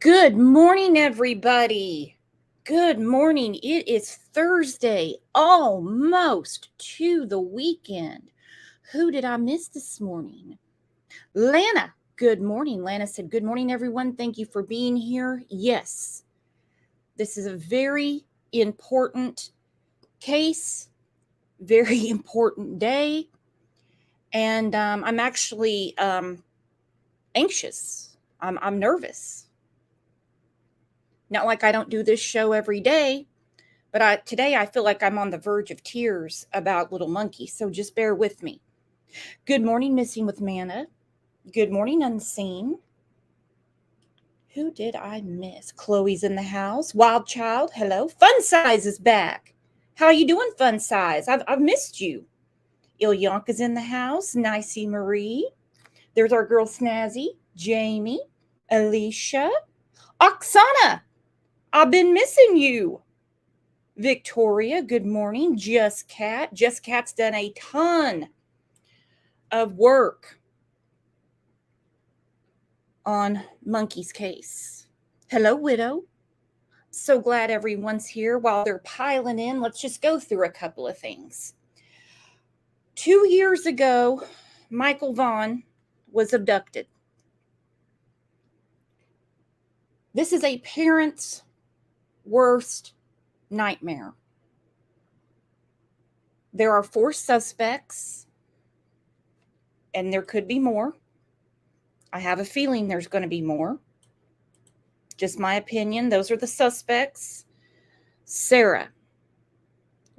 Good morning, everybody. Good morning. It is Thursday, almost to the weekend. Who did I miss this morning? Lana. Good morning. Lana said, good morning, everyone. Thank you for being here. Yes, this is a very important case, very important day. And I'm actually anxious. I'm nervous. Not like I don't do this show every day, but today I feel like I'm on the verge of tears about Little Monkey, so just bear with me. Good morning, Missing with Manna. Good morning, Unseen. Who did I miss? Chloe's in the house. Wild Child, hello. Fun Size is back. How you doing, Fun Size? I've missed you. Ilyanka's in the house. Nicey Marie. There's our girl Snazzy. Jamie. Alicia. Oksana, I've been missing you. Victoria, good morning. Just Cat's done a ton of work on Monkey's case. Hello, Widow. So glad everyone's here. While they're piling in, let's just go through a couple of things. 2 years ago, Michael Vaughan was abducted. This is a parent's worst nightmare. There are 4 suspects, and there could be more. I have a feeling there's going to be more. Just my opinion. Those are the suspects. Sarah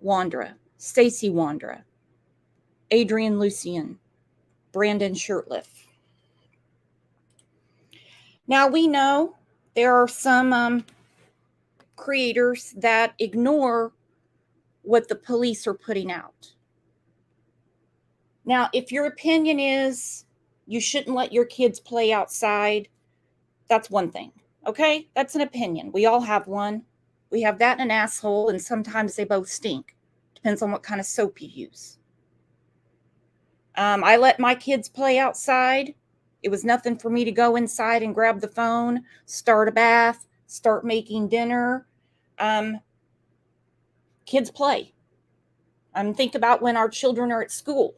Wandra, Stacy Wandra, Adrian Lucien, Brandon Shurtleff. Now we know there are some creators that ignore what the police are putting out. Now, if your opinion is you shouldn't let your kids play outside, that's one thing. Okay? That's an opinion. We all have one. We have that and an asshole, and sometimes they both stink. Depends on what kind of soap you use. I let my kids play outside. It was nothing for me to go inside and grab the phone, start a bath, start making dinner. Kids play. Think about when our children are at school.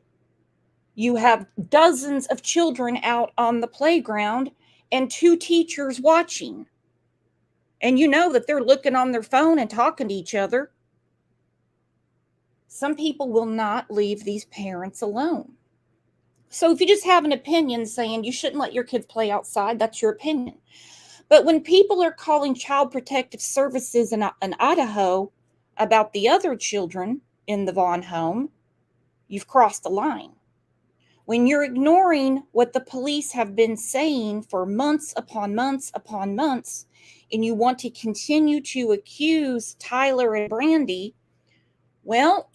You have dozens of children out on the playground and 2 teachers watching. And you know that they're looking on their phone and talking to each other. Some people will not leave these parents alone. So if you just have an opinion saying you shouldn't let your kids play outside, that's your opinion. But when people are calling Child Protective Services in Idaho about the other children in the Vaughan home, you've crossed the line. When you're ignoring what the police have been saying for months upon months upon months, and you want to continue to accuse Tyler and Brandy, well,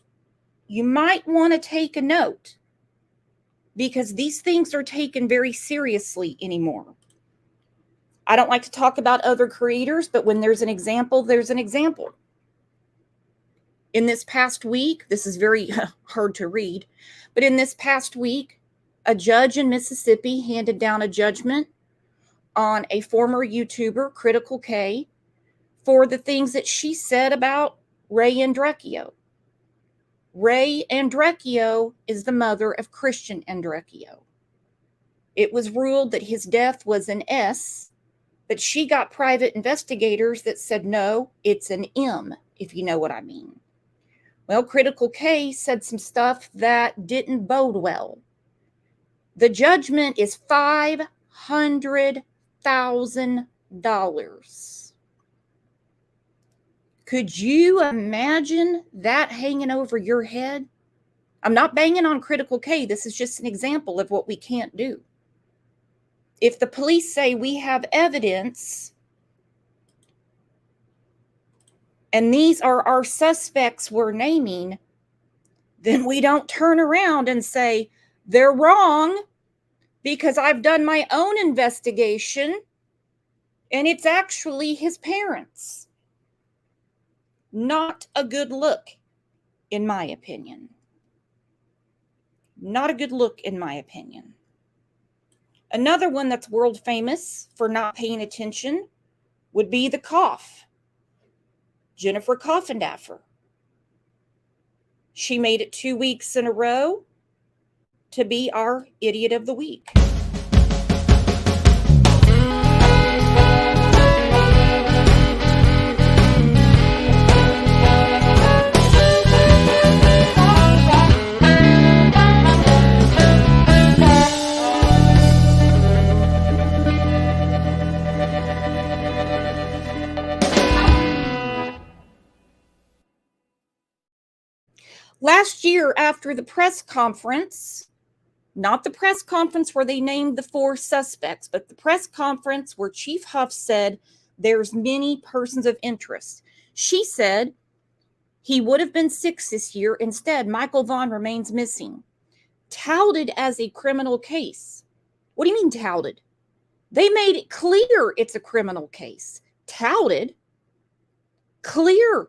you might want to take a note, because these things are taken very seriously anymore. I don't like to talk about other creators, but when there's an example, there's an example. In this past week, this is very hard to read, but in this past week, a judge in Mississippi handed down a judgment on a former YouTuber, Critical K, for the things that she said about Ray Andrecchio. Ray Andrecchio is the mother of Christian Andrecchio. It was ruled that his death was an S, but she got private investigators that said, no, it's an M, if you know what I mean. Well, Critical K said some stuff that didn't bode well. The judgment is $500,000. Could you imagine that hanging over your head? I'm not banging on Critical K. This is just an example of what we can't do. If the police say we have evidence and these are our suspects we're naming, then we don't turn around and say they're wrong because I've done my own investigation and it's actually his parents. Not a good look, in my opinion. Not a good look, in my opinion. Another one that's world famous for not paying attention would be the cough, Jennifer Coffendaffer. She made it 2 weeks in a row to be our Idiot of the Week. Last year, after the press conference, not the press conference where they named the 4 suspects, but the press conference where Chief Huff said there's many persons of interest. She said he would have been 6 this year. Instead, Michael Vaughan remains missing. Touted as a criminal case. What do you mean touted? They made it clear it's a criminal case. Touted? Clear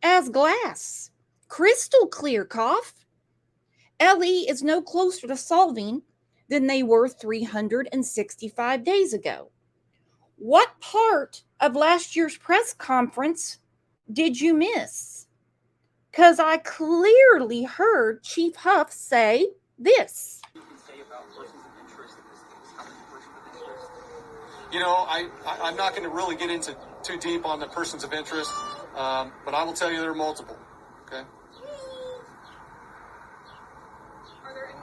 as glass. Crystal clear, Cough. Ellie is no closer to solving than they were 365 days ago. What part of last year's press conference did you miss? Because I clearly heard Chief Huff say this. You know, I'm not going to really get into too deep on the persons of interest, but I will tell you there are multiple. Okay. Are there any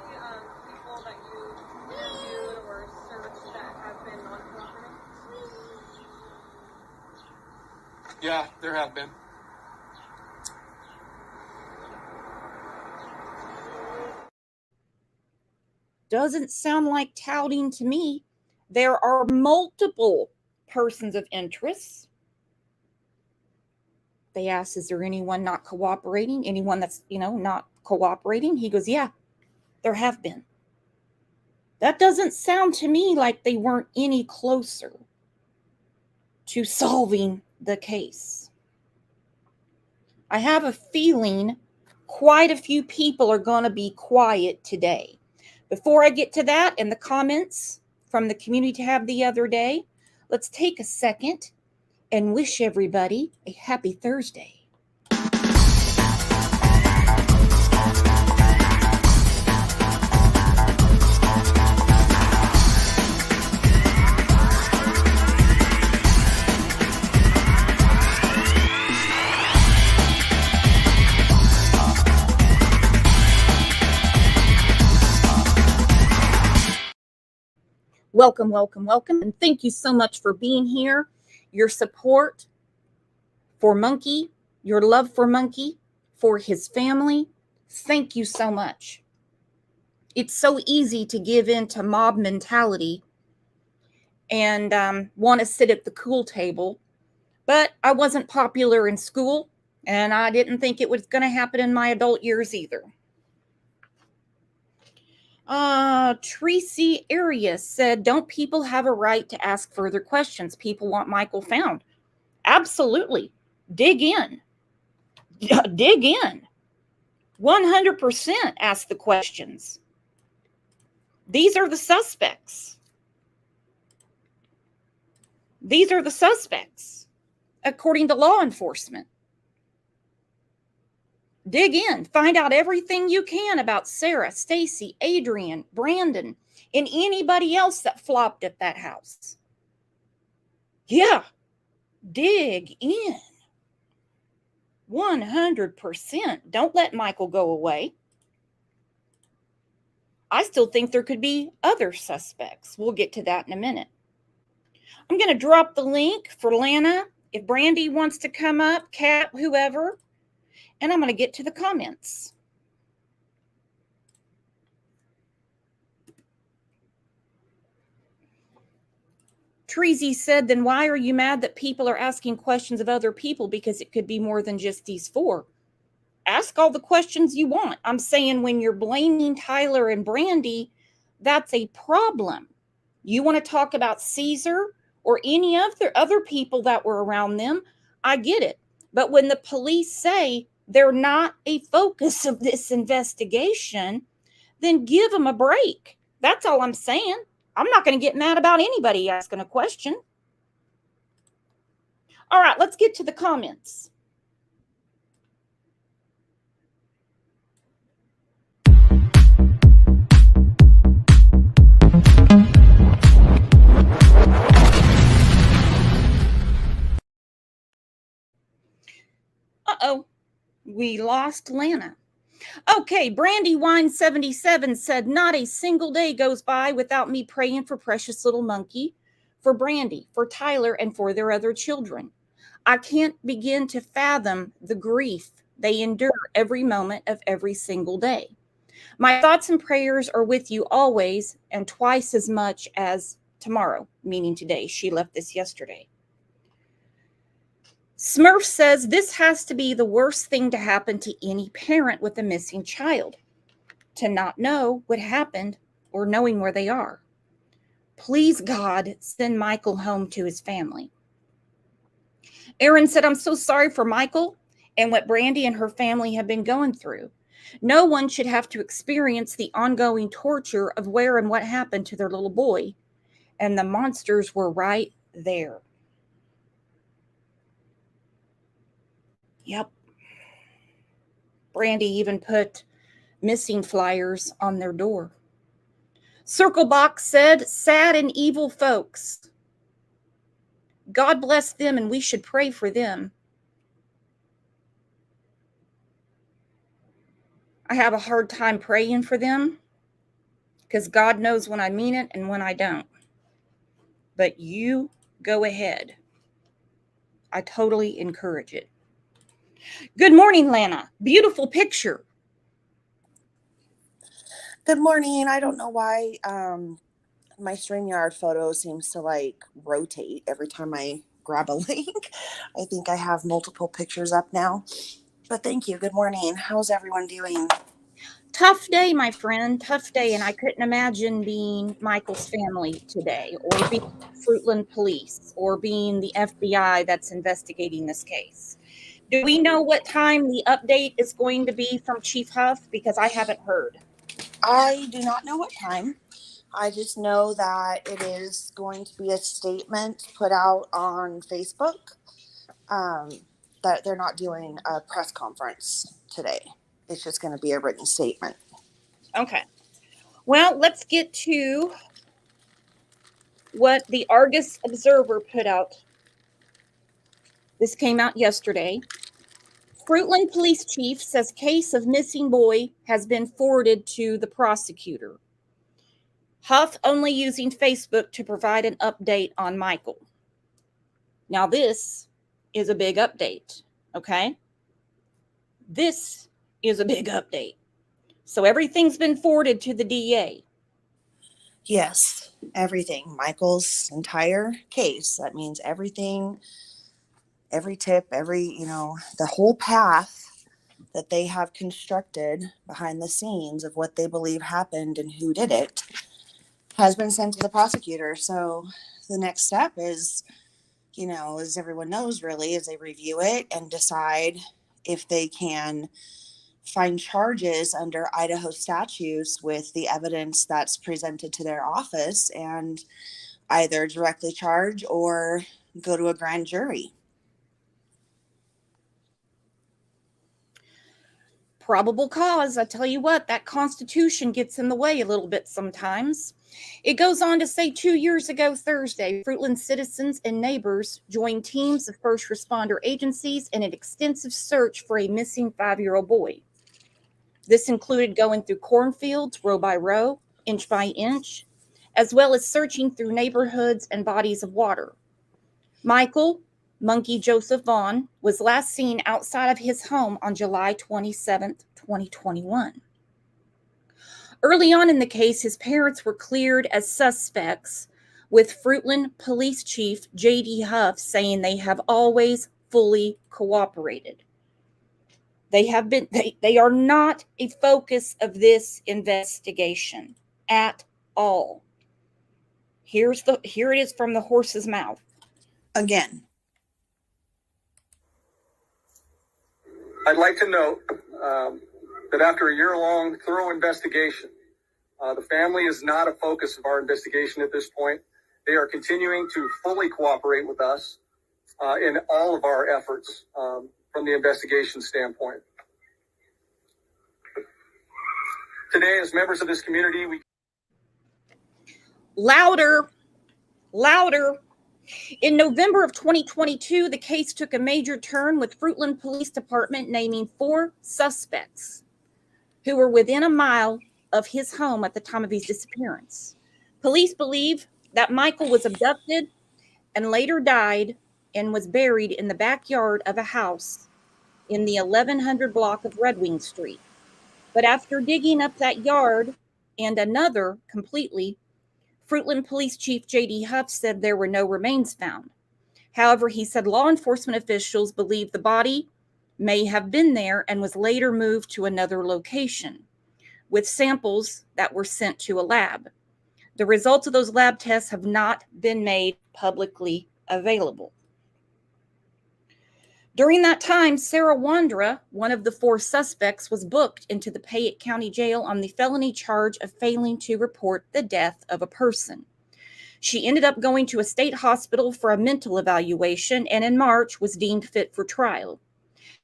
people that you interviewed or searched that have been non-cooperative? Yeah, there have been. Doesn't sound like touting to me. There are multiple persons of interest. They asked, is there anyone not cooperating? Anyone that's, not cooperating? He goes, yeah, there have been. That doesn't sound to me like they weren't any closer to solving the case. I have a feeling quite a few people are going to be quiet today. Before I get to that and the comments from the community tab the other day, let's take a second and wish everybody a happy Thursday. Welcome, and thank you so much for being here. Your support for Monkey, your love for Monkey, for his family. Thank you so much. It's so easy to give in to mob mentality and want to sit at the cool table, but I wasn't popular in school, and I didn't think it was going to happen in my adult years either. Tracy Arias said, don't people have a right to ask further questions? People want Michael found. Absolutely. Dig in. Dig in. 100% ask the questions. These are the suspects. These are the suspects, according to law enforcement. Dig in, find out everything you can about Sarah, Stacy, Adrian, Brandon, and anybody else that flopped at that house. Yeah, dig in. 100%. Don't let Michael go away. I still think there could be other suspects. We'll get to that in a minute. I'm going to drop the link for Lana. If Brandy wants to come up, Kat, whoever. And I'm going to get to the comments. Treasy said, then why are you mad that people are asking questions of other people? Because it could be more than just these 4. Ask all the questions you want. I'm saying when you're blaming Tyler and Brandy, that's a problem. You want to talk about Caesar or any of the other people that were around them, I get it. But when the police say they're not a focus of this investigation, then give them a break. That's all I'm saying. I'm not going to get mad about anybody asking a question. All right, let's get to the comments. Uh-oh, we lost Lana. Okay, Brandy Wine 77 said, not a single day goes by without me praying for precious little monkey, for Brandy, for Tyler, and for their other children. I can't begin to fathom the grief they endure every moment of every single day. My thoughts and prayers are with you always and twice as much as tomorrow, meaning today. She left this yesterday. Smurf says, this has to be the worst thing to happen to any parent with a missing child, to not know what happened or knowing where they are. Please, God, send Michael home to his family. Aaron said, I'm so sorry for Michael and what Brandy and her family have been going through. No one should have to experience the ongoing torture of where and what happened to their little boy. And the monsters were right there. Yep. Brandy even put missing flyers on their door. Circlebox said, sad and evil folks. God bless them and we should pray for them. I have a hard time praying for them because God knows when I mean it and when I don't. But you go ahead. I totally encourage it. Good morning, Lana. Beautiful picture. Good morning. I don't know why my StreamYard photo seems to like rotate every time I grab a link. I think I have multiple pictures up now. But thank you. Good morning. How's everyone doing? Tough day, my friend. Tough day. And I couldn't imagine being Michael's family today, or being Fruitland police, or being the FBI that's investigating this case. Do we know what time the update is going to be from Chief Huff? Because I haven't heard. I do not know what time. I just know that it is going to be a statement put out on Facebook that they're not doing a press conference today. It's just going to be a written statement. Okay. Well, let's get to what the Argus Observer put out. This came out yesterday. Fruitland police chief says case of missing boy has been forwarded to the prosecutor. Huff only using Facebook to provide an update on Michael. Now this is a big update, okay? This is a big update. So everything's been forwarded to the DA. Yes, everything. Michael's entire case. That means everything, every tip, the whole path that they have constructed behind the scenes of what they believe happened and who did it has been sent to the prosecutor. So the next step is, as everyone knows really, is they review it and decide if they can find charges under Idaho statutes with the evidence that's presented to their office and either directly charge or go to a grand jury. Probable cause. I tell you what, that Constitution gets in the way a little bit sometimes. It goes on to say 2 years ago Thursday, Fruitland citizens and neighbors joined teams of first responder agencies in an extensive search for a missing 5-year-old boy. This included going through cornfields, row by row, inch by inch, as well as searching through neighborhoods and bodies of water. Michael Monkey Joseph Vaughan was last seen outside of his home on July 27, 2021. Early on in the case, his parents were cleared as suspects, with Fruitland Police Chief J.D. Huff saying they have always fully cooperated. They are not a focus of this investigation at all. Here it is from the horse's mouth. Again. I'd like to note that after a year-long thorough investigation, the family is not a focus of our investigation at this point. They are continuing to fully cooperate with us. in all of our efforts from the investigation standpoint. Today, as members of this community, we... Louder, louder. In November of 2022, the case took a major turn with Fruitland Police Department naming 4 suspects who were within a mile of his home at the time of his disappearance. Police believe that Michael was abducted and later died and was buried in the backyard of a house in the 1100 block of Red Wing Street. But after digging up that yard and another completely, Fruitland Police Chief J.D. Huff said there were no remains found. However, he said law enforcement officials believe the body may have been there and was later moved to another location, with samples that were sent to a lab. The results of those lab tests have not been made publicly available. During that time, Sarah Wandra, one of the 4 suspects, was booked into the Fayette County Jail on the felony charge of failing to report the death of a person. She ended up going to a state hospital for a mental evaluation and in March was deemed fit for trial.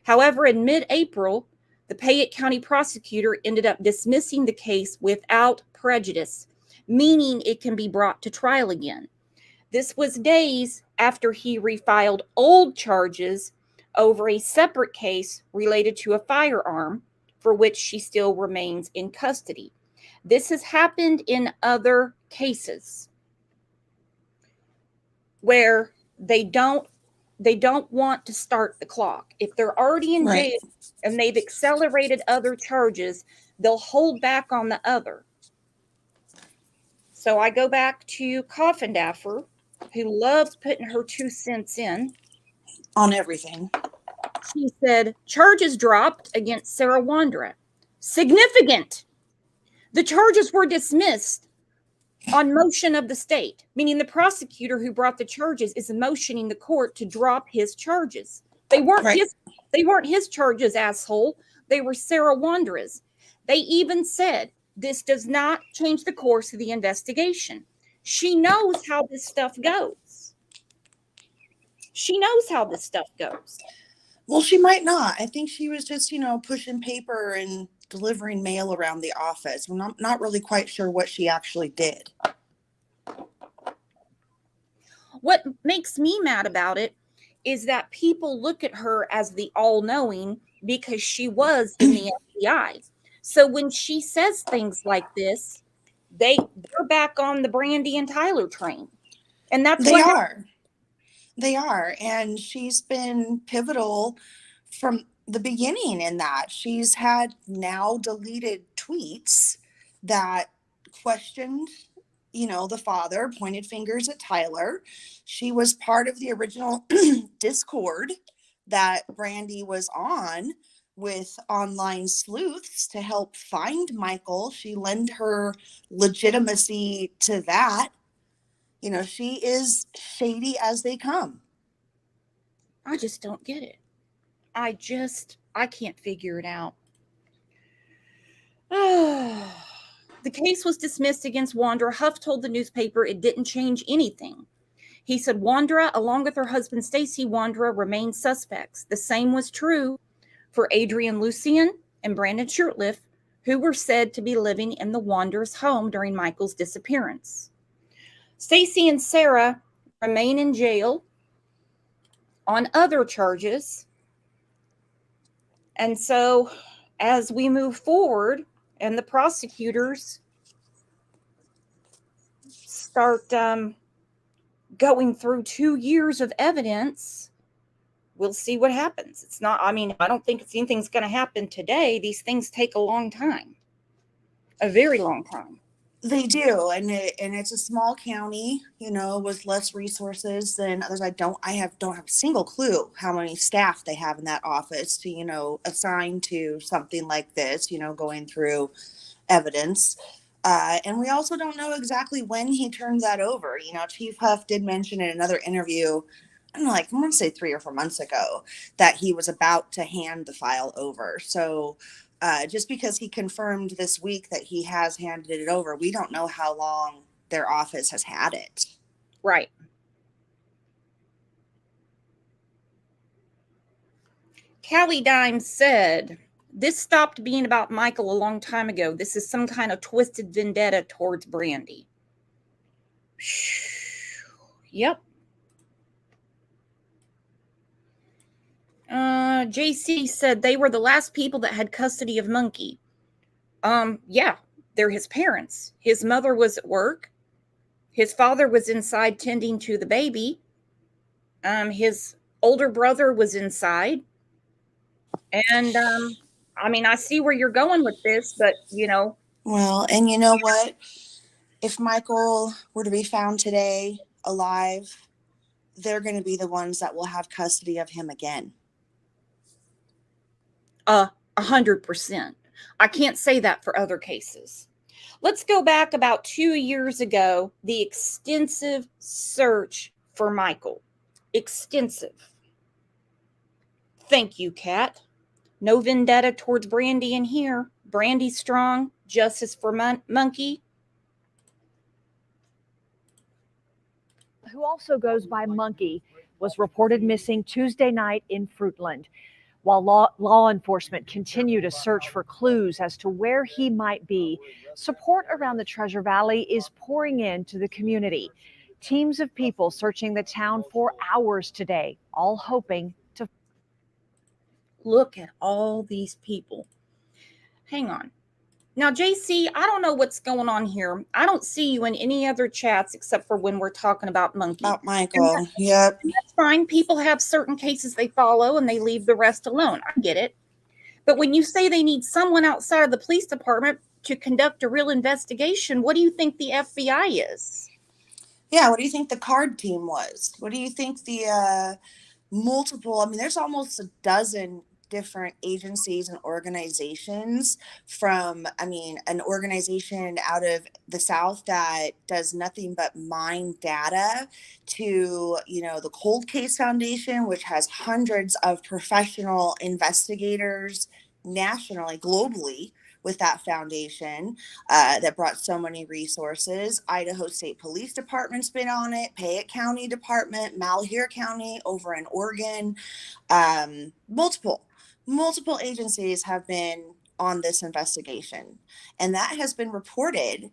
However, in mid-April, the Fayette County prosecutor ended up dismissing the case without prejudice, meaning it can be brought to trial again. This was days after he refiled old charges over a separate case related to a firearm for which she still remains in custody. This has happened in other cases where they don't want to start the clock. If they're already in jail and they've accelerated other charges, they'll hold back on the other. So I go back to Coffindaffer, who loves putting her 2 cents in on everything. She said, charges dropped against Sarah Wandra. Significant. The charges were dismissed on motion of the state, meaning the prosecutor who brought the charges is motioning the court to drop his charges. They weren't his charges, asshole. They were Sarah Wandra's. They even said, this does not change the course of the investigation. She knows how this stuff goes. She knows how this stuff goes. Well, she might not. I think she was just, pushing paper and delivering mail around the office. I'm not really quite sure what she actually did. What makes me mad about it is that people look at her as the all-knowing because she was in the FBI. So when she says things like this, they're back on the Brandy and Tyler train. And that's They are. They are. And she's been pivotal from the beginning in that. She's had now deleted tweets that questioned, the father, pointed fingers at Tyler. She was part of the original Discord that Brandy was on with online sleuths to help find Michael. She lent her legitimacy to that. She is shady as they come. I just don't get it. I can't figure it out. The case was dismissed against Wandra. Huff told the newspaper it didn't change anything. He said Wandra, along with her husband Stacy Wandra, remained suspects. The same was true for Adrian Lucian and Brandon Shurtleff, who were said to be living in the Wandra's home during Michael's disappearance. Stacy and Sarah remain in jail on other charges. And so as we move forward and the prosecutors start going through 2 years of evidence, we'll see what happens. I don't think anything's going to happen today. These things take a long time, a very long time. They do, and it's a small county, with less resources than others. I don't have a single clue how many staff they have in that office to, assign to something like this, going through evidence. And we also don't know exactly when he turned that over. Chief Huff did mention in another interview, I want to say 3 or 4 months ago, that he was about to hand the file over. So just because he confirmed this week that he has handed it over, we don't know how long their office has had it. Right. Callie Dime said, this stopped being about Michael a long time ago. This is some kind of twisted vendetta towards Brandy. Yep. JC said they were the last people that had custody of Monkey. Yeah, they're his parents. His mother was at work. His father was inside tending to the baby. His older brother was inside. And, I mean, I see where you're going with this, but, you know. Well, and you know what? If Michael were to be found today alive, they're going to be the ones that will have custody of him again. 100%. I can't say that for other cases. Let's go back about 2 years ago, the extensive search for Michael. Extensive. Thank you, Kat. No vendetta towards Brandy in here. Brandy's strong. Justice for Monkey. Who also goes by Monkey, was reported missing Tuesday night in Fruitland. While law enforcement continue to search for clues as to where he might be, support around the Treasure Valley is pouring into the community. Teams of people searching the town for hours today, all hoping to. Look at all these people. Hang on. Now, JC, I don't know what's going on here. I don't see you in any other chats except for when we're talking about Monkey. About Michael, yep. That's fine. People have certain cases they follow and they leave the rest alone. I get it. But when you say they need someone outside of the police department to conduct a real investigation, what do you think the FBI is? Yeah, what do you think the card team was? What do you think the multiple, I mean, there's almost a dozen different agencies and organizations from, I mean, an organization out of the South that does nothing but mine data to, you know, the Cold Case Foundation, which has hundreds of professional investigators nationally, globally, with that foundation that brought so many resources. Idaho State Police Department's been on it, Payette County Department, Malheur County over in Oregon. Multiple agencies have been on this investigation, and that has been reported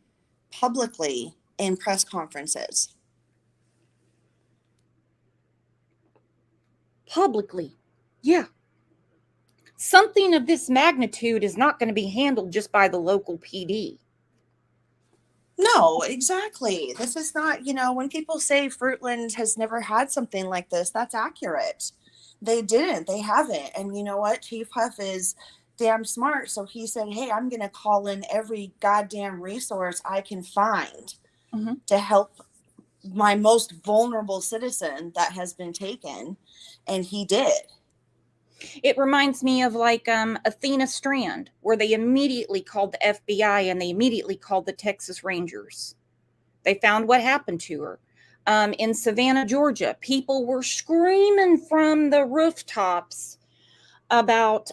publicly in press conferences. Publicly. Yeah. Something of this magnitude is not going to be handled just by the local PD. No, exactly. This is not, you know, when people say Fruitland has never had something like this, that's accurate. They didn't. They haven't. And you know what? Chief Huff is damn smart. So he said, hey, I'm going to call in every goddamn resource I can find to help my most vulnerable citizen that has been taken. And he did. It reminds me of like Athena Strand, where they immediately called the FBI and they immediately called the Texas Rangers. They found what happened to her. In Savannah, Georgia, people were screaming from the rooftops about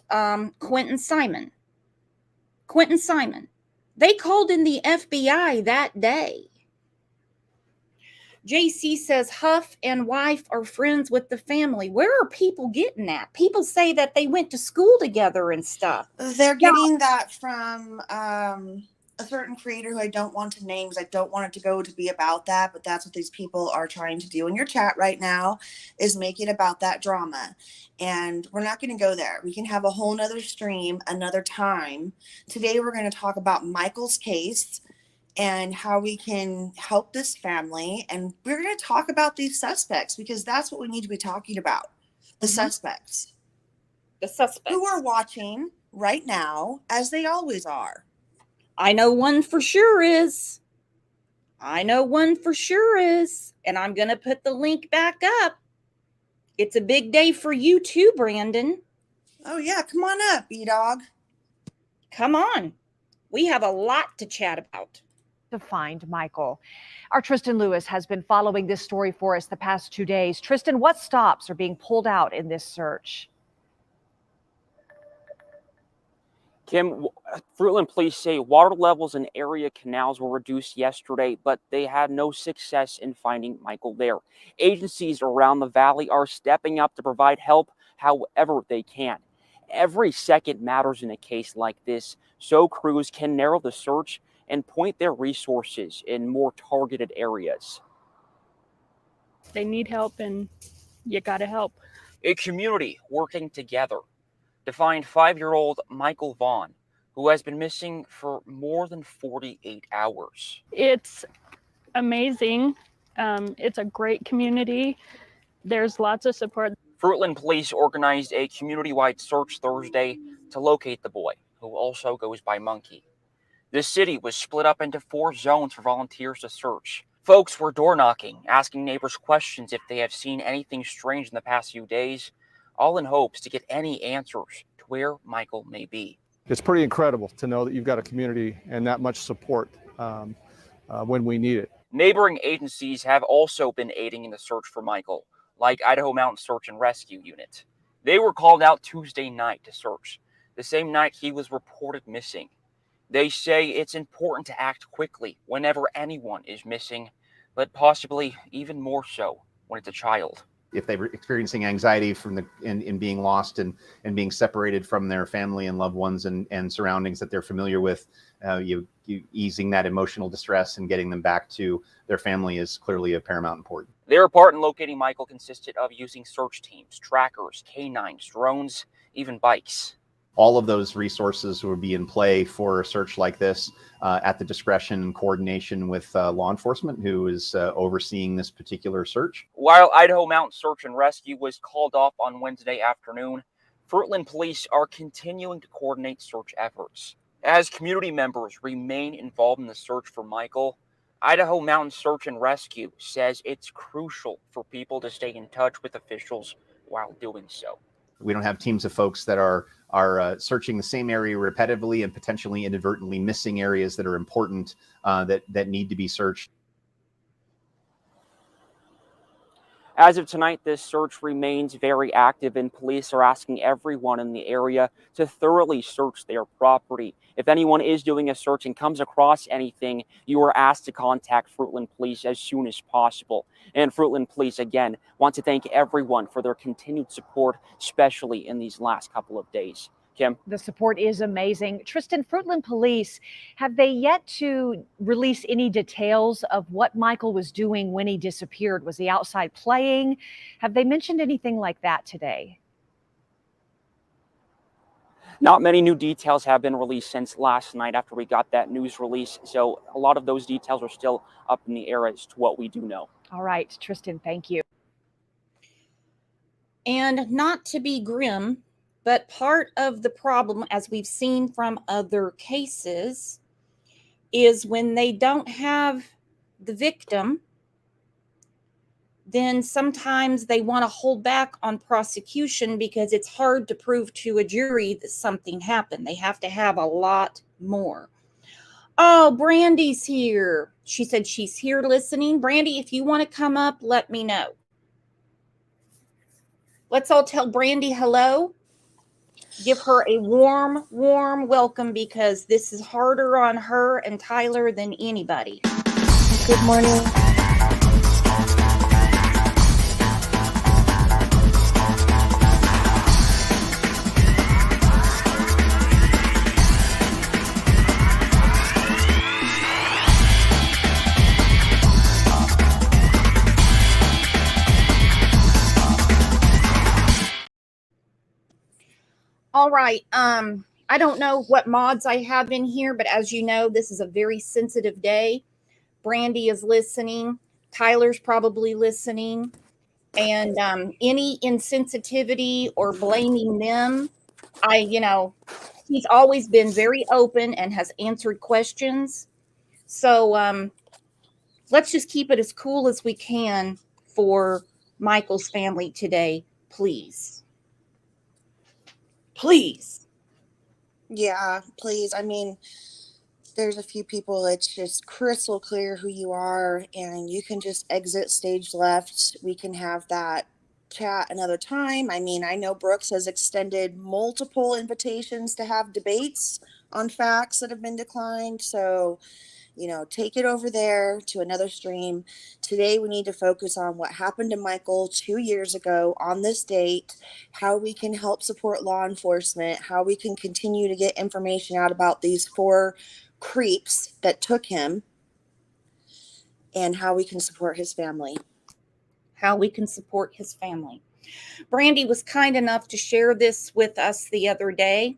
Quentin Simon. Quentin Simon. They called in the FBI that day. JC says Huff and wife are friends with the family. Where are people getting that? People say that they went to school together and stuff. They're getting that from a certain creator who I don't want to name, because I don't want it to go to be about that, but that's what these people are trying to do in your chat right now, is make it about that drama. And we're not going to go there. We can have a whole nother stream another time. Today we're going to talk about Michael's case and how we can help this family. And we're going to talk about these suspects, because that's what we need to be talking about. The suspects. The suspects. Who are watching right now, as they always are. I know one for sure is. And I'm going to put the link back up. It's a big day for you too, Brandon. Oh, yeah. Come on up, B-Dog. Come on. We have a lot to chat about. To find Michael. Our Tristan Lewis has been following this story for us the past 2 days. Tristan, what stops are being pulled out in this search? Kim, Fruitland police say water levels in area canals were reduced yesterday, but they had no success in finding Michael there. Agencies around the valley are stepping up to provide help however they can. Every second matters in a case like this, so crews can narrow the search and point their resources in more targeted areas. They need help, and you gotta help. A community working together to find 5-year-old Michael Vaughan, who has been missing for more than 48 hours. It's amazing. It's a great community. There's lots of support. Fruitland police organized a community-wide search Thursday to locate the boy, who also goes by Monkey. The city was split up into 4 zones for volunteers to search. Folks were door knocking, asking neighbors questions if they have seen anything strange in the past few days, all in hopes to get any answers to where Michael may be. It's pretty incredible to know that you've got a community and that much support when we need it. Neighboring agencies have also been aiding in the search for Michael, like Idaho Mountain Search and Rescue Unit. They were called out Tuesday night to search, the same night he was reported missing. They say it's important to act quickly whenever anyone is missing, but possibly even more so when it's a child. If they're experiencing anxiety from in being lost and being separated from their family and loved ones and surroundings that they're familiar with, you easing that emotional distress and getting them back to their family is clearly of paramount importance. Their part in locating Michael consisted of using search teams, trackers, canines, drones, even bikes. All of those resources would be in play for a search like this at the discretion and coordination with law enforcement, who is overseeing this particular search. While Idaho Mountain Search and Rescue was called off on Wednesday afternoon, Fruitland police are continuing to coordinate search efforts. As community members remain involved in the search for Michael, Idaho Mountain Search and Rescue says it's crucial for people to stay in touch with officials while doing so. We don't have teams of folks that are searching the same area repetitively and potentially inadvertently missing areas that are important that need to be searched. As of tonight, this search remains very active, and police are asking everyone in the area to thoroughly search their property. If anyone is doing a search and comes across anything, you are asked to contact Fruitland Police as soon as possible. And Fruitland Police, again, want to thank everyone for their continued support, especially in these last couple of days. Kim? The support is amazing. Tristan, Fruitland Police, have they yet to release any details of what Michael was doing when he disappeared? Was he outside playing? Have they mentioned anything like that today? Not many new details have been released since last night after we got that news release. So a lot of those details are still up in the air as to what we do know. All right, Tristan, thank you. And not to be grim, but part of the problem, as we've seen from other cases, is when they don't have the victim, then sometimes they want to hold back on prosecution because it's hard to prove to a jury that something happened. They have to have a lot more. Oh, Brandy's here. She said she's here listening. Brandy, if you want to come up, let me know. Let's all tell Brandy hello. Give her a warm, warm welcome, because this is harder on her and Tyler than anybody. Good morning. All right. I don't know what mods I have in here, but as you know, this is a very sensitive day. Brandy is listening. Tyler's probably listening. And any insensitivity or blaming them, he's always been very open and has answered questions. So let's just keep it as cool as we can for Michael's family today, please. Please. Yeah, please. I mean, there's a few people, it's just crystal clear who you are, and you can just exit stage left. We can have that chat another time. I mean, I know Brooks has extended multiple invitations to have debates on facts that have been declined. So take it over there to another stream. Today, we need to focus on what happened to Michael 2 years ago on this date, how we can help support law enforcement, how we can continue to get information out about these 4 creeps that took him, and how we can support his family. How we can support his family. Brandy was kind enough to share this with us the other day.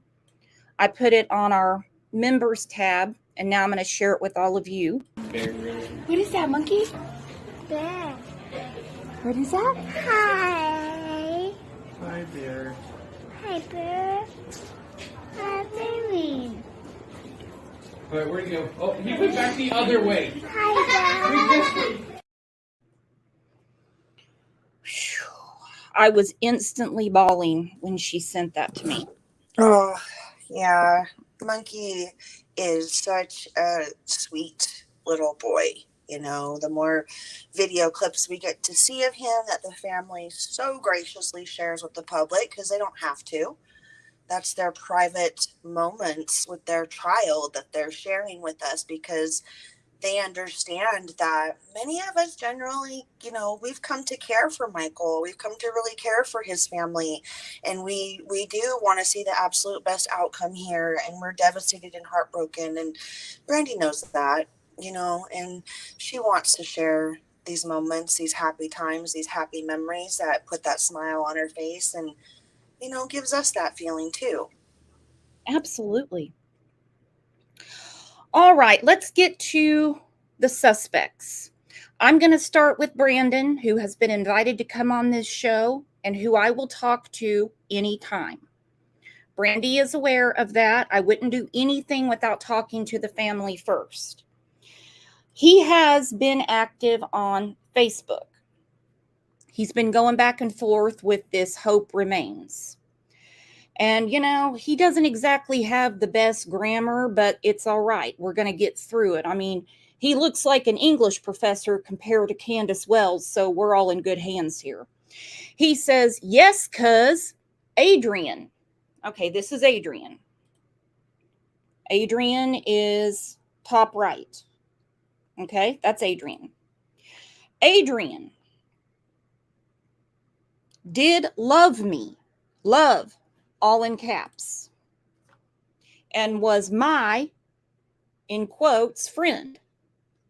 I put it on our members tab, and now I'm going to share it with all of you. What is that, monkey? Bear. What is that? Hi. Hi, Bear. Hi, Bear. Hi, baby. All right, where'd he go? Oh, he went back the other way. Hi, Bear. I was instantly bawling when she sent that to me. Oh, yeah. Monkey is such a sweet little boy. The more video clips we get to see of him that the family so graciously shares with the public, because they don't have to. That's their private moments with their child that they're sharing with us, because they understand that many of us generally, we've come to care for Michael. We've come to really care for his family. And we do want to see the absolute best outcome here. And we're devastated and heartbroken. And Brandy knows that, and she wants to share these moments, these happy times, these happy memories that put that smile on her face and, gives us that feeling too. Absolutely. All right, let's get to the suspects. I'm going to start with Brandon, who has been invited to come on this show and who I will talk to anytime. Brandy is aware of that. I wouldn't do anything without talking to the family first. He has been active on Facebook. He's been going back and forth with this Hope Remains. And, he doesn't exactly have the best grammar, but it's all right. We're going to get through it. I mean, he looks like an English professor compared to Candace Wells, so we're all in good hands here. He says, yes, cuz Adrian. Okay, this is Adrian. Adrian is top right. Okay, that's Adrian. Adrian did love me. Love. All in caps, and was my, in quotes, friend.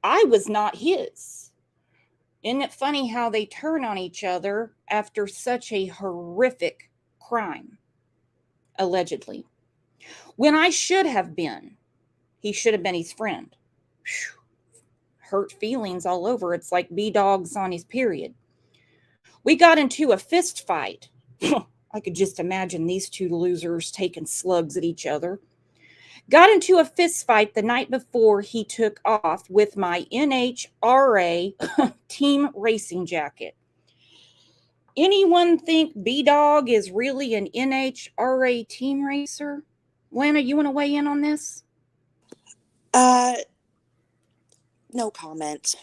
I was not his. Isn't it funny how they turn on each other after such a horrific crime, allegedly? When I should have been, he should have been his friend. Whew. Hurt feelings all over. It's like B-Dog's on his period. We got into a fist fight. I could just imagine these 2 losers taking slugs at each other. Got into a fist fight the night before he took off with my NHRA team racing jacket. Anyone think B-Dog is really an NHRA team racer? Lana, you want to weigh in on this? No comment.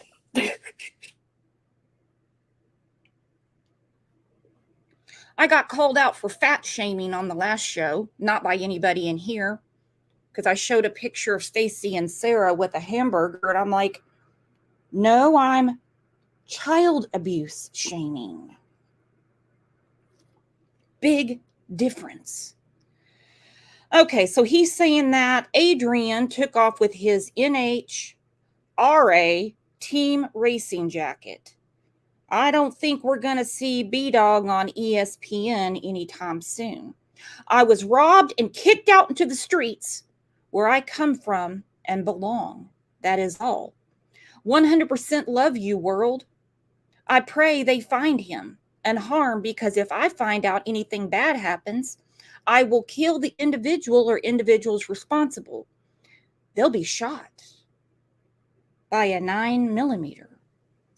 I got called out for fat shaming on the last show, not by anybody in here, because I showed a picture of Stacy and Sarah with a hamburger, and I'm like, no, I'm child abuse shaming. Big difference. Okay, so he's saying that Adrian took off with his NHRA team racing jacket. I don't think we're going to see B-Dog on ESPN anytime soon. I was robbed and kicked out into the streets where I come from and belong. That is all. 100% love you, world. I pray they find him and harm, because if I find out anything bad happens, I will kill the individual or individuals responsible. They'll be shot by a 9mm.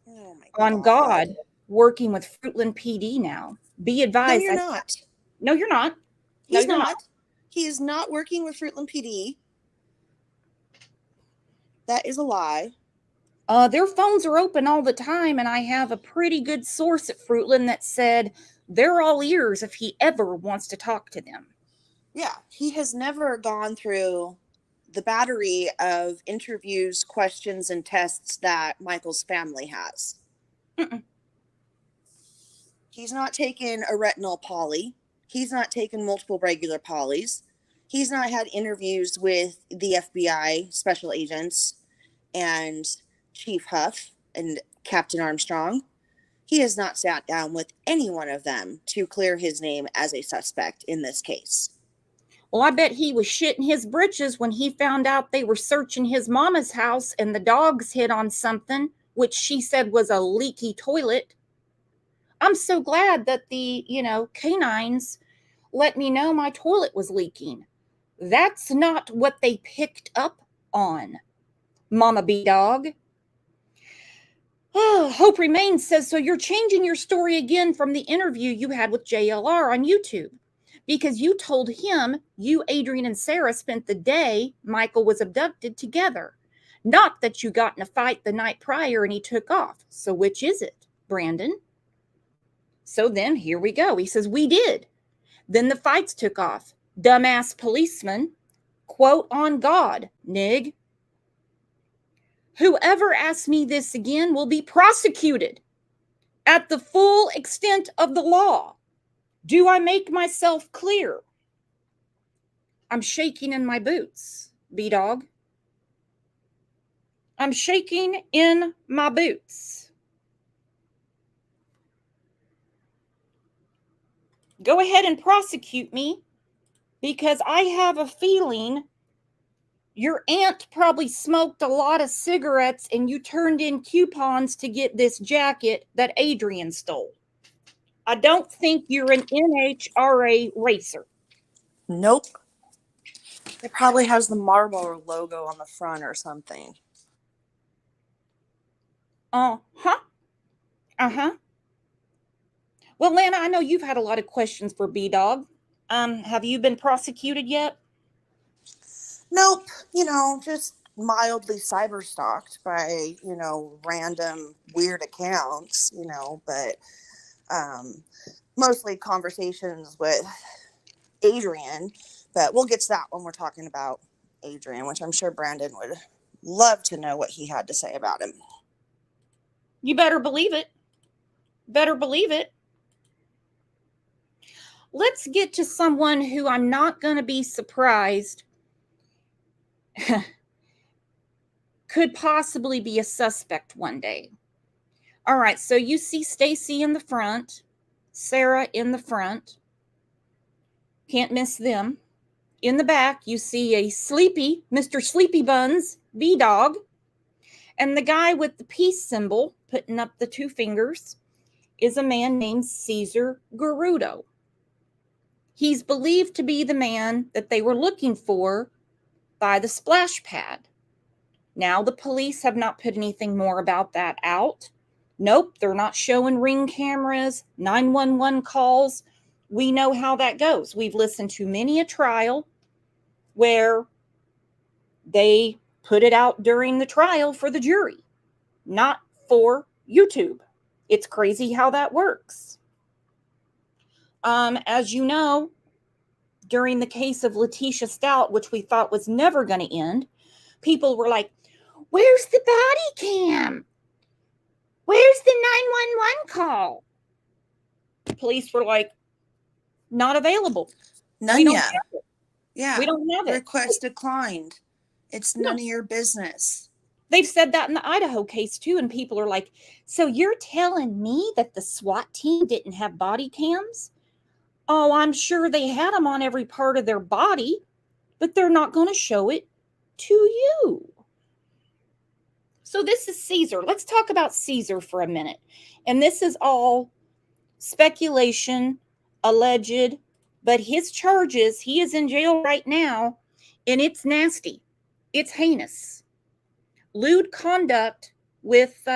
Oh my On God, working with Fruitland PD now. Be advised. No, you're not. No, you're not. He's not. He is not working with Fruitland PD. That is a lie. Their phones are open all the time, and I have a pretty good source at Fruitland that said they're all ears if he ever wants to talk to them. Yeah, he has never gone through the battery of interviews, questions, and tests that Michael's family has. Mm-mm. He's not taken a retinal poly. He's not taken multiple regular polys. He's not had interviews with the FBI special agents and Chief Huff and Captain Armstrong. He has not sat down with any one of them to clear his name as a suspect in this case. Well, I bet he was shitting his britches when he found out they were searching his mama's house and the dogs hit on something, which she said was a leaky toilet. I'm so glad that the, canines let me know my toilet was leaking. That's not what they picked up on, Mama B-Dog. Oh, Hope Remains says, so you're changing your story again from the interview you had with JLR on YouTube. Because you told him you, Adrian, and Sarah spent the day Michael was abducted together. Not that you got in a fight the night prior and he took off. So which is it, Brandon? So then here we go. He says, we did. Then the fights took off. Dumbass policeman. Quote on God, nig. Whoever asks me this again will be prosecuted at the full extent of the law. Do I make myself clear? I'm shaking in my boots, B-Dog. I'm shaking in my boots. Go ahead and prosecute me, because I have a feeling your aunt probably smoked a lot of cigarettes and you turned in coupons to get this jacket that Adrian stole. I don't think you're an NHRA racer. Nope. It probably has the Marlboro logo on the front or something. Uh-huh. Uh-huh. Well, Lana, I know you've had a lot of questions for B-Dog. Have you been prosecuted yet? Nope. Just mildly cyber stalked by, random weird accounts, but mostly conversations with Adrian. But we'll get to that when we're talking about Adrian, which I'm sure Brandon would love to know what he had to say about him. You better believe it. Better believe it. Let's get to someone who I'm not going to be surprised could possibly be a suspect one day. All right, so you see Stacy in the front, Sarah in the front. Can't miss them. In the back, you see a sleepy, Mr. Sleepy Buns, B-Dog, and the guy with the peace symbol, putting up the two fingers, is a man named Caesar Garudo. He's believed to be the man that they were looking for by the splash pad. Now, the police have not put anything more about that out. Nope, they're not showing ring cameras, 911 calls. We know how that goes. We've listened to many a trial where they put it out during the trial for the jury, not for YouTube. It's crazy how that works. As you know, during the case of Letitia Stout, which we thought was never going to end, people were like, where's the body cam? Where's the 911 call? Police were like, not available. None yet. Yeah. We don't have it. Request declined. It's none of your business. They've said that in the Idaho case too, and people are like, so you're telling me that the SWAT team didn't have body cams? Oh, I'm sure they had them on every part of their body, but they're not going to show it to you. So this is Caesar. Let's talk about Caesar for a minute. And this is all speculation, alleged, but his charges, he is in jail right now, and it's nasty. It's heinous. Lewd conduct with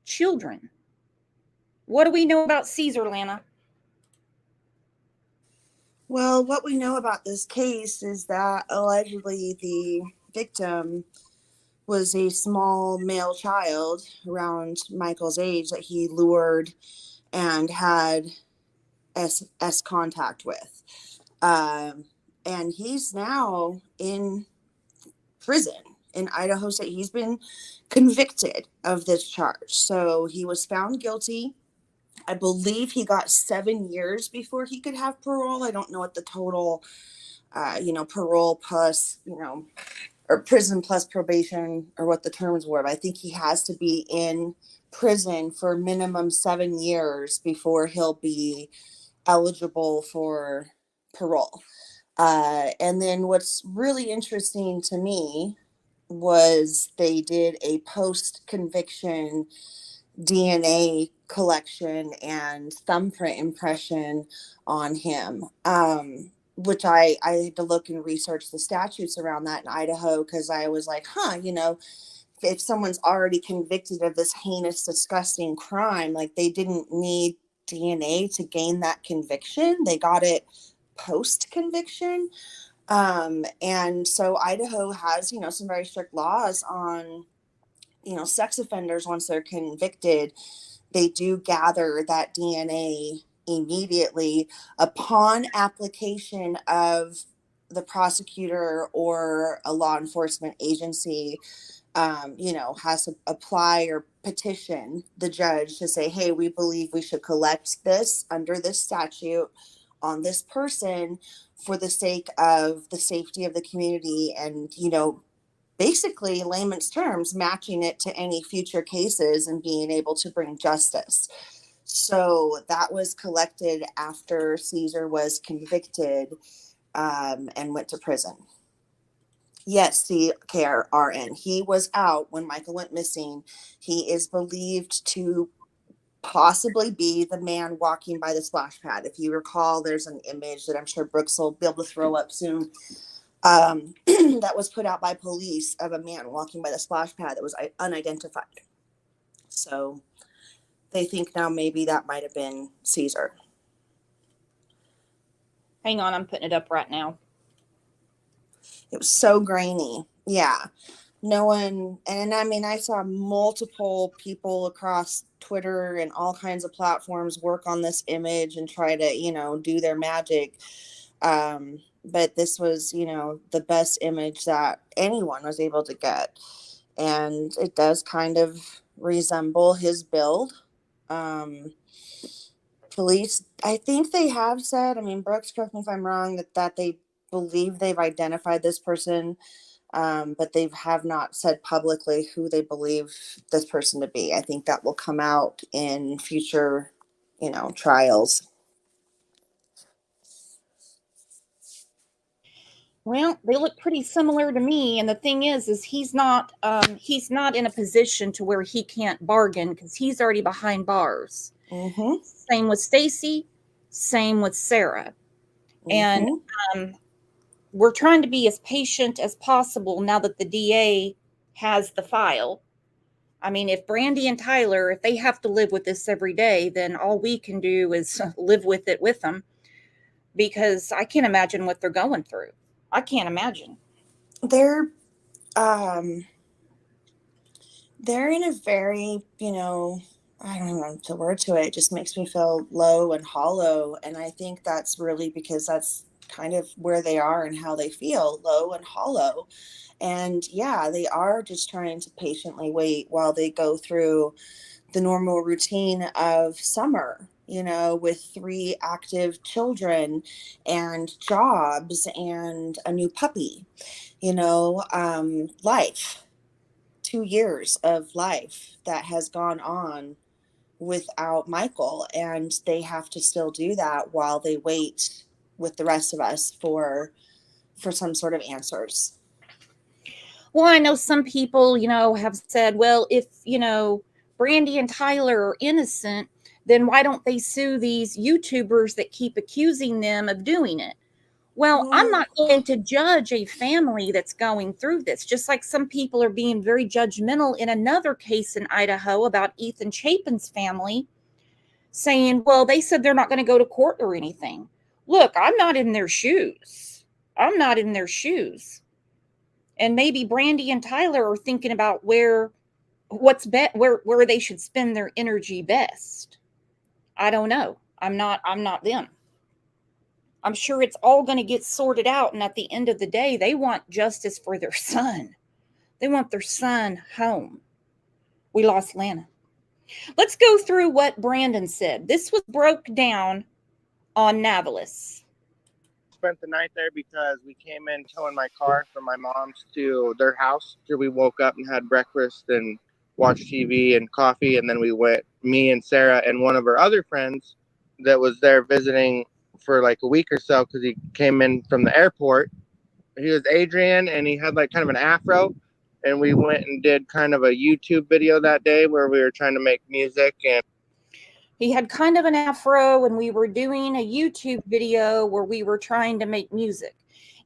children. What do we know about Caesar, Lana? Well, what we know about this case is that allegedly the victim was a small male child around Michael's age that he lured and had S contact with. And he's now in prison in Idaho State. He's been convicted of this charge. So he was found guilty. I believe he got 7 years before he could have parole. I don't know what the total, parole plus, or prison plus probation or what the terms were. But I think he has to be in prison for minimum 7 years before he'll be eligible for parole. And then what's really interesting to me was they did a post-conviction DNA collection and thumbprint impression on him, which I had to look and research the statutes around that in Idaho, because I was like, if someone's already convicted of this heinous, disgusting crime, like they didn't need DNA to gain that conviction. They got it post-conviction. And so Idaho has, some very strict laws on, sex offenders. Once they're convicted, they do gather that DNA immediately upon application of the prosecutor or a law enforcement agency, has to apply or petition the judge to say, hey, we believe we should collect this under this statute on this person for the sake of the safety of the community, and, basically, in layman's terms, matching it to any future cases and being able to bring justice. So that was collected after Caesar was convicted, and went to prison. Yes, CKRN. He was out when Michael went missing. He is believed to possibly be the man walking by the splash pad. If you recall, there's an image that I'm sure Brooks will be able to throw up soon, that was put out by police of a man walking by the splash pad that was unidentified. So they think now maybe that might have been Caesar. Hang on, I'm putting it up right now. It was so grainy. Yeah. No one, and I mean, I saw multiple people across Twitter and all kinds of platforms work on this image and try to, do their magic. But this was, the best image that anyone was able to get. And it does kind of resemble his build. Police, I think they have said, Brooks, correct me if I'm wrong, that they believe they've identified this person, but they have not said publicly who they believe this person to be. I think that will come out in future, trials. Well, they look pretty similar to me, and the thing is he's not in a position to where he can't bargain, because he's already behind bars. Mm-hmm. Same with Stacy, same with Sarah, and we're trying to be as patient as possible now that the DA has the file. If Brandy and Tyler, if they have to live with this every day, then all we can do is live with it with them, because I can't imagine what they're going through. I can't imagine. They're in a very, I don't know the word to it. It just makes me feel low and hollow. And I think that's really because that's kind of where they are and how they feel, low and hollow. And yeah, they are just trying to patiently wait while they go through the normal routine of summer, with 3 active children and jobs and a new puppy, life, 2 years of life that has gone on without Michael. And they have to still do that while they wait with the rest of us for some sort of answers. Well, I know some people, have said, well, if, Brandy and Tyler are innocent, then why don't they sue these YouTubers that keep accusing them of doing it? Well, I'm not going to judge a family that's going through this, just like some people are being very judgmental in another case in Idaho about Ethan Chapin's family, saying, well, they said they're not going to go to court or anything. Look, I'm not in their shoes. And maybe Brandy and Tyler are thinking about where they should spend their energy best. I don't know. I'm not them. I'm sure it's all going to get sorted out. And at the end of the day, they want justice for their son. They want their son home. We lost Lana. Let's go through what Brandon said. This was broke down on Navalis. Spent the night there because we came in towing my car from my mom's to their house. After we woke up and had breakfast and watched TV and coffee, and then we went, me and Sarah and one of her other friends that was there visiting for like a week or so because he came in from the airport. He was Adrian, and he had like kind of an afro, and we went and did kind of a YouTube video that day where we were trying to make music. And he had kind of an afro, and we were doing a YouTube video where we were trying to make music.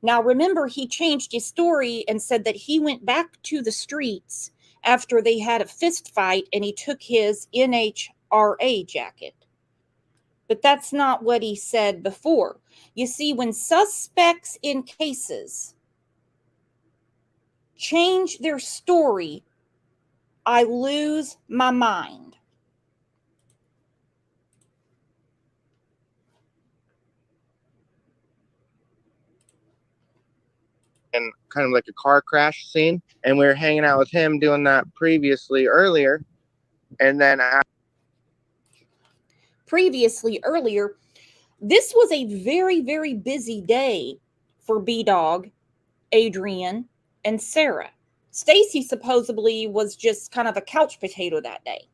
Now, remember, he changed his story and said that he went back to the streets after they had a fist fight, and he took his NHRA jacket. But that's not what he said before. You see, when suspects in cases change their story, I lose my mind. And kind of like a car crash scene. And we were hanging out with him doing that earlier. And then earlier, this was a very, very busy day for B-Dog, Adrian, and Sarah. Stacy supposedly was just kind of a couch potato that day.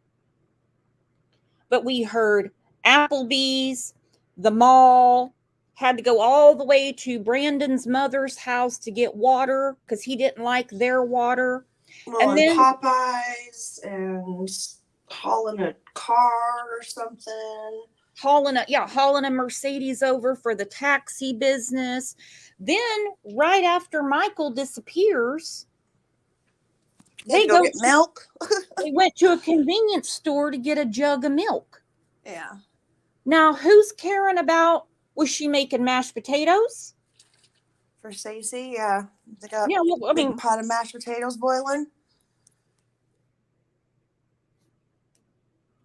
But we heard Applebee's, the mall, had to go all the way to Brandon's mother's house to get water because he didn't like their water. Well, and then Popeyes and hauling a car or something. Hauling a Mercedes over for the taxi business. Then, right after Michael disappears, they go get milk. They went to a convenience store to get a jug of milk. Yeah. Now, who's caring about, was she making mashed potatoes? For Stacey, yeah. They got a big pot of mashed potatoes boiling.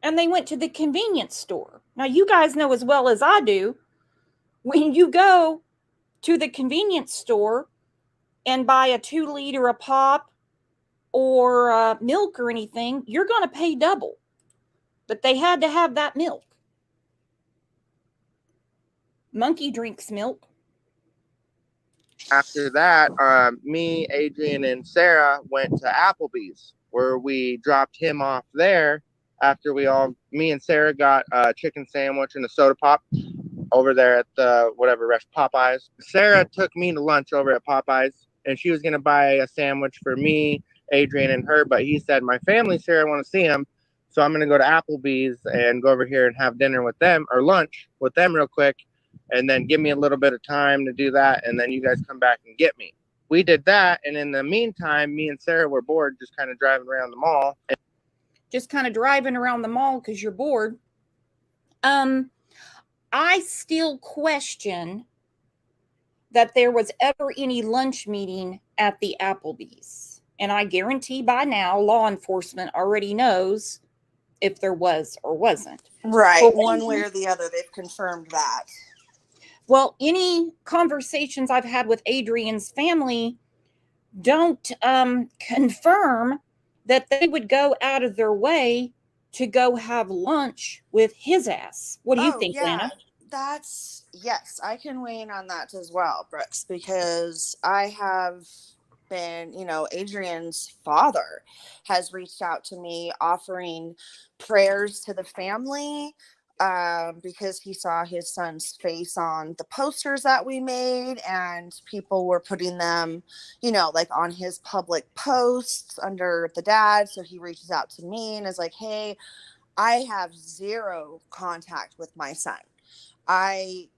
And they went to the convenience store. Now, you guys know as well as I do, when you go to the convenience store and buy a 2-liter of pop or milk or anything, you're going to pay double. But they had to have that milk. Monkey drinks milk. After that, me, Adrian, and Sarah went to Applebee's, where we dropped him off there after me and Sarah got a chicken sandwich and a soda pop over there at the Popeyes. Sarah took me to lunch over at Popeyes, and she was going to buy a sandwich for me, Adrian, and her, but he said, my family's here, I want to see him, so I'm going to go to Applebee's and go over here and have dinner with them, or lunch with them real quick, and then give me a little bit of time to do that, and then you guys come back and get me. We did that, and in the meantime, me and Sarah were bored just kind of driving around the mall. Just kind of driving around the mall because you're bored. I still question that there was ever any lunch meeting at the Applebee's. And I guarantee by now, law enforcement already knows if there was or wasn't. Right. Well, one way or the other, they've confirmed that. Well, any conversations I've had with Adrian's family don't confirm that they would go out of their way to go have lunch with his ass. What do you think, Lana? Yes, I can weigh in on that as well, Brooks, because I have been, Adrian's father has reached out to me offering prayers to the family because he saw his son's face on the posters that we made, and people were putting them, like on his public posts under the dad. So he reaches out to me and is like, hey, I have zero contact with my son. I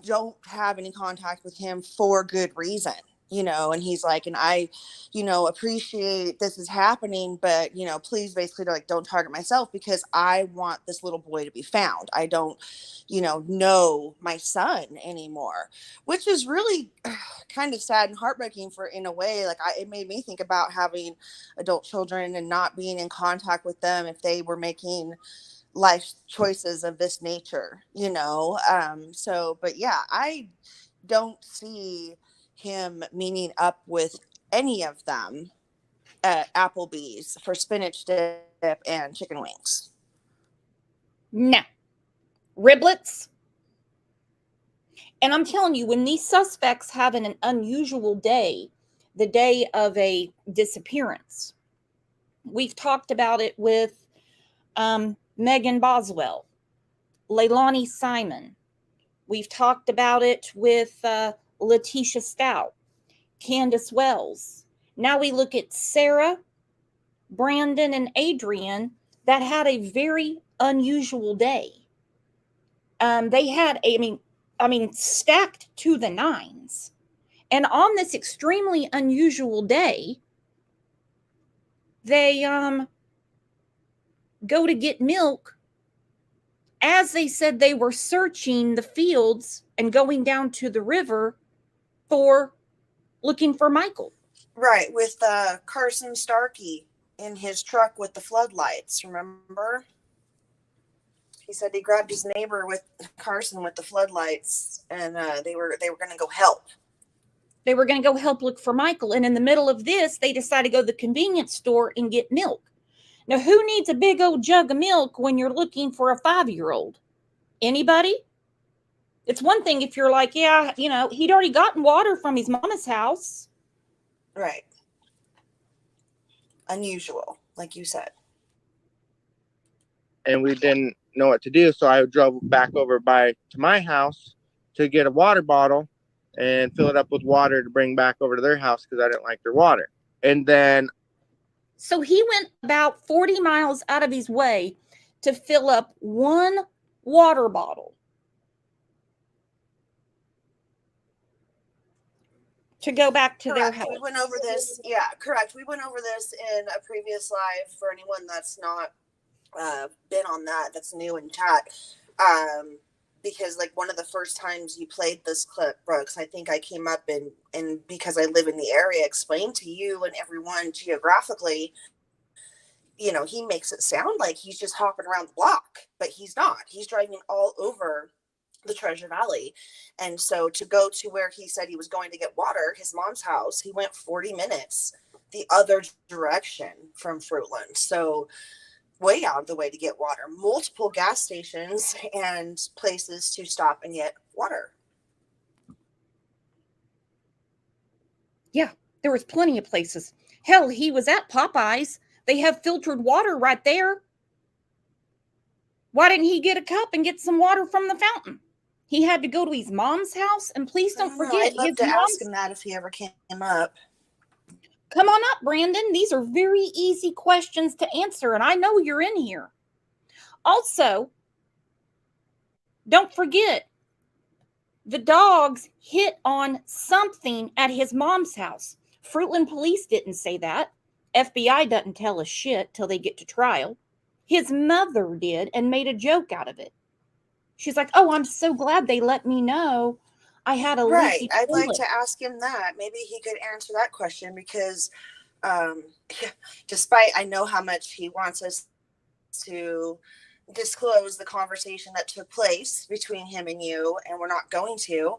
don't have any contact with him for good reason. And he's like, and I, appreciate this is happening, but, please basically don't target myself because I want this little boy to be found. I don't, know my son anymore, which is really kind of sad and heartbreaking in a way. It made me think about having adult children and not being in contact with them if they were making life choices of this nature, so, but yeah, I don't see him meeting up with any of them at Applebee's for spinach dip and chicken wings. No. Riblets. And I'm telling you, when these suspects have an unusual day, the day of a disappearance, we've talked about it with Megan Boswell, Leilani Simon. We've talked about it with Letitia Stout, Candace Wells. Now we look at Sarah, Brandon, and Adrian that had a very unusual day. They had, stacked to the nines. And on this extremely unusual day, they go to get milk. As they said, they were searching the fields and going down to the river looking for Michael. Right, with Carson Starkey in his truck with the floodlights, remember? He said he grabbed his neighbor with Carson with the floodlights, and they were going to go help. They were going to go help look for Michael, and in the middle of this, they decided to go to the convenience store and get milk. Now, who needs a big old jug of milk when you're looking for a 5-year-old? Anybody? It's one thing if you're like, yeah, he'd already gotten water from his mama's house. Right. Unusual, like you said. And we didn't know what to do, so I drove back over to my house to get a water bottle and fill it up with water to bring back over to their house because I didn't like their water. And then so he went about 40 miles out of his way to fill up one water bottle to go back to their house. We went over this. Yeah, correct. We went over this in a previous live for anyone that's not been on that's new in chat. Because like one of the first times you played this clip, Brooks, I think I came up and because I live in the area, explained to you and everyone geographically, he makes it sound like he's just hopping around the block, but he's not. He's driving all over the Treasure Valley. And so to go to where he said he was going to get water, his mom's house, he went 40 minutes the other direction from Fruitland. So way out of the way to get water, multiple gas stations and places to stop and get water. Yeah, there was plenty of places. Hell, he was at Popeyes. They have filtered water right there. Why didn't he get a cup and get some water from the fountain? He had to go to his mom's house, and please don't forget. I'd love to ask him that if he ever came up. Come on up, Brandon. These are very easy questions to answer, and I know you're in here. Also, don't forget, the dogs hit on something at his mom's house. Fruitland police didn't say that. FBI doesn't tell us shit till they get to trial. His mother did and made a joke out of it. She's like, oh, I'm so glad they let me know I had a leaky I'd toilet. like to ask him that. Maybe he could answer that question because despite I know how much he wants us to disclose the conversation that took place between him and you, and we're not going to,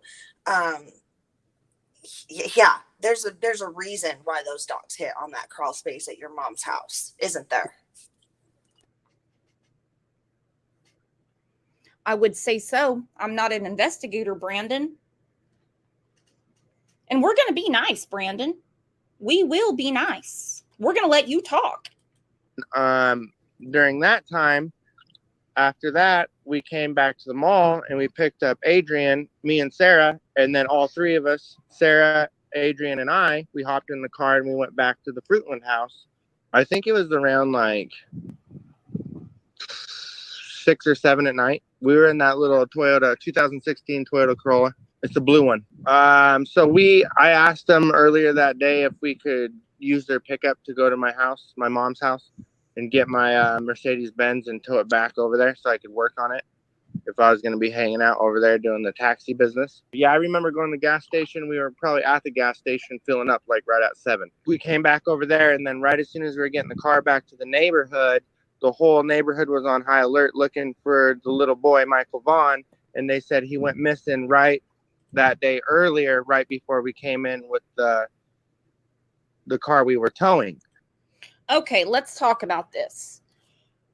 yeah, there's a reason why those dogs hit on that crawl space at your mom's house, isn't there? I would say so. I'm not an investigator, Brandon. And we're going to be nice, Brandon. We will be nice. We're going to let you talk. During that time, after that, we came back to the mall and we picked up Adrian, me and Sarah, and then all three of us, Sarah, Adrian, and I, we hopped in the car and we went back to the Fruitland house. I think it was around like 6 or 7 at night. We were in that little Toyota 2016 Toyota Corolla. It's a blue one. So I asked them earlier that day if we could use their pickup to go to my house, my mom's house, and get my Mercedes-Benz and tow it back over there so I could work on it if I was going to be hanging out over there doing the taxi business. Yeah, I remember going to the gas station. We were probably at the gas station filling up like right at 7. We came back over there, and then right as soon as we were getting the car back to the neighborhood, the whole neighborhood was on high alert looking for the little boy, Michael Vaughan. And they said he went missing right that day earlier, right before we came in with the car we were towing. Okay, let's talk about this.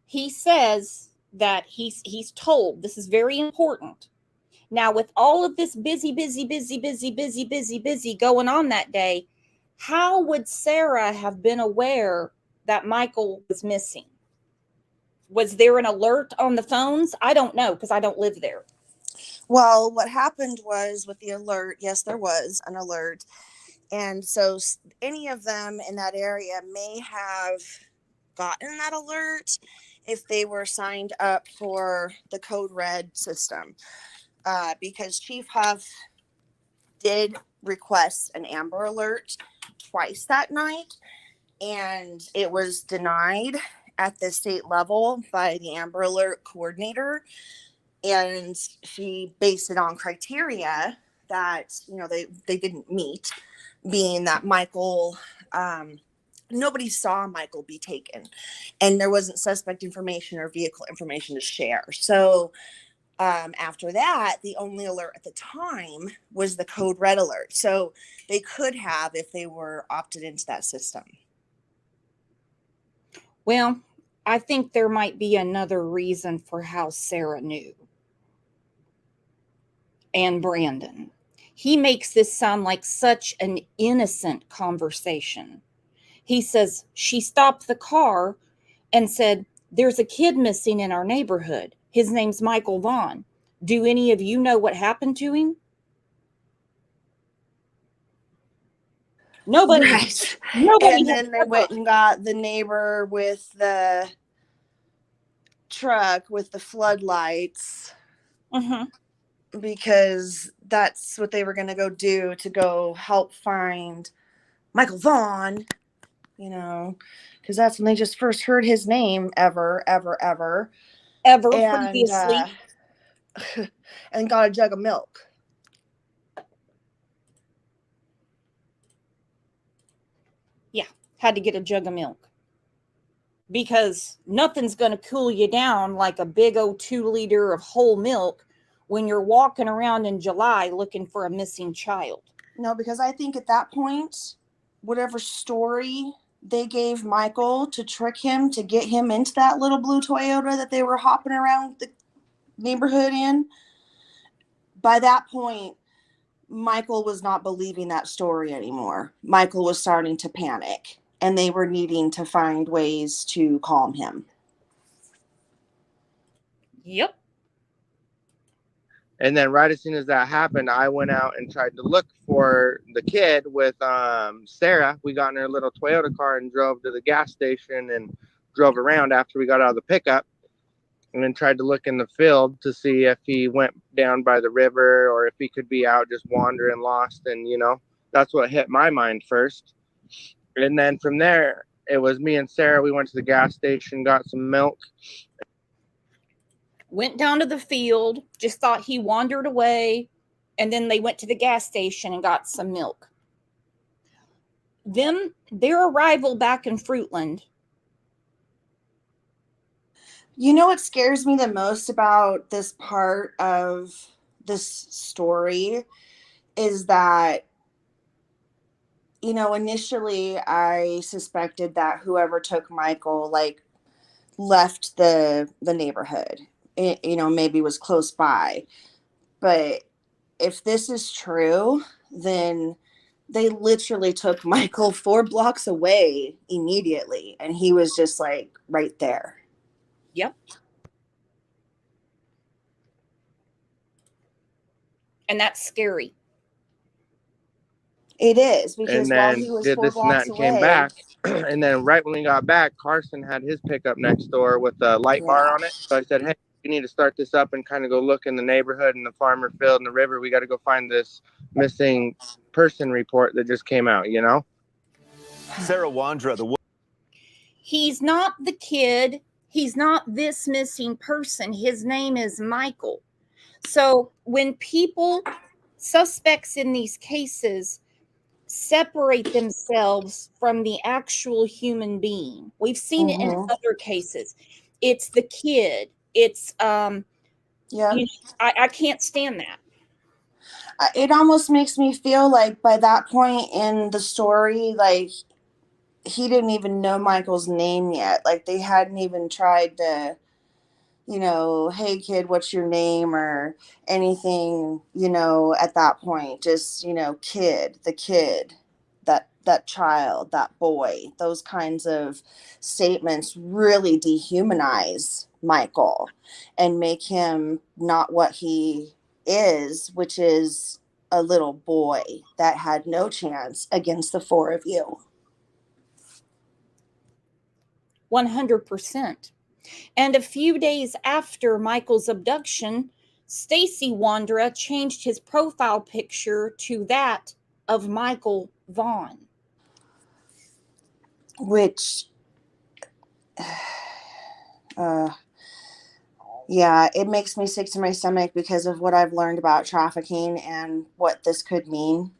He says that he's told, this is very important. Now, with all of this busy going on that day, how would Sarah have been aware that Michael was missing? Was there an alert on the phones? I don't know, because I don't live there. Well, what happened was with the alert, yes, there was an alert. And so any of them in that area may have gotten that alert if they were signed up for the Code Red system. Because Chief Huff did request an Amber Alert twice that night, and it was denied at the state level by the Amber Alert coordinator. And she based it on criteria that, you know, they didn't meet, being that Michael, nobody saw Michael be taken, and there wasn't suspect information or vehicle information to share. So after that, the only alert at the time was the Code Red alert. So they could have, if they were opted into that system. Well, I think there might be another reason for how Sarah knew. And Brandon. He makes this sound like such an innocent conversation. He says she stopped the car and said, "There's a kid missing in our neighborhood. His name's Michael Vaughan. Do any of you know what happened to him?" Nobody. Right. Nobody. And then they went and got the neighbor with the truck with the floodlights. Because that's what they were going to go do, to go help find Michael Vaughan, you know, because that's when they just first heard his name ever previously. And got a jug of milk. Yeah, had to get a jug of milk. Because nothing's going to cool you down like a big old 2-liter of whole milk when you're walking around in July looking for a missing child. No, because I think at that point, whatever story they gave Michael to trick him to get him into that little blue Toyota that they were hopping around the neighborhood in, by that point, Michael was not believing that story anymore. Michael was starting to panic, and they were needing to find ways to calm him. Yep. And then right as soon as that happened, I went out and tried to look for the kid with Sarah. We got in her little Toyota car and drove to the gas station and drove around after we got out of the pickup, and then tried to look in the field to see if he went down by the river or if he could be out just wandering lost. And, you know, that's what hit my mind first. And then from there, it was me and Sarah. We went to the gas station, got some milk. Went down to the field, just thought he wandered away, and then they went to the gas station and got some milk. Then their arrival back in Fruitland. You know what scares me the most about this part of this story is that, you know, initially I suspected that whoever took Michael, like, left the neighborhood. It, you know, maybe was close by. But if this is true, then they literally took Michael 4 blocks away immediately, and he was just like right there. Yep. And that's scary. It is, because and while then he was did 4 this and that blocks and away, came back. And then right when we got back, Carson had his pickup next door with a light bar on it. So I said, hey, we need to start this up and kind of go look in the neighborhood and the farmer field and the river. We got to go find this missing person report that just came out, you know? Sarah Wandra, He's not the kid. He's not this missing person. His name is Michael. So when suspects in these cases separate themselves from the actual human being. We've seen it in other cases. It's the kid. It's Yeah. I can't stand that. It almost makes me feel like by that point in the story, like he didn't even know Michael's name yet. Like they hadn't even tried to, you know, hey kid, what's your name or anything, you know, at that point. Just, you know, kid, the kid, that child, that boy. Those kinds of statements really dehumanize Michael and make him not what he is, which is a little boy that had no chance against the four of you. 100%. And a few days after Michael's abduction, Stacy Wandra changed his profile picture to that of Michael Vaughan. Which, yeah, it makes me sick to my stomach because of what I've learned about trafficking and what this could mean,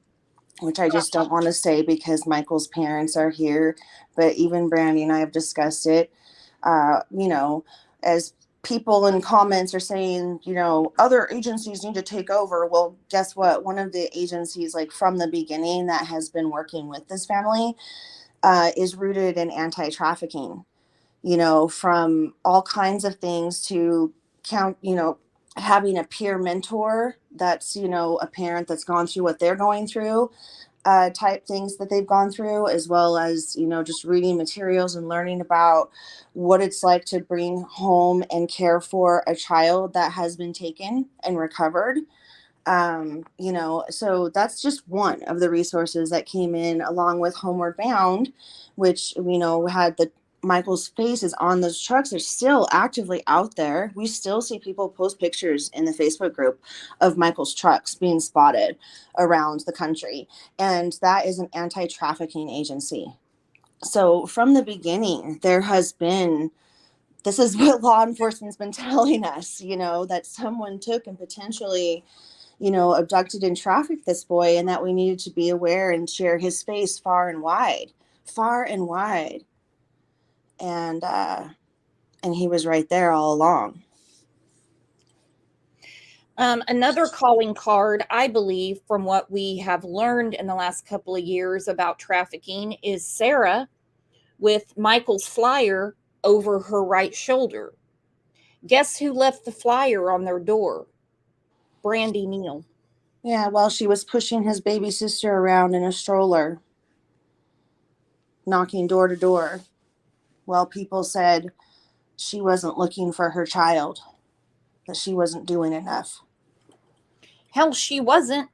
which I just don't want to say because Michael's parents are here. But even Brandy and I have discussed it. You know, as people in comments are saying, you know, other agencies need to take over. Well, guess what? One of the agencies, like from the beginning, that has been working with this family is rooted in anti-trafficking. You know, from all kinds of things to you know, having a peer mentor that's, you know, a parent that's gone through what they're going through, type things that they've gone through, as well as, you know, just reading materials and learning about what it's like to bring home and care for a child that has been taken and recovered. You know, so that's just one of the resources that came in along with Homeward Bound, which, you know, had the Michael's face is on those trucks. They're still actively out there. We still see people post pictures in the Facebook group of Michael's trucks being spotted around the country. And that is an anti-trafficking agency. So from the beginning, there has been, this is what law enforcement's been telling us, you know, that someone took and potentially, you know, abducted and trafficked this boy, and that we needed to be aware and share his face far and wide. And he was right there all along. Another calling card, I believe, from what we have learned in the last couple of years about trafficking, is Sarah with Michael's flyer over her right shoulder. Guess who left the flyer on their door? Brandy Neal. Yeah, while she was pushing his baby sister around in a stroller, knocking door to door. Well, people said she wasn't looking for her child, that she wasn't doing enough. Hell, she wasn't.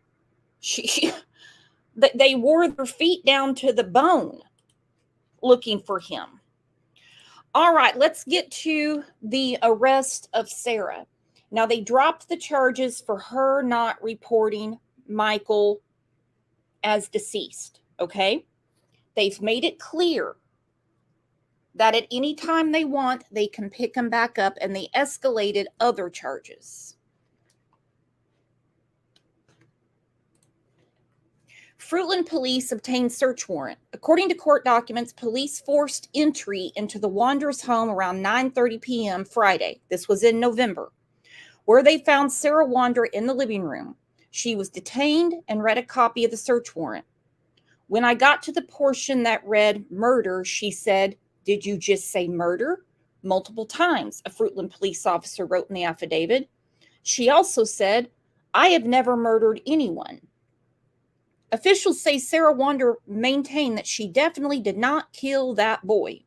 They wore their feet down to the bone looking for him. All right, let's get to the arrest of Sarah. Now, they dropped the charges for her not reporting Michael as deceased, okay? They've made it clear that at any time they want, they can pick him back up, and they escalated other charges. Fruitland police obtained search warrant. According to court documents, police forced entry into the Wanderer's home around 9:30 p.m. Friday. This was in November, where they found Sarah Wanderer in the living room. She was detained and read a copy of the search warrant. When I got to the portion that read murder, she said, "Did you just say murder?" Multiple times, a Fruitland police officer wrote in the affidavit. She also said, "I have never murdered anyone." Officials say Sarah Wanderer maintained that she definitely did not kill that boy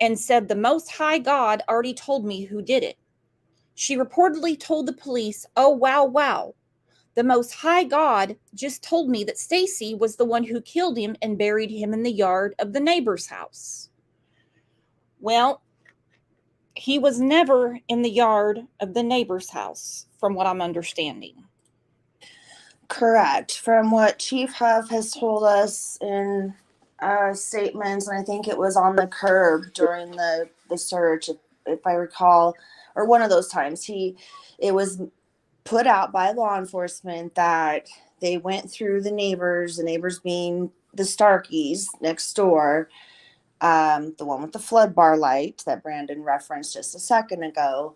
and said the Most High God already told me who did it. She reportedly told the police, "Oh, wow. The Most High God just told me that Stacy was the one who killed him and buried him in the yard of the neighbor's house." Well, he was never in the yard of the neighbor's house, from what I'm understanding. Correct. From what Chief Huff has told us in statements, and I think it was on the curb during the search, if I recall, or one of those times, it was put out by law enforcement that they went through the neighbors being the Starkeys next door, the one with the flood bar light that Brandon referenced just a second ago,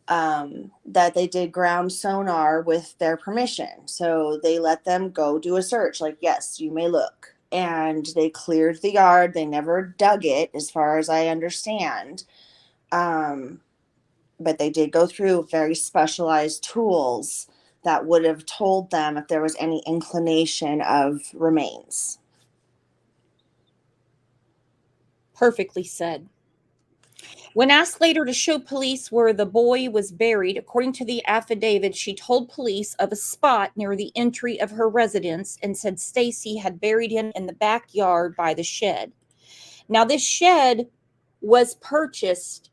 that they did ground sonar with their permission. So they let them go do a search, like, yes, you may look. And they cleared the yard. They never dug it, as far as I understand. But they did go through very specialized tools that would have told them if there was any inclination of remains. Perfectly said. When asked later to show police where the boy was buried, according to the affidavit, she told police of a spot near the entry of her residence and said Stacy had buried him in the backyard by the shed. Now, this shed was purchased.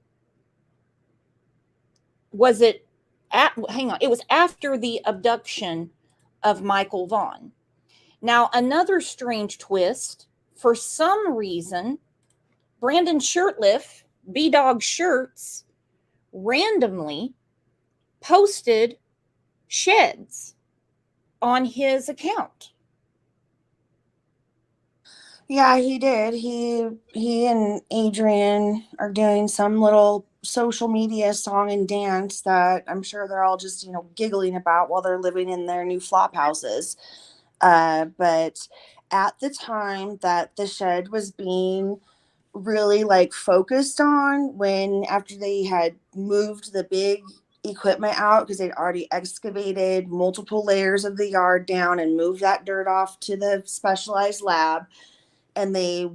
It was after the abduction of Michael Vaughan. Now, another strange twist, for some reason, Brandon Shirtliff, B-Dog Shirts, randomly posted sheds on his account. Yeah, he did. He and Adrian are doing some little social media song and dance that I'm sure they're all just, giggling about while they're living in their new flop houses. But at the time that the shed was being really focused on, after they had moved the big equipment out, because they'd already excavated multiple layers of the yard down and moved that dirt off to the specialized lab, and they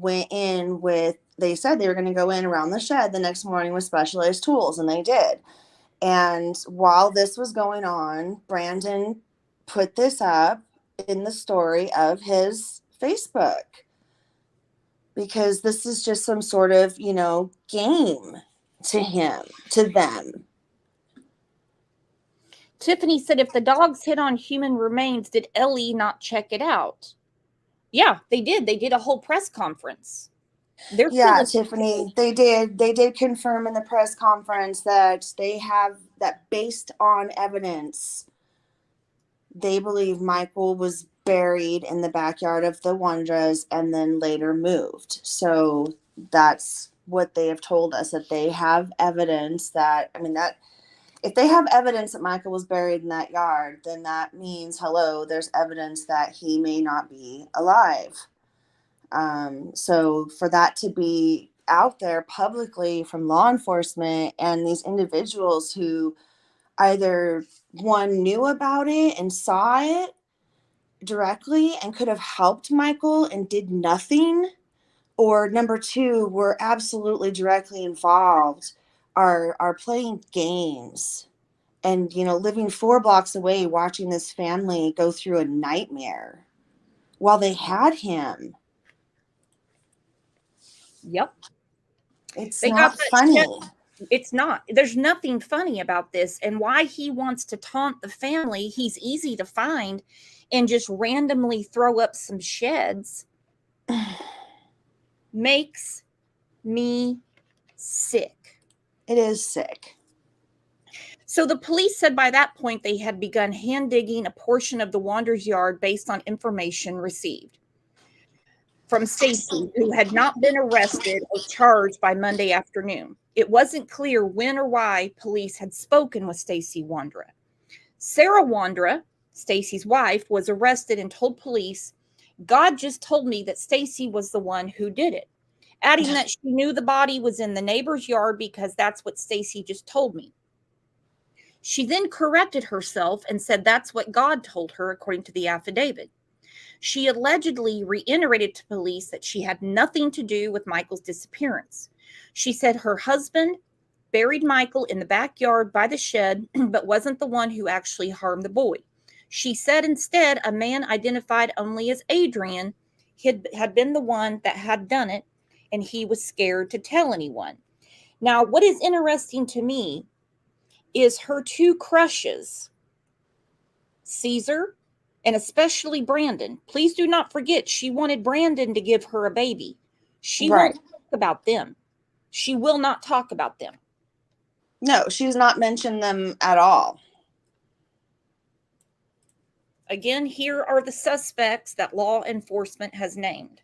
said they were going to go in around the shed the next morning with specialized tools, and they did. And while this was going on, Brandon put this up in the story of his Facebook, because this is just some sort of, game to them. Tiffany said, if the dogs hit on human remains, did Ellie not check it out? Yeah, they did. They did a whole press conference. Yeah, Tiffany, they did confirm in the press conference that based on evidence, they believe Michael was buried in the backyard of the Wondras and then later moved. So that's what they have told us, that they have evidence that if they have evidence that Michael was buried in that yard, then that means, there's evidence that he may not be alive. So for that to be out there publicly from law enforcement and these individuals who either one knew about it and saw it directly and could have helped Michael and did nothing, or number two, were absolutely directly involved, are playing games and, living 4 blocks away, watching this family go through a nightmare while they had him. Yep. It's not funny. It's not. There's nothing funny about this. And why he wants to taunt the family, he's easy to find, and just randomly throw up some sheds makes me sick. It is sick. So the police said by that point they had begun hand digging a portion of the Wander's yard based on information received from Stacy, who had not been arrested or charged by Monday afternoon. It wasn't clear when or why police had spoken with Stacy Wandra. Sarah Wandra, Stacy's wife, was arrested and told police, God just told me that Stacy was the one who did it, adding that she knew the body was in the neighbor's yard because that's what Stacy just told me. She then corrected herself and said that's what God told her, according to the affidavit. She allegedly reiterated to police that she had nothing to do with Michael's disappearance. She said her husband buried Michael in the backyard by the shed, but wasn't the one who actually harmed the boy. She said instead a man identified only as Adrian had been the one that had done it, and he was scared to tell anyone. Now, what is interesting to me is her two crushes, Caesar and especially Brandon. Please do not forget, she wanted Brandon to give her a baby. She won't talk about them. She will not talk about them. No, she's not mentioned them at all. Again, here are the suspects that law enforcement has named.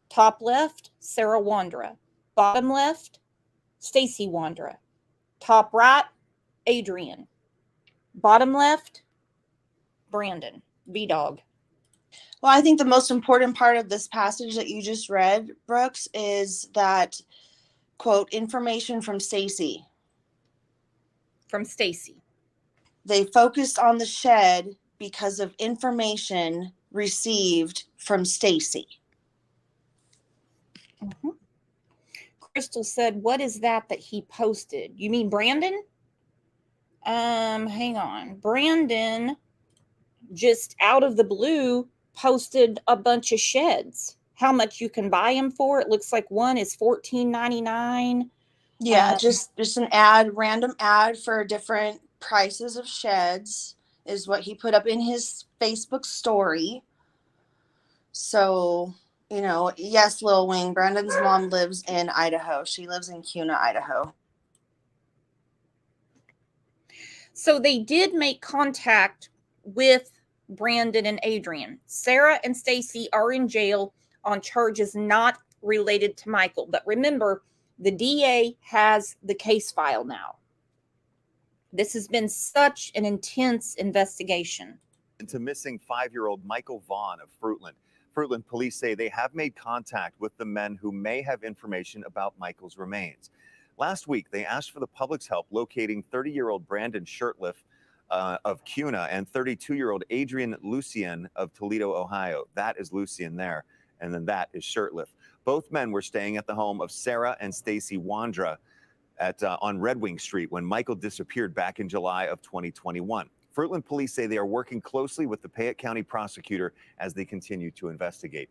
Top left, Sarah Wandra. Bottom left, Stacy Wandra. Top right, Adrian. Bottom left, Brandon, B-Dog. Well, I think the most important part of this passage that you just read, Brooks, is that, quote, information from Stacy. From Stacy. They focused on the shed because of information received from Stacy. Mm-hmm. Crystal said, what is that he posted? You mean Brandon? Hang on. Brandon, just out of the blue, posted a bunch of sheds. How much you can buy them for? It looks like one is $14.99. Yeah, just an ad, random ad for different prices of sheds is what he put up in his Facebook story. So, you know, yes, Lil Wing, Brandon's mom lives in Idaho. She lives in Kuna, Idaho. So they did make contact with Brandon and Adrian. Sarah and Stacy are in jail on charges not related to Michael. But remember, the DA has the case file now. This has been such an intense investigation. Into missing 5-year-old Michael Vaughan of Fruitland. Fruitland police say they have made contact with the men who may have information about Michael's remains. Last week, they asked for the public's help locating 30-year-old Brandon Shirtliff of Kuna and 32-year-old Adrian Lucien of Toledo, Ohio. That is Lucien there, and then that is Shirtliff. Both men were staying at the home of Sarah and Stacy Wandra on Red Wing Street when Michael disappeared back in July of 2021. Fruitland police say they are working closely with the Payette County prosecutor as they continue to investigate.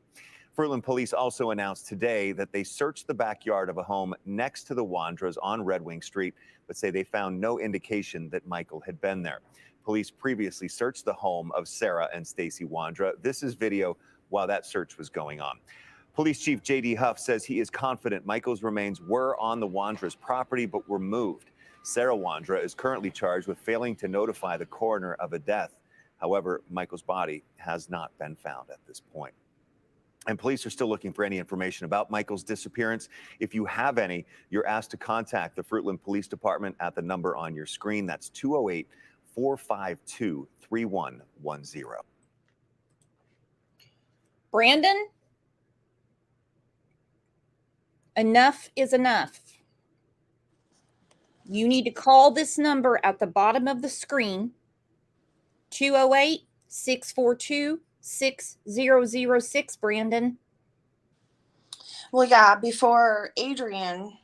Fruitland police also announced today that they searched the backyard of a home next to the Wandras on Red Wing Street, but say they found no indication that Michael had been there. Police previously searched the home of Sarah and Stacy Wandra. This is video while that search was going on. Police Chief J.D. Huff says he is confident Michael's remains were on the Wandras' property but were moved. Sarah Wandra is currently charged with failing to notify the coroner of a death. However, Michael's body has not been found at this point. And police are still looking for any information about Michael's disappearance. If you have any, you're asked to contact the Fruitland Police Department at the number on your screen. That's 208-452-3110. Brandon, enough is enough. You need to call this number at the bottom of the screen, 208-642-6006, Brandon. Well, yeah, before Adrian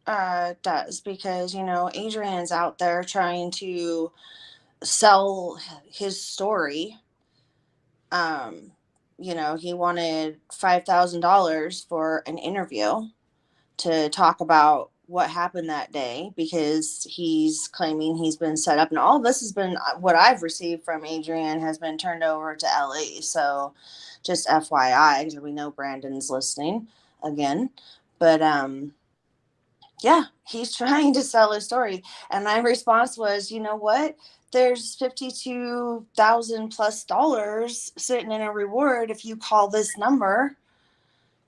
does, because, you know, Adrian's out there trying to sell his story. You know, he wanted $5,000 for an interview to talk about what happened that day because he's claiming he's been set up, and all of this has been what I've received from Adrian has been turned over to LA. So just FYI, because we know Brandon's listening again, but yeah, he's trying to sell his story. And my response was, you know what? There's $52,000+ sitting in a reward if you call this number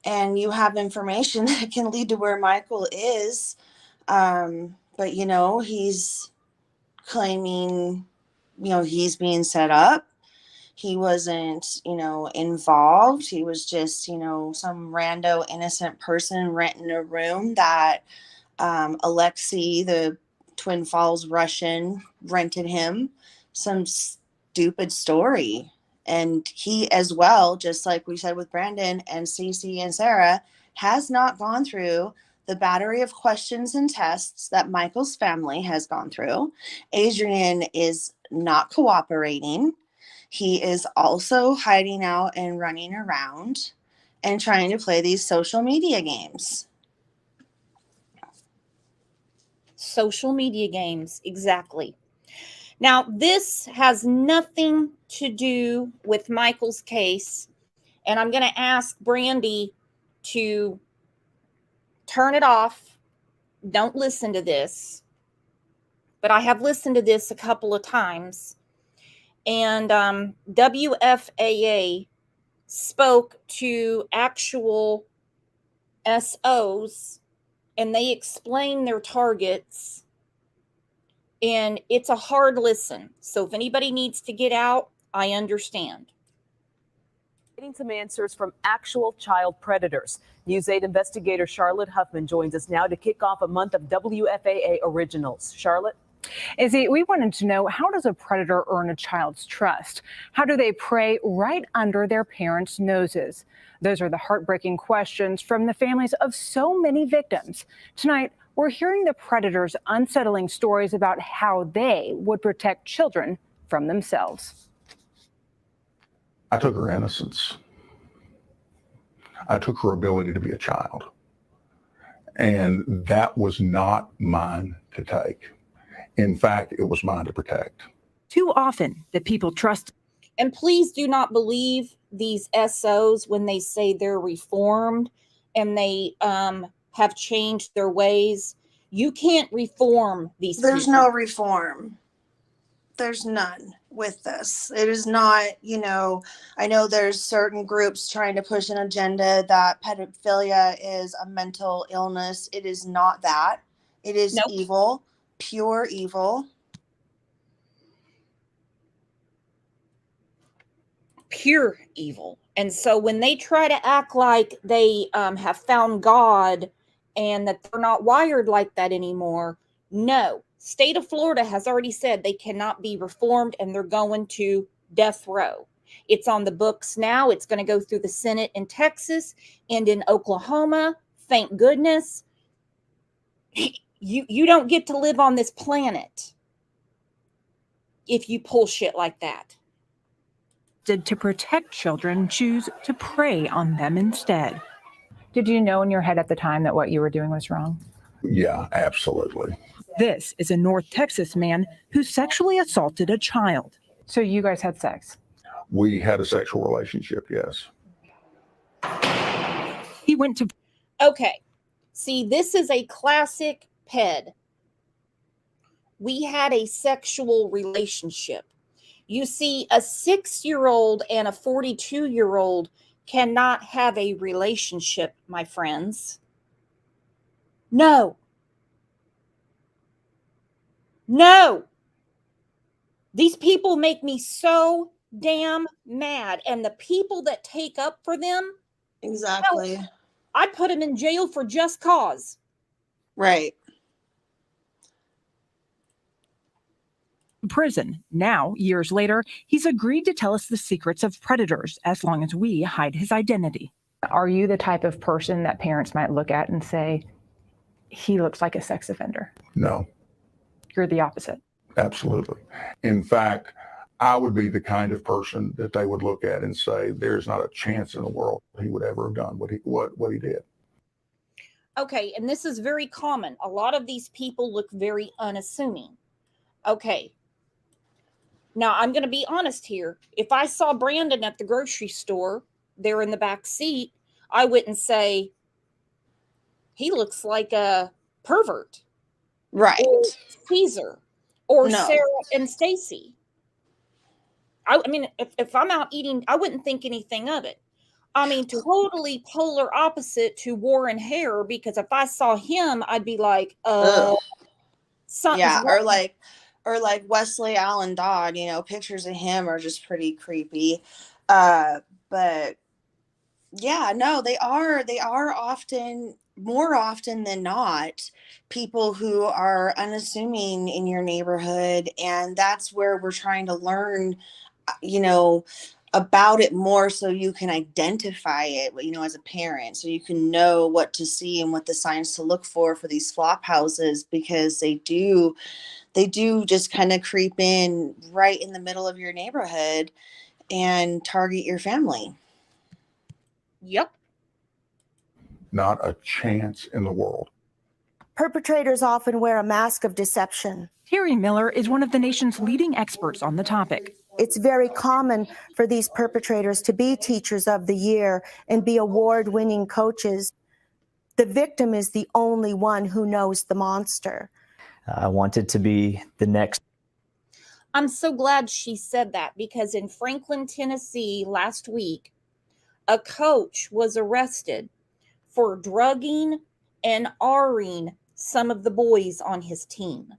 and you have information that can lead to where Michael is. But, you know, he's claiming, you know, he's being set up. He wasn't, you know, involved. He was just, you know, some rando innocent person renting a room that Alexei, the Twin Falls Russian, rented him. Some stupid story. And he as well, just like we said with Brandon and Cece and Sarah, has not gone through the battery of questions and tests that Michael's family has gone through. Adrian is not cooperating. He is also hiding out and running around and trying to play these social media games. Social media games, exactly. Now, this has nothing to do with Michael's case, and I'm going to ask Brandy to turn it off. Don't listen to this. But I have listened to this a couple of times. And WFAA spoke to actual SOs, and they explained their targets. And it's a hard listen. So if anybody needs to get out, I understand. Getting some answers from actual child predators. News 8 investigator Charlotte Huffman joins us now to kick off a month of WFAA originals. Charlotte? Izzy, we wanted to know, how does a predator earn a child's trust? How do they prey right under their parents' noses? Those are the heartbreaking questions from the families of so many victims. Tonight, we're hearing the predators' unsettling stories about how they would protect children from themselves. I took her innocence. I took her ability to be a child. And that was not mine to take. In fact, it was mine to protect. Too often, the people trust. And please do not believe these SOs when they say they're reformed and they have changed their ways. You can't reform these There's people. no reform. There's none with this. It is not, I know there's certain groups trying to push an agenda that pedophilia is a mental illness. It is not that. It is evil, pure evil. Pure evil. And so when they try to act like they have found God and that they're not wired like that anymore, no. State of Florida has already said they cannot be reformed and they're going to death row. It's on the books now. It's going to go through the Senate in Texas and in Oklahoma. Thank goodness. You don't get to live on this planet if you pull shit like that. To protect children, choose to prey on them instead. Did you know in your head at the time that what you were doing was wrong? Yeah, absolutely. This is a North Texas man who sexually assaulted a child. So you guys had sex? We had a sexual relationship, yes. He went to... Okay. See, this is a classic ped. We had a sexual relationship. You see, a 6-year-old and a 42-year-old cannot have a relationship, my friends. No. No. These people make me so damn mad. And the people that take up for them, exactly. No, I'd put them in jail for just cause. Right. Prison. Now, years later, he's agreed to tell us the secrets of predators as long as we hide his identity. Are you the type of person that parents might look at and say, he looks like a sex offender? No. You're the opposite. Absolutely. In fact, I would be the kind of person that they would look at and say, there's not a chance in the world he would ever have done what he did. Okay, and this is very common. A lot of these people look very unassuming. Okay. Now, I'm going to be honest here. If I saw Brandon at the grocery store, there in the back seat, I wouldn't say, he looks like a pervert. Right. Or Caesar. Or No. Sarah and Stacy. I mean, if I'm out eating, I wouldn't think anything of it. I mean, totally polar opposite to Warren Hare, because if I saw him, I'd be like, something's yeah, wrong. or like Wesley Allen Dodd, pictures of him are just pretty creepy. But yeah, no, they are often, more often than not, people who are unassuming in your neighborhood. And that's where we're trying to learn, about it more so you can identify it, as a parent, so you can know what to see and what the signs to look for these flop houses, because they do just kind of creep in right in the middle of your neighborhood and target your family. Yep. Not a chance in the world. Perpetrators often wear a mask of deception. Terry Miller is one of the nation's leading experts on the topic. It's very common for these perpetrators to be teachers of the year and be award-winning coaches. The victim is the only one who knows the monster. I wanted to be the next. I'm so glad she said that, because in Franklin, Tennessee last week, a coach was arrested for drugging and R-ing some of the boys on his team.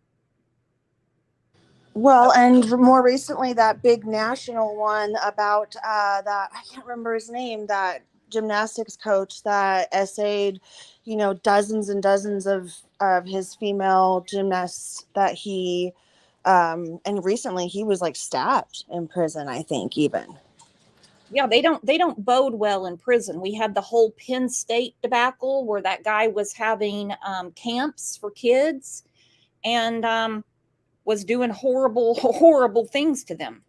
Well, and more recently, that big national one about that, I can't remember his name, that gymnastics coach that essayed, dozens and dozens of his female gymnasts that he, and recently he was like stabbed in prison, I think, even. Yeah, they don't bode well in prison. We had the whole Penn State debacle where that guy was having camps for kids and was doing horrible things to them.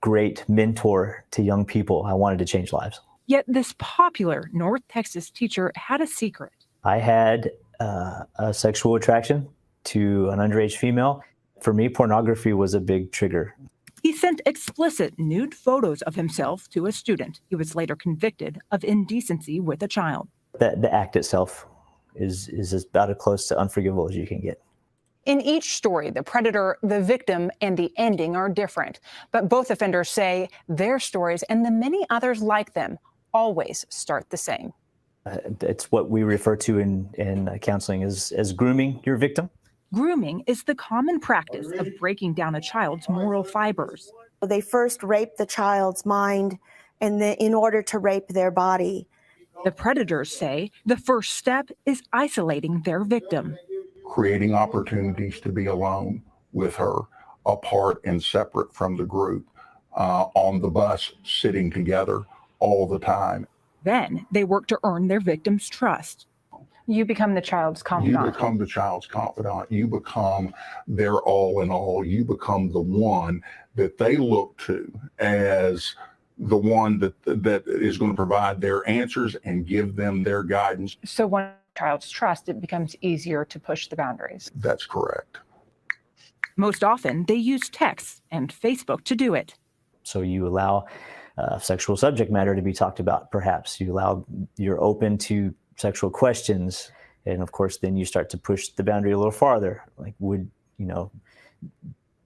Great mentor to young people. I wanted to change lives. Yet this popular North Texas teacher had a secret. I had a sexual attraction to an underage female. For me, pornography was a big trigger. He sent explicit nude photos of himself to a student. He was later convicted of indecency with a child. The act itself is about as close to unforgivable as you can get. In each story, the predator, the victim, and the ending are different. But both offenders say their stories and the many others like them always start the same. It's what we refer to in counseling as grooming your victim. Grooming is the common practice of breaking down a child's moral fibers. They first rape the child's mind and in order to rape their body. The predators say the first step is isolating their victim. Creating opportunities to be alone with her, apart and separate from the group, on the bus, sitting together all the time. Then they work to earn their victim's trust. You become the child's confidant. You become the child's confidant. You become their all in all. You become the one that they look to as the one that is going to provide their answers and give them their guidance. So when a child's trust, it becomes easier to push the boundaries. That's correct. Most often, they use texts and Facebook to do it. So you allow sexual subject matter to be talked about, perhaps. You're open to sexual questions. And of course, then you start to push the boundary a little farther. Like,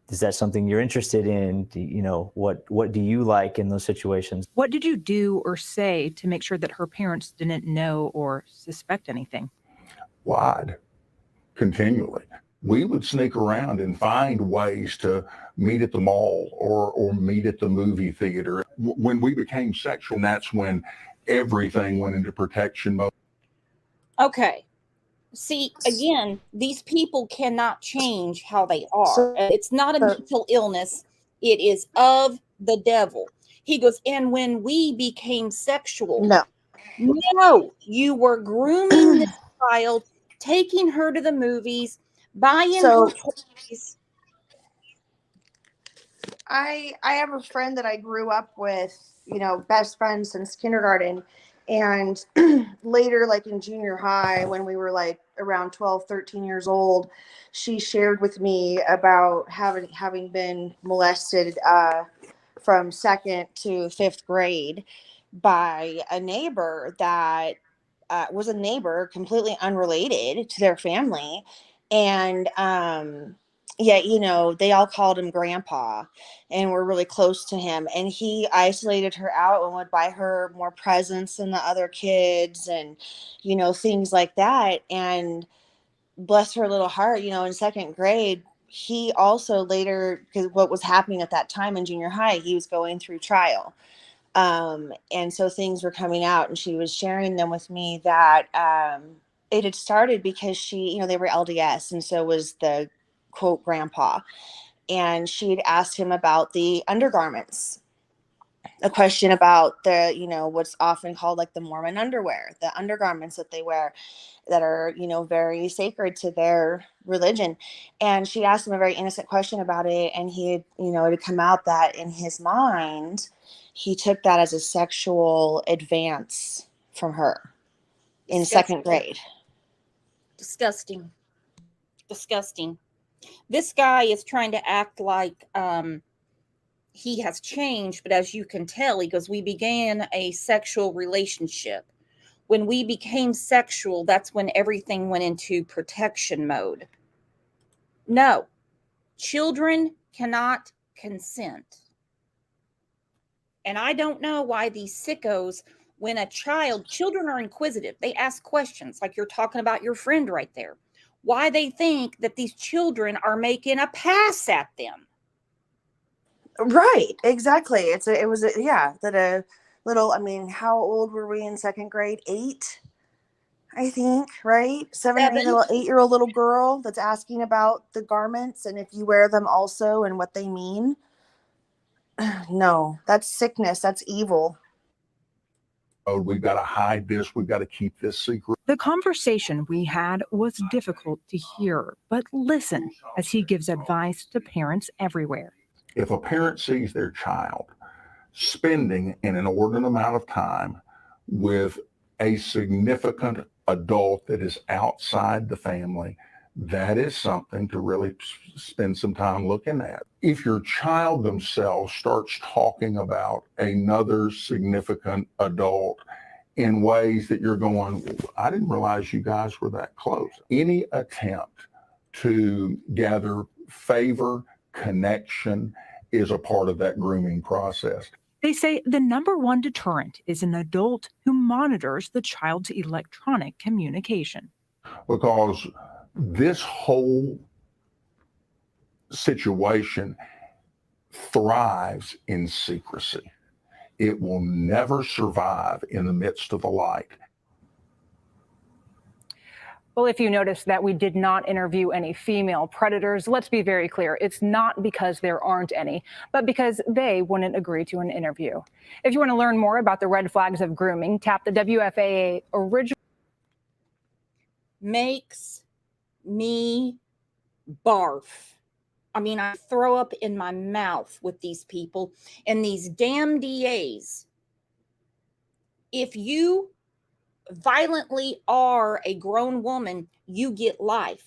is that something you're interested in? What do you like in those situations? What did you do or say to make sure that her parents didn't know or suspect anything? Lied continually. We would sneak around and find ways to meet at the mall or meet at the movie theater. When we became sexual, that's when everything went into protection mode. Okay. See, again, these people cannot change how they are. It's not a mental illness. It is of the devil. He goes, and when we became sexual. No, you were grooming this child, taking her to the movies, buying her toys. I have a friend that I grew up with, best friends since kindergarten. And later, like in junior high, when we were like around 12, 13 years old, she shared with me about having been molested from 2nd to 5th grade by a neighbor that was a neighbor completely unrelated to their family. And they all called him Grandpa and were really close to him. And he isolated her out and would buy her more presents than the other kids and, things like that. And bless her little heart, in 2nd grade, he also later, because what was happening at that time in junior high, he was going through trial. And so things were coming out, and she was sharing them with me that it had started because they were LDS, and so was the quote grandpa. And she had asked him about the undergarments, a question about the, what's often called like the Mormon underwear, the undergarments that they wear that are, very sacred to their religion. And she asked him a very innocent question about it. And he had, it had come out that in his mind, he took that as a sexual advance from her in Disgusting. 2nd grade. Disgusting. This guy is trying to act like he has changed, but as you can tell, he goes, we began a sexual relationship. When we became sexual, that's when everything went into protection mode. No, Children cannot consent. And I don't know why these sickos, when children are inquisitive, they ask questions like you're talking about your friend right there, why they think that these children are making a pass at them. Right, exactly. That a little, I mean, how old were we in second grade? 8, I think, right? 7 or 8, 7. little 8-year-old little girl that's asking about the garments and if you wear them also and what they mean. No, that's sickness. That's evil. We've got to hide this. We've got to keep this secret. The conversation we had was difficult to hear, but listen as he gives advice to parents everywhere. If a parent sees their child spending an inordinate amount of time with a significant adult that is outside the family, that is something to really spend some time looking at. If your child themselves starts talking about another significant adult in ways that you're going, I didn't realize you guys were that close. Any attempt to gather favor, connection is a part of that grooming process. They say the number one deterrent is an adult who monitors the child's electronic communication. Because this whole situation thrives in secrecy. It will never survive in the midst of the light. Well, if you notice that we did not interview any female predators, let's be very clear. It's not because there aren't any, but because they wouldn't agree to an interview. If you want to learn more about the red flags of grooming, tap the WFAA original. Makes me barf. I mean, I throw up in my mouth with these people and these damn DAs. If you violently are a grown woman, you get life.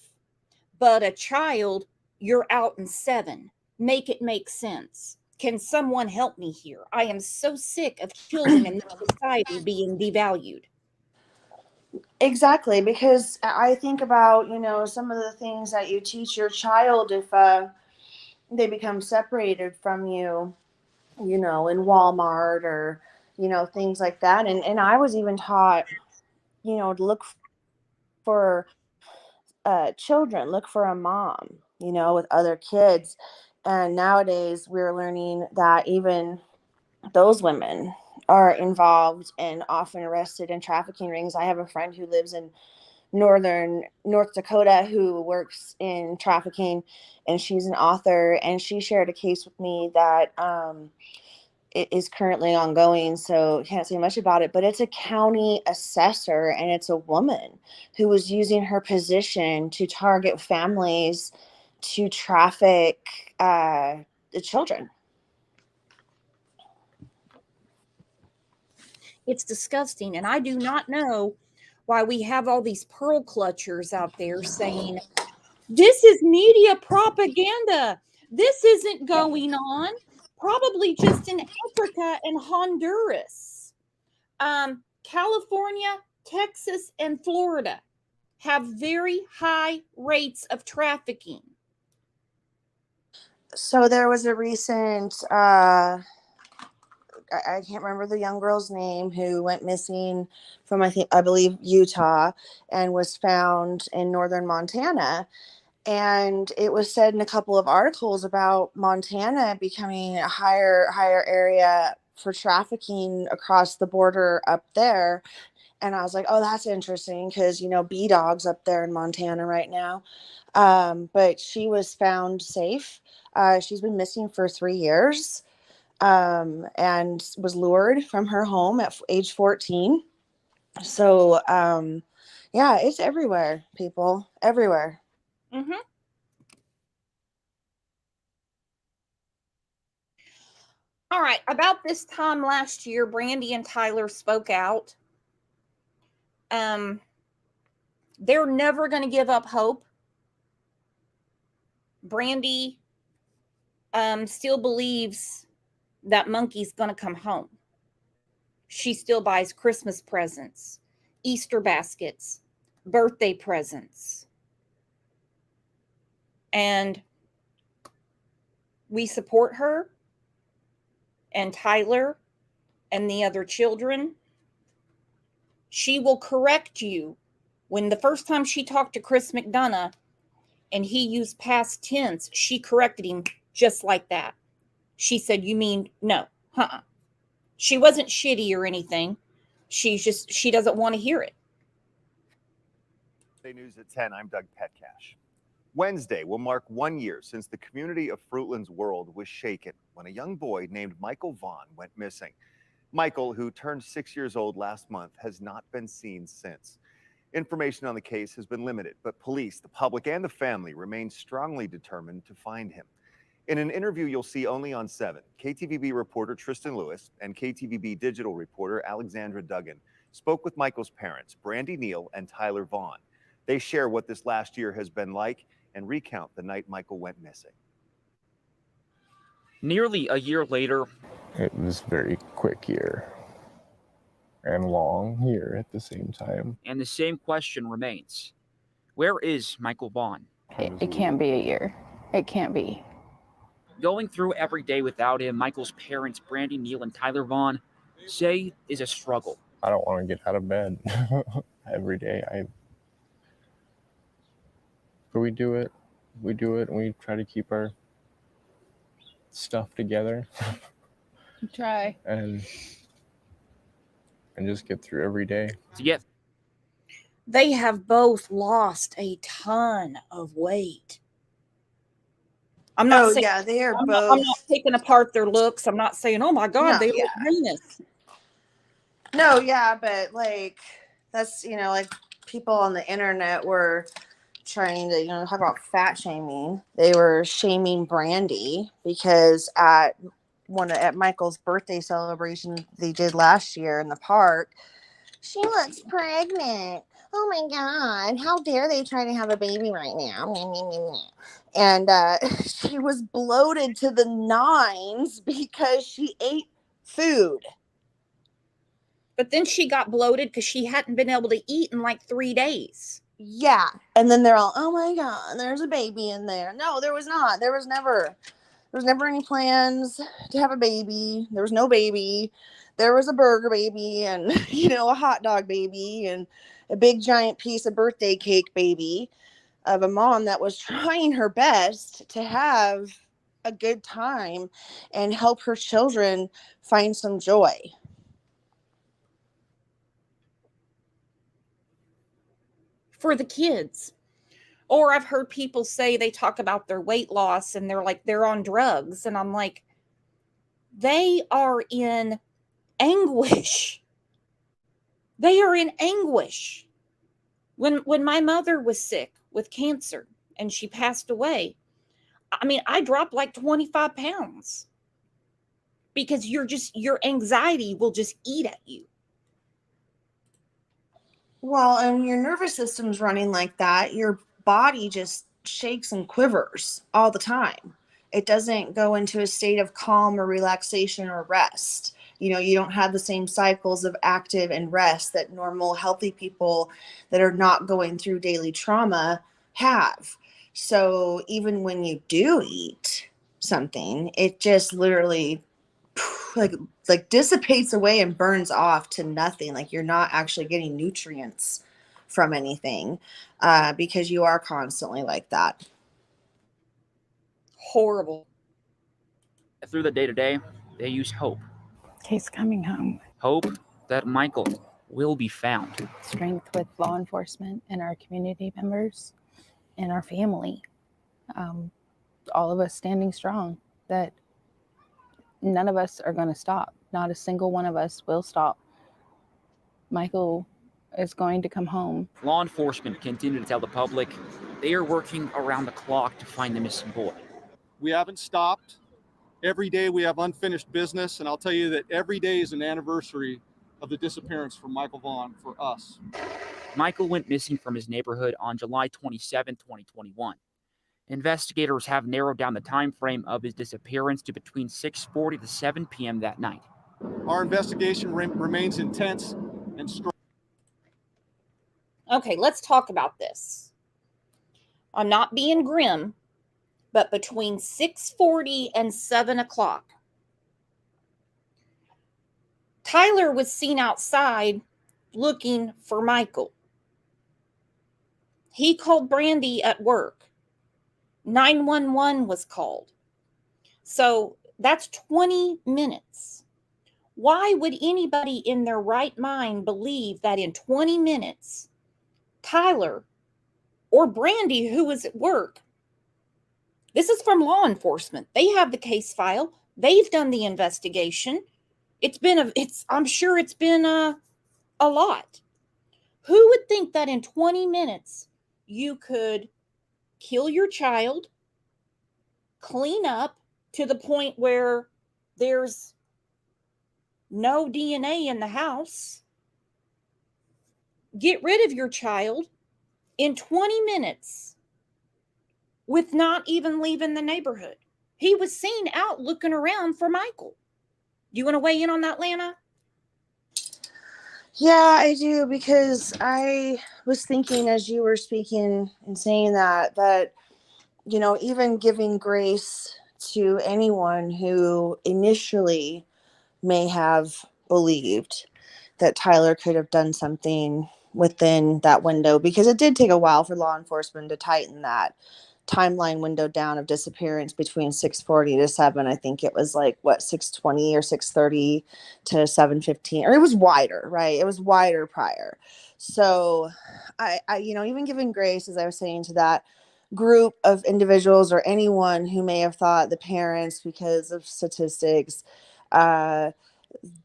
But a child, you're out in 7. Make it make sense. Can someone help me here? I am so sick of children in this society being devalued. Exactly, because I think about, some of the things that you teach your child if they become separated from you, in Walmart or, things like that. And I was even taught, to look for children, look for a mom, with other kids. And nowadays we're learning that even those women are involved and often arrested in trafficking rings. I have a friend who lives in North Dakota who works in trafficking, and she's an author, and she shared a case with me that it is currently ongoing, so can't say much about it, but it's a county assessor, and it's a woman who was using her position to target families to traffic the children. It's disgusting, and I do not know why we have all these pearl clutchers out there saying, this is media propaganda. This isn't going on. Probably just in Africa and Honduras. California, Texas, and Florida have very high rates of trafficking. So there was a recent, I can't remember the young girl's name, who went missing from, I believe, Utah, and was found in northern Montana. And it was said in a couple of articles about Montana becoming a higher area for trafficking across the border up there. And I was like, oh, that's interesting, because, bee dogs up there in Montana right now. But she was found safe. She's been missing for 3 years, and was lured from her home at age 14. So, yeah, it's everywhere, people, everywhere. Mm-hmm. All right. About this time last year, Brandy and Tyler spoke out. They're never going to give up hope. Brandy still believes that Monkey's going to come home. She still buys Christmas presents, Easter baskets, birthday presents. And We support her and Tyler and the other children. She will correct you. When the first time she talked to Chris McDonough and he used past tense, she corrected him just like that. She said, you mean no. She wasn't shitty or anything. She doesn't want to hear it. News at 10, I'm Doug Petcash. Wednesday will mark 1 year since the community of Fruitland's world was shaken when a young boy named Michael Vaughan went missing. Michael, who turned 6 years old last month, has not been seen since. Information on the case has been limited, but police, the public, and the family remain strongly determined to find him. In an interview you'll see only on 7, KTVB reporter Tristan Lewis and KTVB digital reporter Alexandra Duggan spoke with Michael's parents, Brandy Neal and Tyler Vaughan. They share what this last year has been like and recount the night Michael went missing. Nearly a year later, it was a very quick year and long year at the same time. And the same question remains. Where is Michael Vaughan? It can't be a year. It can't be. Going through every day without him, Michael's parents, Brandy Neal and Tyler Vaughan, say is a struggle. I don't want to get out of bed every day. But we do it. We do it, and we try to keep our stuff together. Try. And just get through every day. They have both lost a ton of weight. I'm not saying, yeah, they are I'm both. I'm not taking apart their looks. I'm not saying, oh my God, No, they look yeah. heinous. No, yeah, but like that's like people on the internet were trying to talk about fat shaming. They were shaming Brandy because at Michael's birthday celebration they did last year in the park, she looks pregnant. Oh my God, how dare they try to have a baby right now? And she was bloated to the nines because she ate food. But then she got bloated because she hadn't been able to eat in like 3 days. Yeah. And then they're all, oh my God, there's a baby in there. No, there was not. There was never any plans to have a baby. There was no baby. There was a burger baby and, a hot dog baby and a big giant piece of birthday cake baby of a mom that was trying her best to have a good time and help her children find some joy. For the kids. Or I've heard people say they talk about their weight loss and they're like, they're on drugs. And I'm like, they are in anguish. They are in anguish. When my mother was sick with cancer and she passed away, I mean, I dropped like 25 pounds because your anxiety will just eat at you. Well, and your nervous system's running like that, your body just shakes and quivers all the time. It doesn't go into a state of calm or relaxation or rest. You don't have the same cycles of active and rest that normal, healthy people that are not going through daily trauma have. So even when you do eat something, it just literally like dissipates away and burns off to nothing. Like you're not actually getting nutrients from anything because you are constantly like that. Horrible. Through the day-to-day, they use hope. He's coming home. Hope that Michael will be found. Strength with law enforcement and our community members and our family. All of us standing strong that none of us are going to stop. Not a single one of us will stop. Michael is going to come home. Law enforcement continue to tell the public they are working around the clock to find the missing boy. We haven't stopped. Every day we have unfinished business, and I'll tell you that every day is an anniversary of the disappearance from Michael Vaughan for us. Michael went missing from his neighborhood on July 27, 2021. Investigators have narrowed down the time frame of his disappearance to between 6:40 to 7 p.m. that night. Our investigation remains intense and strong. Okay, let's talk about this. I'm not being grim, But between 6:40 and 7 o'clock, Tyler was seen outside looking for Michael. He called Brandy at work. 911 was called. So that's 20 minutes. Why would anybody in their right mind believe that in 20 minutes, Tyler or Brandy, who was at work, this is from law enforcement. They have the case file. They've done the investigation. I'm sure it's been a lot. Who would think that in 20 minutes you could kill your child, clean up to the point where there's no DNA in the house, get rid of your child in 20 minutes with not even leaving the neighborhood? He was seen out looking around for Michael. Do you want to weigh in on that, Lana? Yeah, I do, because I was thinking as you were speaking and saying that, you know, even giving grace to anyone who initially may have believed that Tyler could have done something within that window, because it did take a while for law enforcement to tighten that timeline window down of disappearance between 6:40 to 7. I think it was like 6:20 or 6:30 to 7:15, or it was wider, right? It was wider prior. So I you know, even giving grace, as I was saying, to that group of individuals or anyone who may have thought the parents, because of statistics,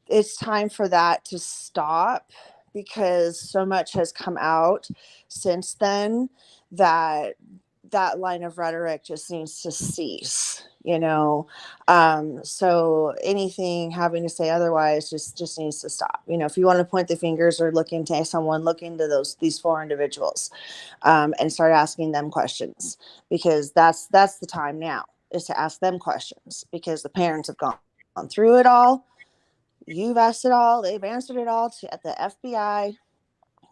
it's time for that to stop, because so much has come out since then that that line of rhetoric just needs to cease, you know. So anything having to say otherwise just needs to stop. You know, if you want to point the fingers or look into someone, look into these 4 individuals, and start asking them questions, because that's the time now, is to ask them questions, because the parents have gone through it all. You've asked it all. They've answered it all at the FBI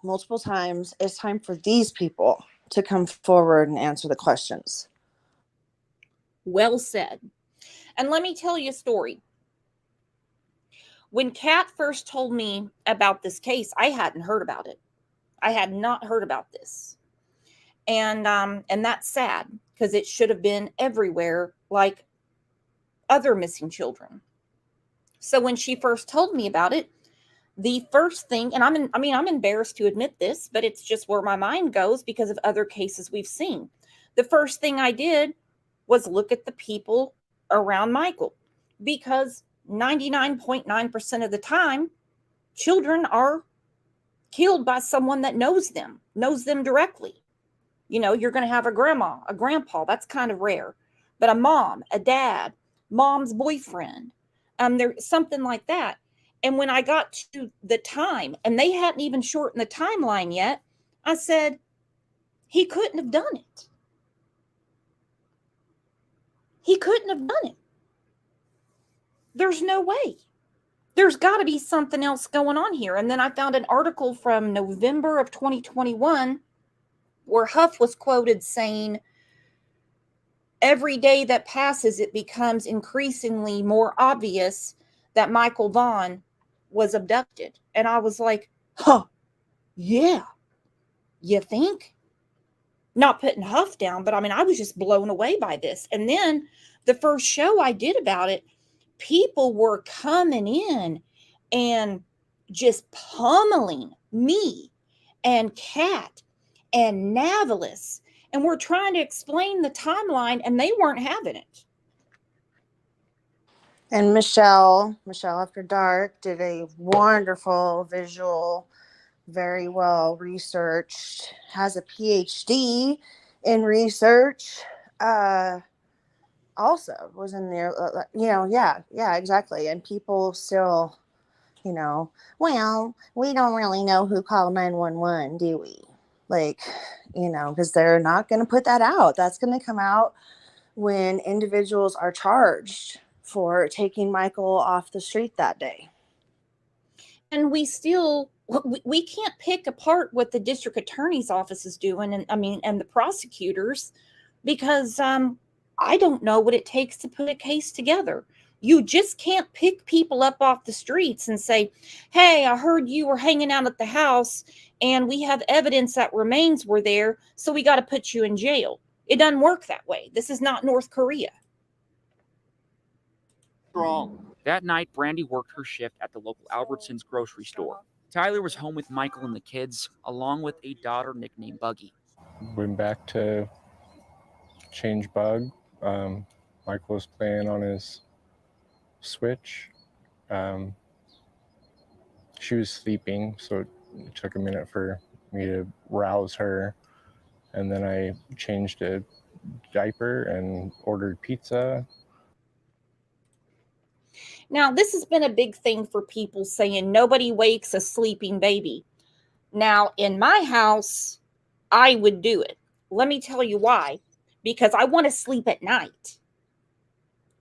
multiple times. It's time for these people to come forward and answer the questions. Well said. And let me tell you a story. When Kat first told me about this case, I hadn't heard about it. I had not heard about this. And that's sad, because it should have been everywhere like other missing children. So when she first told me about it, the first thing, and I'm embarrassed to admit this, but it's just where my mind goes because of other cases we've seen. The first thing I did was look at the people around Michael, because 99.9% of the time, children are killed by someone that knows them directly. You know, you're going to have a grandma, a grandpa, that's kind of rare, but a mom, a dad, mom's boyfriend, there's something like that. And when I got to the time, and they hadn't even shortened the timeline yet, I said, he couldn't have done it. He couldn't have done it. There's no way. There's got to be something else going on here. And then I found an article from November of 2021 where Huff was quoted saying, every day that passes, it becomes increasingly more obvious that Michael Vaughan was abducted. And I was like, yeah, you think? Not putting Huff down, but I mean, I was just blown away by this. And then the first show I did about it, people were coming in and just pummeling me and Kat and Navalis, and we're trying to explain the timeline, and they weren't having it. And Michelle After Dark did a wonderful visual, very well researched, has a PhD in research, also was in there, you know. Yeah, exactly. And people still, you know, well, we don't really know who called 911, do we? Like, you know, because they're not going to put that out. That's going to come out when individuals are charged for taking Michael off the street that day. And we can't pick apart what the district attorney's office is doing, and the prosecutors, because I don't know what it takes to put a case together. You just can't pick people up off the streets and say, hey, I heard you were hanging out at the house and we have evidence that remains were there, so we got to put you in jail. It doesn't work that way. This is not North Korea. Wrong. That night, Brandy worked her shift at the local Albertsons grocery store. Tyler was home with Michael and the kids, along with a daughter nicknamed Buggy. Went back to change Bug. Michael was playing on his Switch. She was sleeping, so it took a minute for me to rouse her. And then I changed a diaper and ordered pizza. Now, this has been a big thing for people saying nobody wakes a sleeping baby. Now, in my house, I would do it. Let me tell you why. Because I want to sleep at night.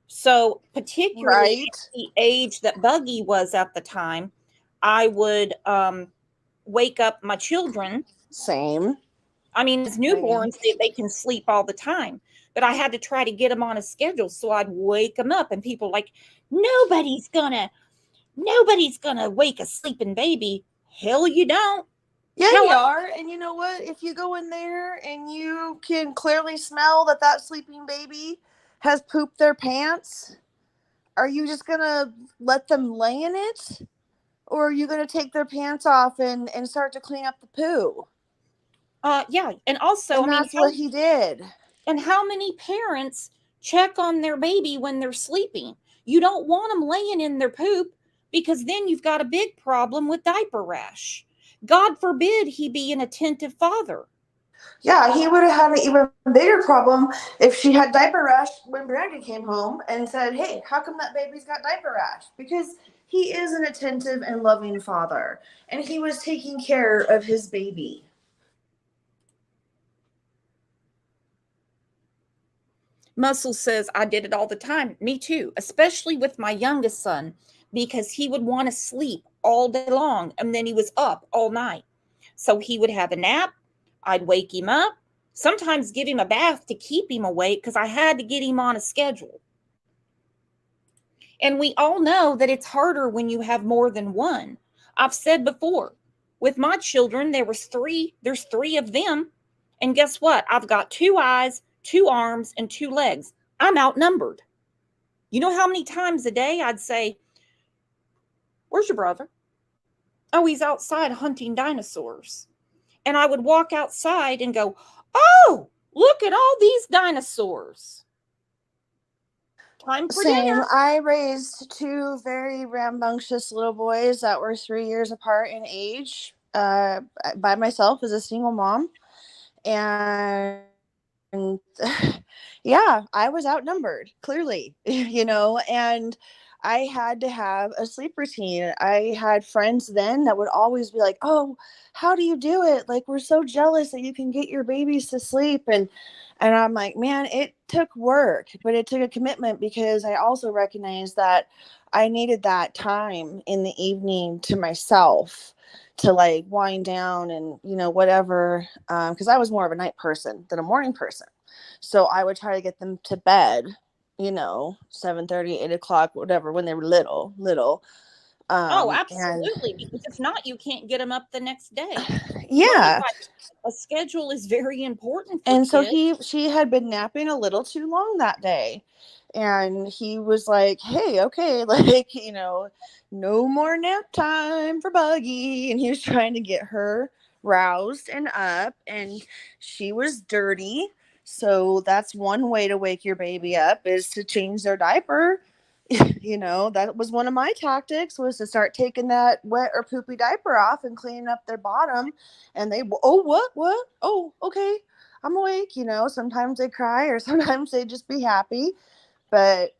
So, particularly at the age that Buggy was at the time, I would wake up my children. Same. I mean, as newborns, they can sleep all the time. But I had to try to get them on a schedule, so I'd wake them up. And people like, nobody's gonna wake a sleeping baby. Hell, you don't. Yeah, you are. And you know what? If you go in there and you can clearly smell that sleeping baby has pooped their pants, are you just going to let them lay in it? Or are you going to take their pants off and start to clean up the poo? Yeah. And also, and that's what he did. And how many parents check on their baby when they're sleeping? You don't want them laying in their poop, because then you've got a big problem with diaper rash. God forbid he be an attentive father. Yeah, he would have had an even bigger problem if she had diaper rash when Brandy came home and said, hey, how come that baby's got diaper rash? Because he is an attentive and loving father, and he was taking care of his baby. Muscle says, I did it all the time. Me too, especially with my youngest son, because he would want to sleep all day long and then he was up all night. So he would have a nap. I'd wake him up, sometimes give him a bath to keep him awake because I had to get him on a schedule. And we all know that it's harder when you have more than one. I've said before, with my children, there's three of them. And guess what? I've got 2 eyes, 2 arms, and 2 legs. I'm outnumbered. You know how many times a day I'd say, where's your brother? Oh, he's outside hunting dinosaurs. And I would walk outside and go, oh, look at all these dinosaurs. Time for dinner. I raised 2 very rambunctious little boys that were 3 years apart in age by myself as a single mom. And yeah, I was outnumbered, clearly, and I had to have a sleep routine. I had friends then that would always be like, oh, how do you do it? Like, we're so jealous that you can get your babies to sleep. And I'm like, man, it took work, but it took a commitment, because I also recognized that I needed that time in the evening to myself to like wind down and, whatever. Because I was more of a night person than a morning person. So I would try to get them to bed, 7:30, 8 o'clock, whatever, when they were little. Oh, absolutely. Because if not, you can't get them up the next day. Yeah. A schedule is very important for And kids. so she had been napping a little too long that day. And he was like, hey, okay, like, no more nap time for Buggy. And he was trying to get her roused and up, and she was dirty. So that's one way to wake your baby up, is to change their diaper. That was one of my tactics, was to start taking that wet or poopy diaper off and cleaning up their bottom. And they, oh, what? Oh, okay, I'm awake. Sometimes they cry, or sometimes they just be happy. But,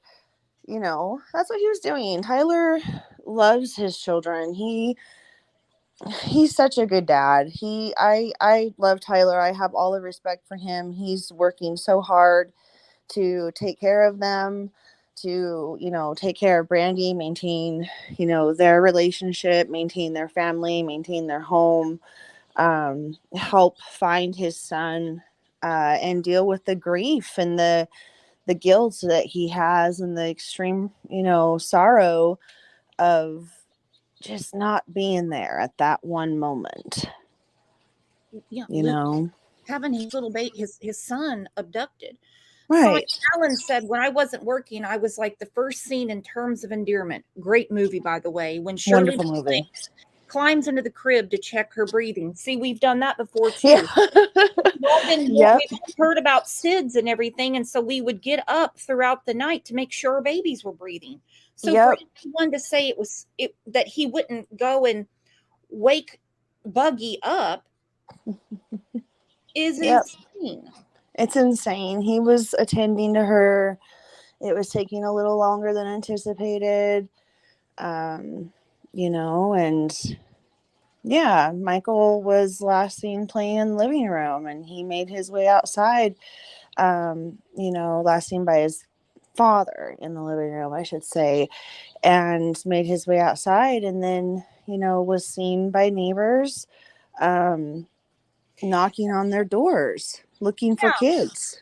that's what he was doing. Tyler loves his children. He's such a good dad. I love Tyler. I have all the respect for him. He's working so hard to take care of them, to, take care of Brandy, maintain, their relationship, maintain their family, maintain their home, help find his son, and deal with the grief and the the guilt that he has and the extreme, sorrow of just not being there at that one moment. Yeah, You know? having his little baby, his son abducted. Right. Allen said, when I wasn't working, I was like the first scene in Terms of Endearment. Great movie, by the way. When Shirley Wonderful movie. climbs into the crib to check her breathing. See, we've done that before too. Yeah. We've Yep. heard about SIDS and everything, and so we would get up throughout the night to make sure our babies were breathing. So Yep. for anyone to say that he wouldn't go and wake Buggy up is Yep. insane. It's insane. He was attending to her. It was taking a little longer than anticipated. And yeah, Michael was last seen playing in the living room, and he made his way outside, last seen by his father in the living room, I should say, and made his way outside, and then, was seen by neighbors, knocking on their doors, looking for kids.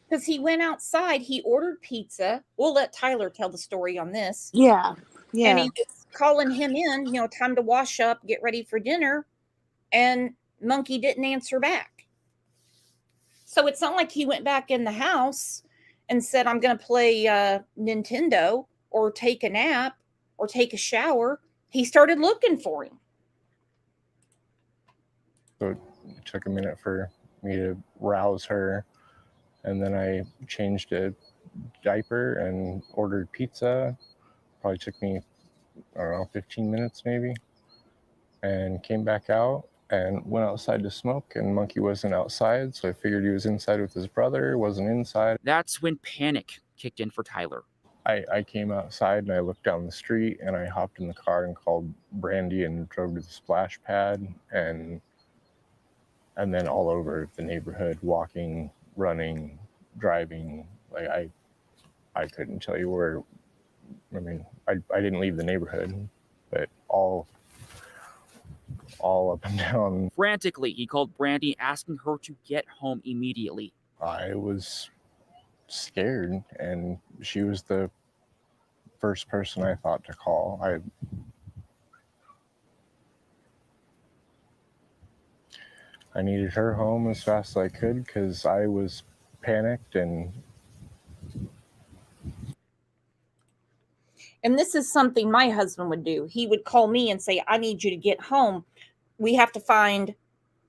Because he went outside, he ordered pizza. We'll let Tyler tell the story on this. Yeah. And he was calling him in, time to wash up, get ready for dinner. And Monkey didn't answer back. So it's not like he went back in the house and said, I'm going to play Nintendo or take a nap or take a shower. He started looking for him. So it took a minute for me to rouse her. And then I changed a diaper and ordered pizza. Probably took me, 15 minutes maybe. And came back out and went outside to smoke, and Monkey wasn't outside, so I figured he was inside with his brother, wasn't inside. That's when panic kicked in for Tyler. I came outside and I looked down the street and I hopped in the car and called Brandy and drove to the splash pad and then all over the neighborhood, walking, running, driving. Like I couldn't tell you where. I didn't leave the neighborhood, but all up and down. Frantically, he called Brandy, asking her to get home immediately. I was scared, and she was the first person I thought to call. I needed her home as fast as I could because I was panicked. And this is something my husband would do. He would call me and say, I need you to get home. We have to find,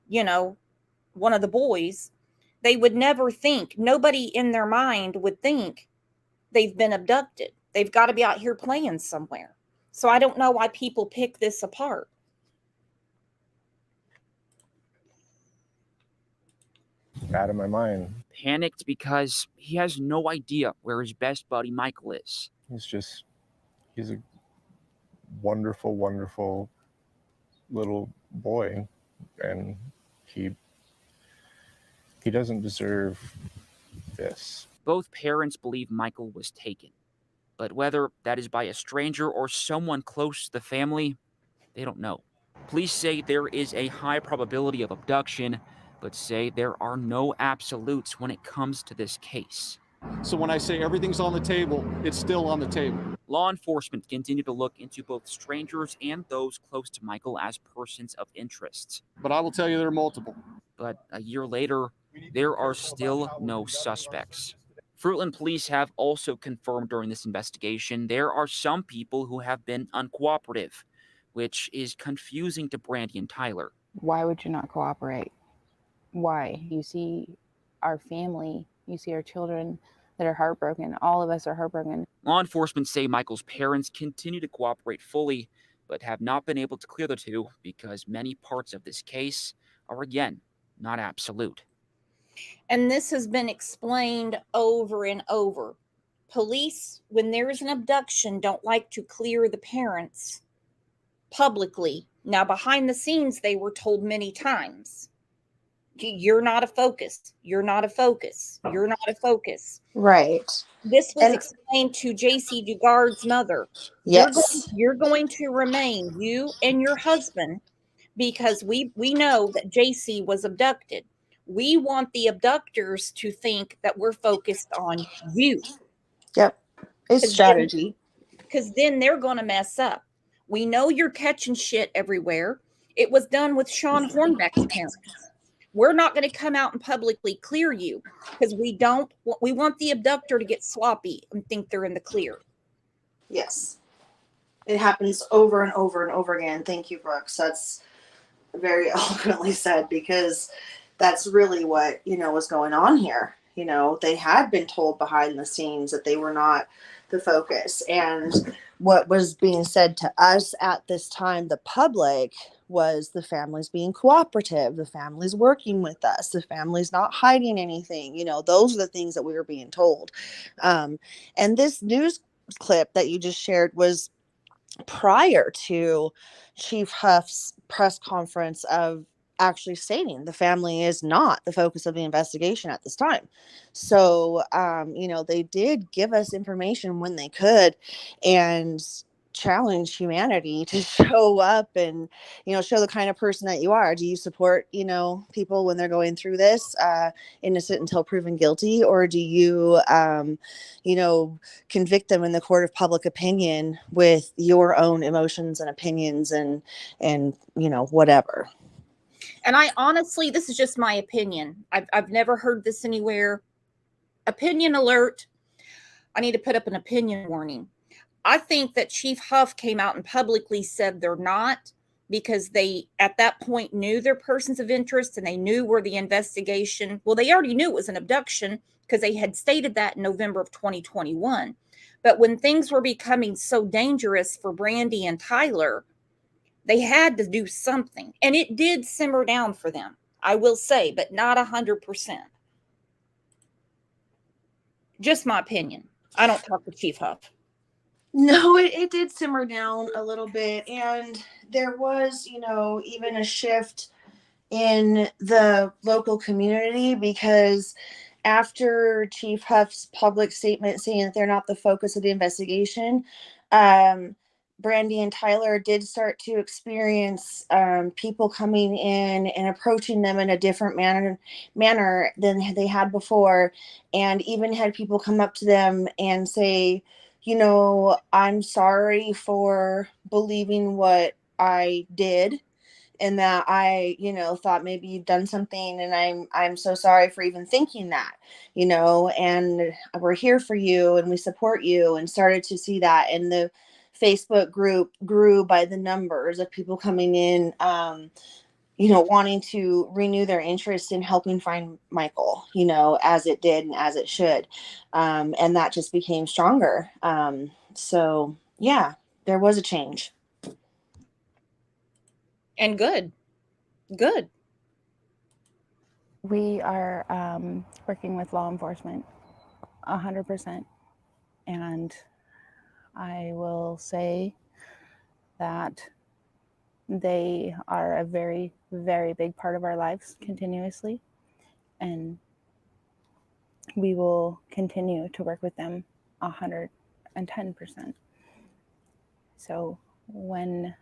one of the boys. They would never think, nobody in their mind would think they've been abducted. They've got to be out here playing somewhere. So I don't know why people pick this apart. Out of my mind. Panicked because he has no idea where his best buddy Michael is. He's a wonderful, wonderful little boy, and he doesn't deserve this. Both parents believe Michael was taken, but whether that is by a stranger or someone close to the family, they don't know. Police say there is a high probability of abduction, but say there are no absolutes when it comes to this case. So when I say everything's on the table, it's still on the table. Law enforcement continue to look into both strangers and those close to Michael as persons of interest. But I will tell you there are multiple. But a year later, there are still no suspects. Fruitland police have also confirmed during this investigation there are some people who have been uncooperative, which is confusing to Brandy and Tyler. Why would you not cooperate? Why? You see our family, you see our children that are heartbroken. All of us are heartbroken. Law enforcement say Michael's parents continue to cooperate fully, but have not been able to clear the two because many parts of this case are, again, not absolute. And this has been explained over and over. Police, when there is an abduction, don't like to clear the parents publicly. Now, behind the scenes, they were told many times, you're not a focus. You're not a focus. You're not a focus. Right. This was explained to J.C. Dugard's mother. Yes. You're going to remain, you and your husband, because we know that J.C. was abducted. We want the abductors to think that we're focused on you. Yep. It's strategy. Because then they're going to mess up. We know you're catching shit everywhere. It was done with Sean Hornbeck's parents. We're not going to come out and publicly clear you because we want the abductor to get sloppy and think they're in the clear. Yes. It happens over and over and over again. Thank you, Brooks. That's very eloquently said, because that's really what, was going on here. They had been told behind the scenes that they were not the focus. And what was being said to us at this time, the public, was the family's being cooperative. The family's working with us. The family's not hiding anything. Those are the things that we were being told. And this news clip that you just shared was prior to Chief Huff's press conference of actually stating the family is not the focus of the investigation at this time. So, they did give us information when they could and challenge humanity to show up and, show the kind of person that you are. Do you support, people when they're going through this, innocent until proven guilty, or do you, convict them in the court of public opinion with your own emotions and opinions and whatever? And I honestly, this is just my opinion. I've never heard this anywhere. Opinion alert. I need to put up an opinion warning. I think that Chief Huff came out and publicly said they're not, because they, at that point, knew their persons of interest and they knew where the investigation, well, they already knew it was an abduction because they had stated that in November of 2021. But when things were becoming so dangerous for Brandy and Tyler, they had to do something. And it did simmer down for them, I will say, but not 100%. Just my opinion. I don't talk to Chief Huff. No, it did simmer down a little bit. And there was, even a shift in the local community, because after Chief Huff's public statement saying that they're not the focus of the investigation, Brandy and Tyler did start to experience people coming in and approaching them in a different manner than they had before, and even had people come up to them and say, I'm sorry for believing what I did, and that I, thought maybe you've done something, and I'm so sorry for even thinking that, and we're here for you and we support you, and started to see that. And the Facebook group grew by the numbers of people coming in, wanting to renew their interest in helping find Michael, as it did and as it should. And that just became stronger. So yeah, there was a change. And good. We are working with law enforcement 100%. And I will say that they are a very, very big part of our lives continuously. And we will continue to work with them 110%. So when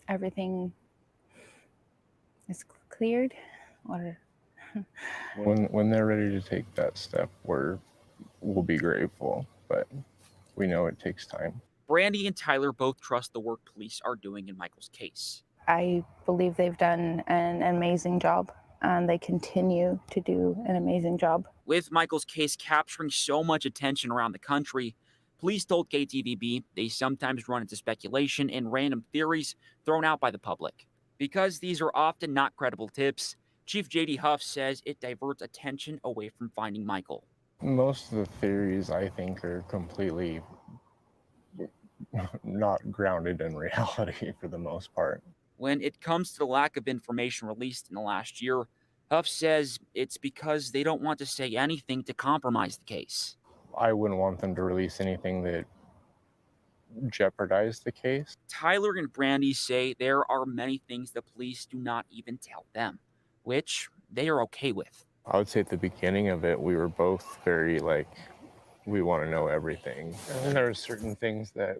everything is cleared, or when they're ready to take that step, we'll be grateful, but we know it takes time. Brandy and Tyler both trust the work police are doing in Michael's case. I believe they've done an amazing job, and they continue to do an amazing job. With Michael's case capturing so much attention around the country, police told KTVB they sometimes run into speculation and random theories thrown out by the public. Because these are often not credible tips, Chief J.D. Huff says it diverts attention away from finding Michael. Most of the theories, I think, are completely not grounded in reality for the most part. When it comes to the lack of information released in the last year, Huff says it's because they don't want to say anything to compromise the case. I wouldn't want them to release anything that jeopardized the case. Tyler and Brandy say there are many things the police do not even tell them, which they are okay with. I would say at the beginning of it, we were both very we want to know everything. And then there were certain things that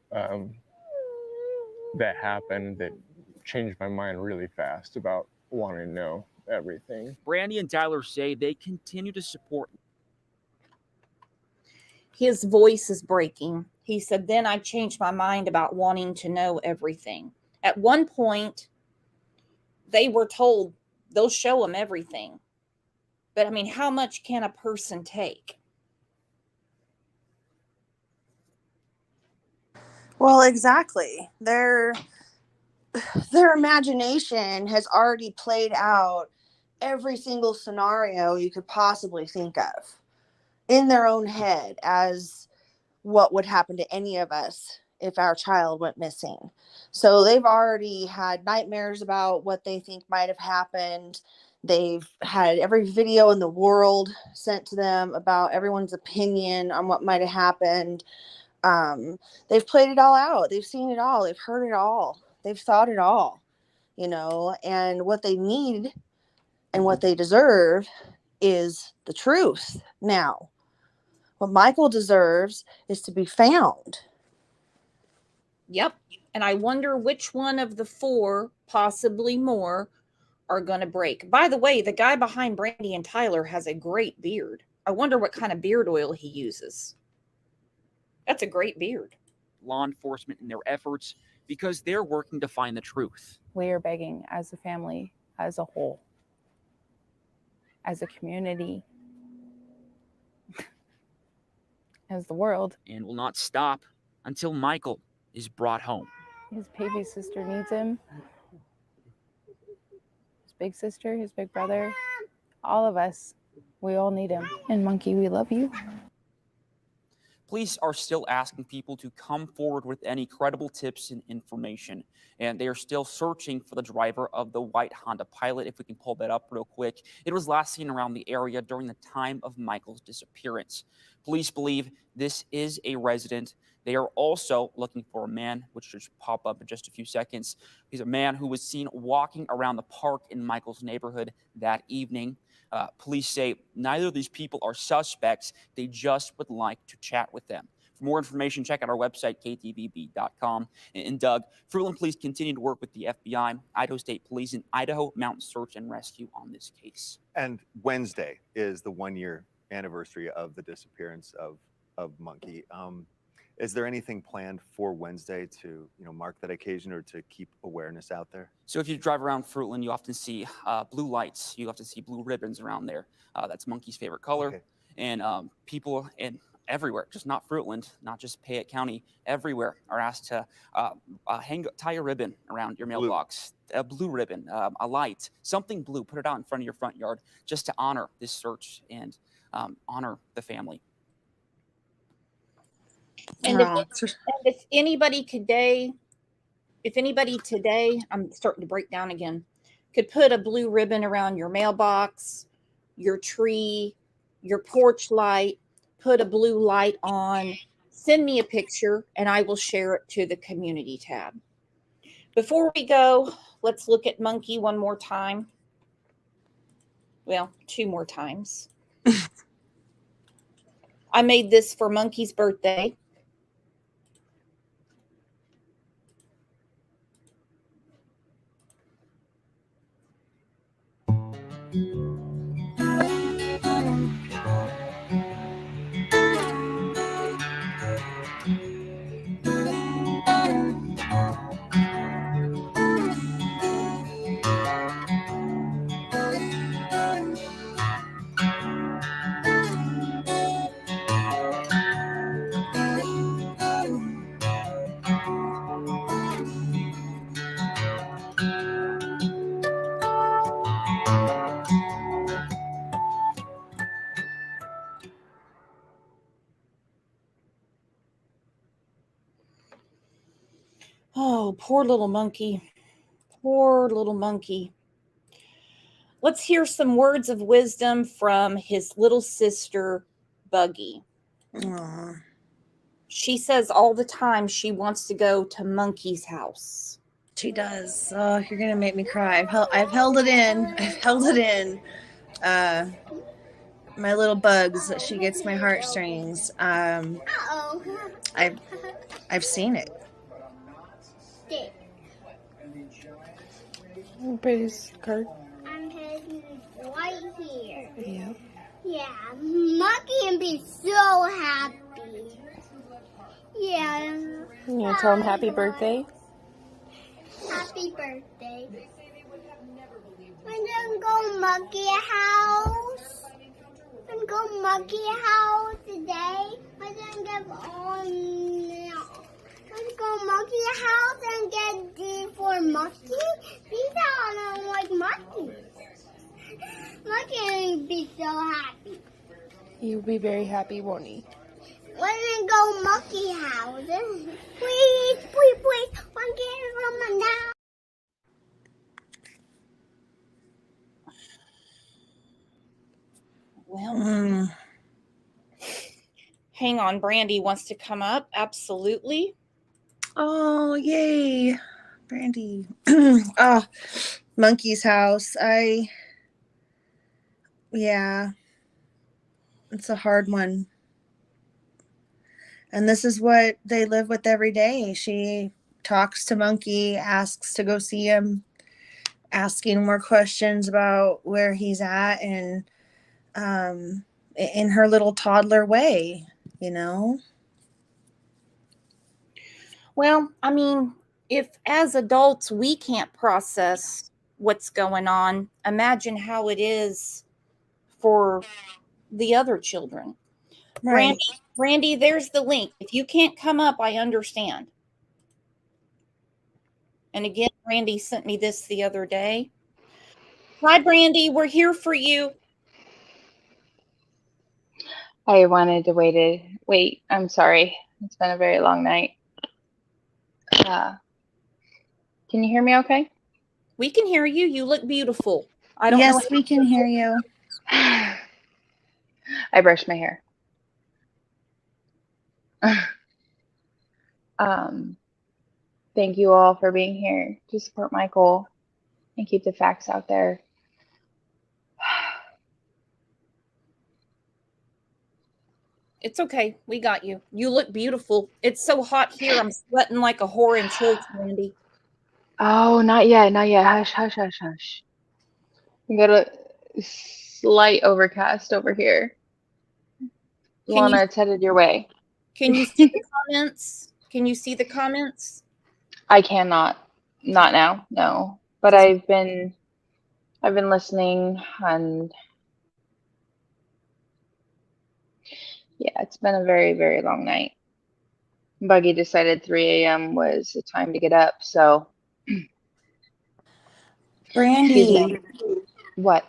that happened that changed my mind really fast about wanting to know everything. Brandy and Tyler say they continue to support. His voice is breaking. He said, then I changed my mind about wanting to know everything. At one point, they were told they'll show them everything. But I mean, how much can a person take? Well, exactly. Their imagination has already played out every single scenario you could possibly think of in their own head as what would happen to any of us if our child went missing. So they've already had nightmares about what they think might have happened. They've had every video in the world sent to them about everyone's opinion on what might have happened. They've played it all out. They've seen it all. They've heard it all. They've thought it all, and what they need and what they deserve is the truth now. What Michael deserves is to be found. Yep. And I wonder which one of the four, possibly more, are going to break. By the way, the guy behind Brandy and Tyler has a great beard. I wonder what kind of beard oil he uses. That's a great beard. Law enforcement in their efforts because they're working to find the truth. We are begging as a family, as a whole, as a community, as the world. And will not stop until Michael is brought home. His baby sister needs him. His big sister, his big brother, all of us, we all need him. And Monkey, we love you. Police are still asking people to come forward with any credible tips and information, and they are still searching for the driver of the white Honda Pilot. If we can pull that up real quick, it was last seen around the area during the time of Michael's disappearance. Police believe this is a resident. They are also looking for a man, which should pop up in just a few seconds. He's a man who was seen walking around the park in Michael's neighborhood that evening. Police say neither of these people are suspects. They just would like to chat with them. For more information, check out our website, ktvb.com. And Doug, Fruitland Police continue to work with the FBI, Idaho State Police, and Idaho Mountain Search and Rescue on this case. And Wednesday is the 1-year anniversary of the disappearance of Monkey. Is there anything planned for Wednesday to, mark that occasion or to keep awareness out there? So if you drive around Fruitland, you often see blue lights. You often see blue ribbons around there. That's Monkey's favorite color. Okay. And people everywhere, just not Fruitland, not just Payette County, everywhere are asked to tie a ribbon around your mailbox, a blue ribbon, a light, something blue. Put it out in front of your front yard just to honor this search and honor the family. And if anybody today, I'm starting to break down again, could put a blue ribbon around your mailbox, your tree, your porch light, put a blue light on, send me a picture, and I will share it to the community tab. Before we go, let's look at Monkey one more time. Well, 2 more times. I made this for Monkey's birthday. Oh, poor little monkey. Poor little monkey. Let's hear some words of wisdom from his little sister, Buggy. Aww. She says all the time she wants to go to Monkey's house. She does. Oh, you're going to make me cry. I've held it in. My little bugs, she gets my heartstrings. I've seen it. Praise card. Yeah. Yeah, Monkey can be so happy. Yeah. You gonna tell him happy birthday? Happy birthday. I'm gonna go Monkey house. I'm gonna go Monkey house today. I'm gonna get I'm gonna go Monkey house and get D for Monkey. These are not like monkeys. Monkey will be so happy. He'll be very happy, won't he? We're gonna go Monkey house. Please, please, please. Monkey from now. Well, hang on. Brandy wants to come up. Absolutely. Oh, yay. Brandy. Monkey's house. Yeah, it's a hard one. And this is what they live with every day. She talks to Monkey, asks to go see him, asking more questions about where he's at, and in her little toddler way, you know? Well, I mean, if as adults we can't process what's going on, imagine how it is for the other children. Right. Brandy, there's the link. If you can't come up, I understand. And again, Brandy sent me this the other day. Hi, Brandy. We're here for you. I wanted to wait. I'm sorry. It's been a very long night. Can you hear me okay? We can hear you. You look beautiful. I don't know. Yes, we can hear you. I brushed my hair. Thank you all for being here to support Michael and keep the facts out there. It's okay. We got you. You look beautiful. It's so hot here. I'm sweating like a whore in church, Brandy. Oh, not yet. Hush, hush, hush, hush. We got a slight overcast over here. Lana, it's headed your way. Can you see the comments? Can you see the comments? I cannot. Not now, no. But I've been listening, and yeah, it's been a very, very long night. Buggy decided 3 a.m. was the time to get up, so. Brandy. What?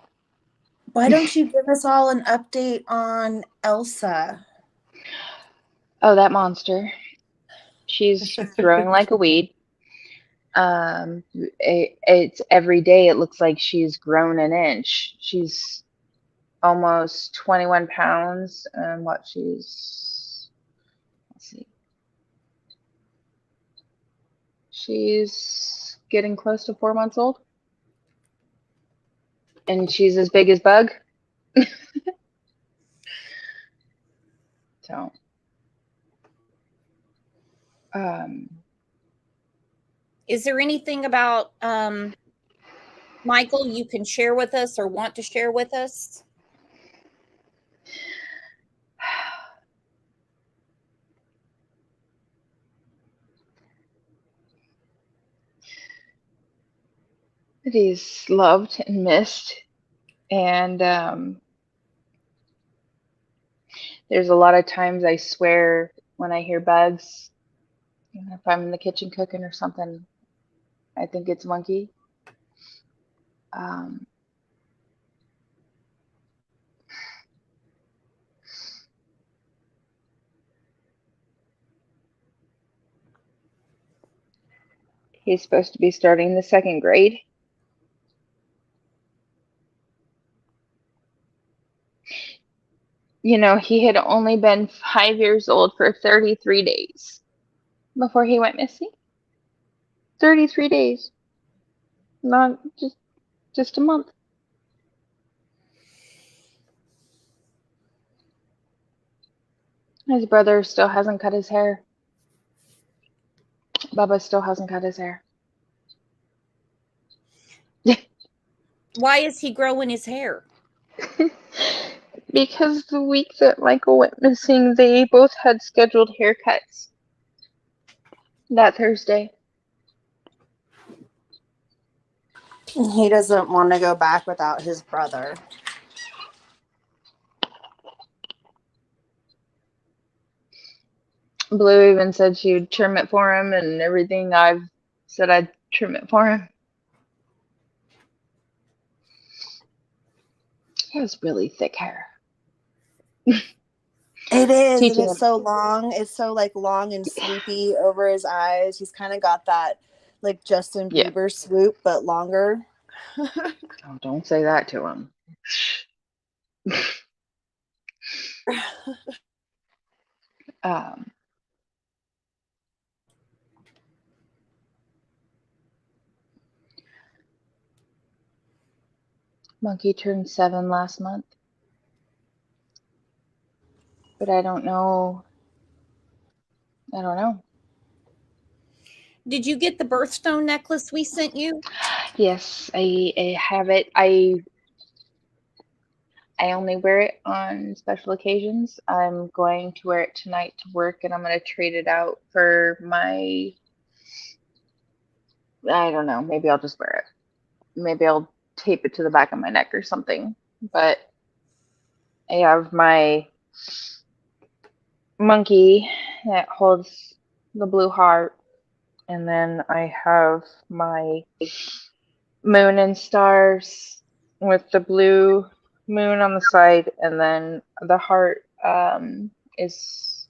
Why don't you give us all an update on Elsa? Oh, that monster. She's growing like a weed. It's every day it looks like she's grown an inch. She's almost 21 pounds, and let's see. She's getting close to 4 months old. And she's as big as Bug. So, is there anything about Michael you can share with us or want to share with us? He's loved and missed, and there's a lot of times I swear when I hear Bugs, if I'm in the kitchen cooking or something, I think it's Monkey. He's supposed to be starting the 2nd grade. You know, he had only been 5 years old for 33 days before he went missing. 33 days. Not just a month. His brother still hasn't cut his hair. Bubba still hasn't cut his hair. Why is he growing his hair? Because the week that Michael went missing, they both had scheduled haircuts that Thursday. He doesn't want to go back without his brother. Blue even said she would trim it for him and everything. I've said I'd trim it for him. He has really thick hair. It is, and Teaching it's him. so long. It's so like long and swoopy over his eyes. He's kind of got that like Justin Yeah. Bieber swoop, but longer. Oh, don't say that to him. um, Monkey turned 7 last month. But I don't know. I don't know. Did you get the birthstone necklace we sent you? Yes, I have it. I only wear it on special occasions. I'm going to wear it tonight to work, and I'm going to trade it out for my. I don't know. Maybe I'll just wear it. Maybe I'll tape it to the back of my neck or something. But I have my monkey that holds the blue heart, and then I have my moon and stars with the blue moon on the side, and then the heart is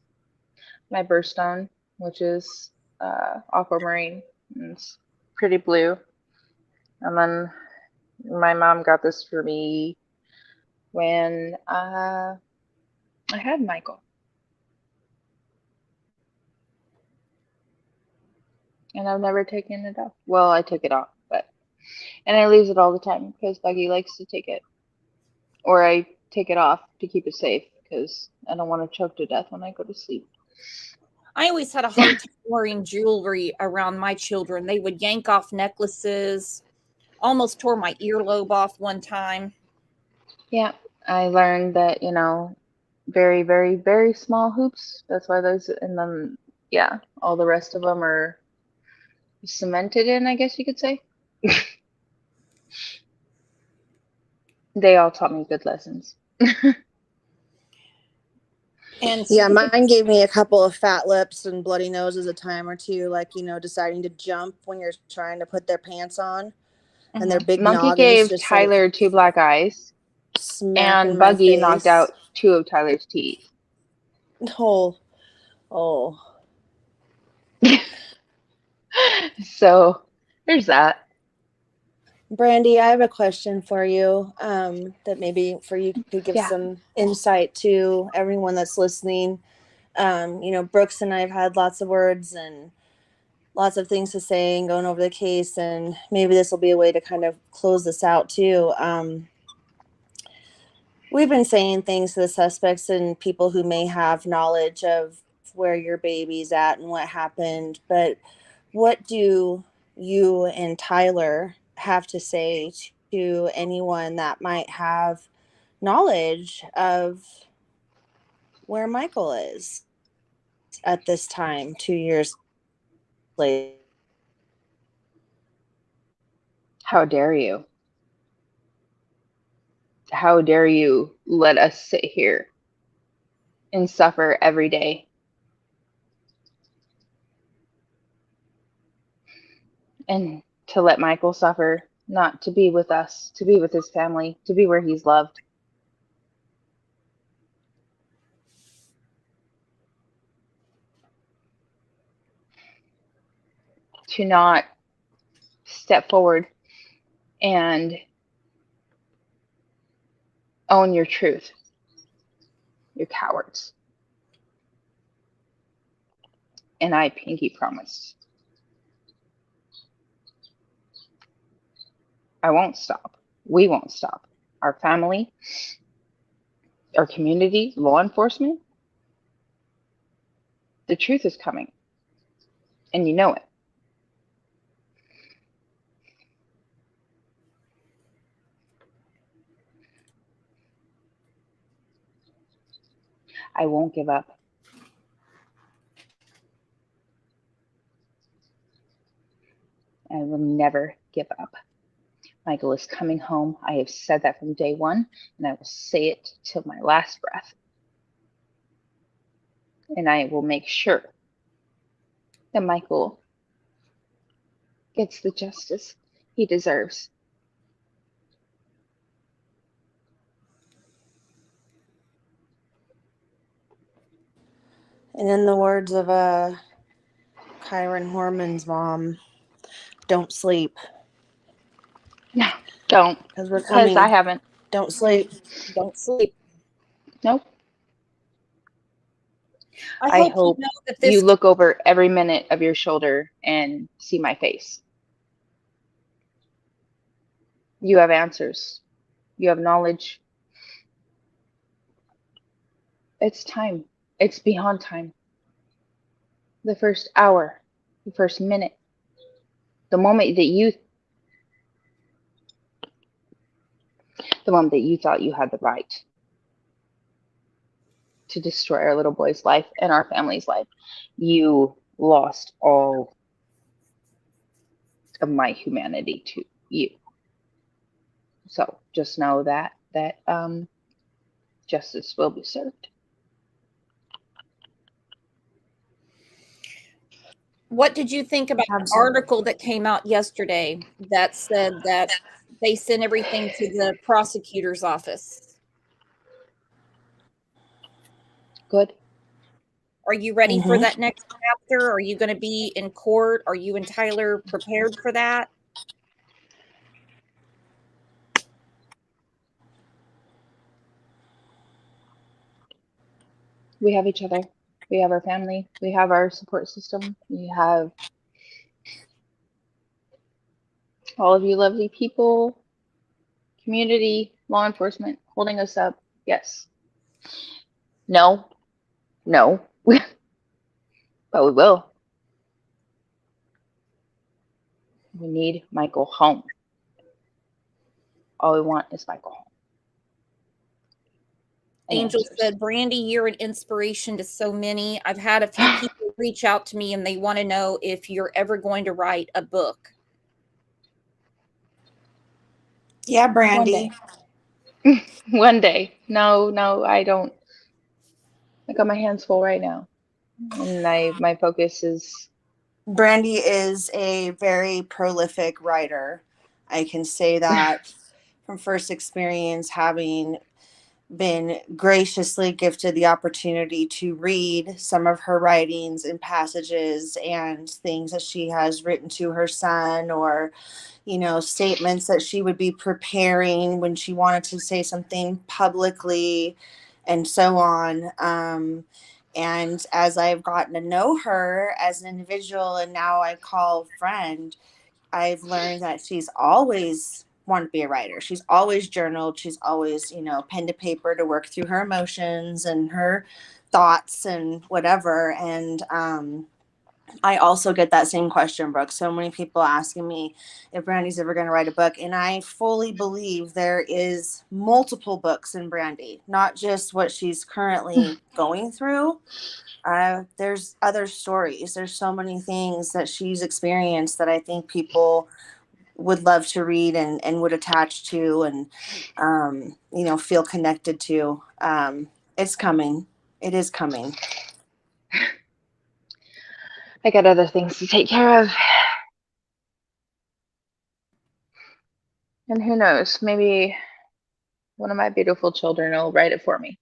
my birthstone, which is aquamarine. And it's pretty blue. And then my mom got this for me when I had Michael. And I've never taken it off. Well, I took it off, and I lose it all the time because Buggy likes to take it. Or I take it off to keep it safe because I don't want to choke to death when I go to sleep. I always had a hard time wearing jewelry around my children. They would yank off necklaces, almost tore my earlobe off one time. Yeah, I learned that, very, very, very small hoops. That's why those, and then, yeah, all the rest of them are cemented in, I guess you could say. They all taught me good lessons. And Yeah, mine gave me a couple of fat lips and bloody noses a time or two, like, deciding to jump when you're trying to put their pants on. And their big Monkey noggins gave just Tyler 2 black eyes, smacking and my Buggy knocked face. out 2 of Tyler's teeth. Oh. So, there's that. Brandy, I have a question for you that maybe for you could give some insight to everyone that's listening. Brooks and I have had lots of words and lots of things to say and going over the case, and maybe this will be a way to kind of close this out too. We've been saying things to the suspects and people who may have knowledge of where your baby's at and what happened, but what do you and Tyler have to say to anyone that might have knowledge of where Michael is at this time, 2 years later? How dare you? How dare you let us sit here and suffer every day? And to let Michael suffer, not to be with us, to be with his family, to be where he's loved. To not step forward and own your truth. You're cowards. And I pinky promise. I won't stop. We won't stop. Our family, our community, law enforcement. The truth is coming. And you know it. I won't give up. I will never give up. Michael is coming home. I have said that from day one, and I will say it till my last breath. And I will make sure that Michael gets the justice he deserves. And in the words of Kyron Horman's mom, don't sleep. No, don't. Because we're Because coming. I haven't. Don't sleep. Don't sleep. Nope. I I hope you hope know that you this look over every minute of your shoulder and see my face. You have answers. You have knowledge. It's time. It's beyond time. The first hour, the first minute, the moment that you thought you had the right to destroy our little boy's life and our family's life, you lost all of my humanity to you. So just know that justice will be served. What did you think about the article that came out yesterday that said that they sent everything to the prosecutor's office? Good. Are you ready for that next chapter? Are you going to be in court? Are you and Tyler prepared for that? We have each other. We have our family. We have our support system. We have all of you lovely people, community, law enforcement holding us up. Yes. No. No. But we will. We need Michael home. All we want is Michael home. Angel said, Brandy, you're an inspiration to so many. I've had a few people reach out to me and they want to know if you're ever going to write a book. Yeah, Brandy. One day. One day. No, I don't. I got my hands full right now. And my focus is. Brandy is a very prolific writer. I can say that from first experience, having been graciously gifted the opportunity to read some of her writings and passages and things that she has written to her son, or statements that she would be preparing when she wanted to say something publicly and so on. And as I've gotten to know her as an individual and now I call friend, I've learned that she's always wanted to be a writer. She's always journaled. She's always, pen to paper to work through her emotions and her thoughts and whatever. And I also get that same question, Brooke. So many people asking me if Brandy's ever going to write a book. And I fully believe there is multiple books in Brandy, not just what she's currently going through. There's other stories. There's so many things that she's experienced that I think people would love to read and would attach to and, feel connected to. It's coming. It is coming. I got other things to take care of. And who knows, maybe one of my beautiful children will write it for me.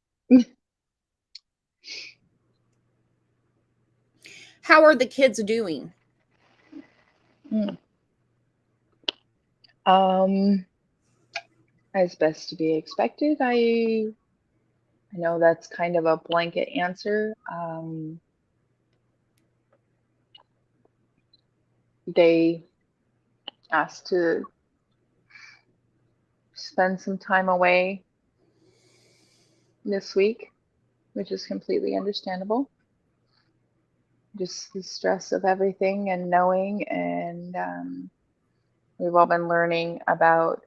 How are the kids doing? As best to be expected. I know that's kind of a blanket answer. They asked to spend some time away this week, which is completely understandable. Just the stress of everything and knowing, and we've all been learning about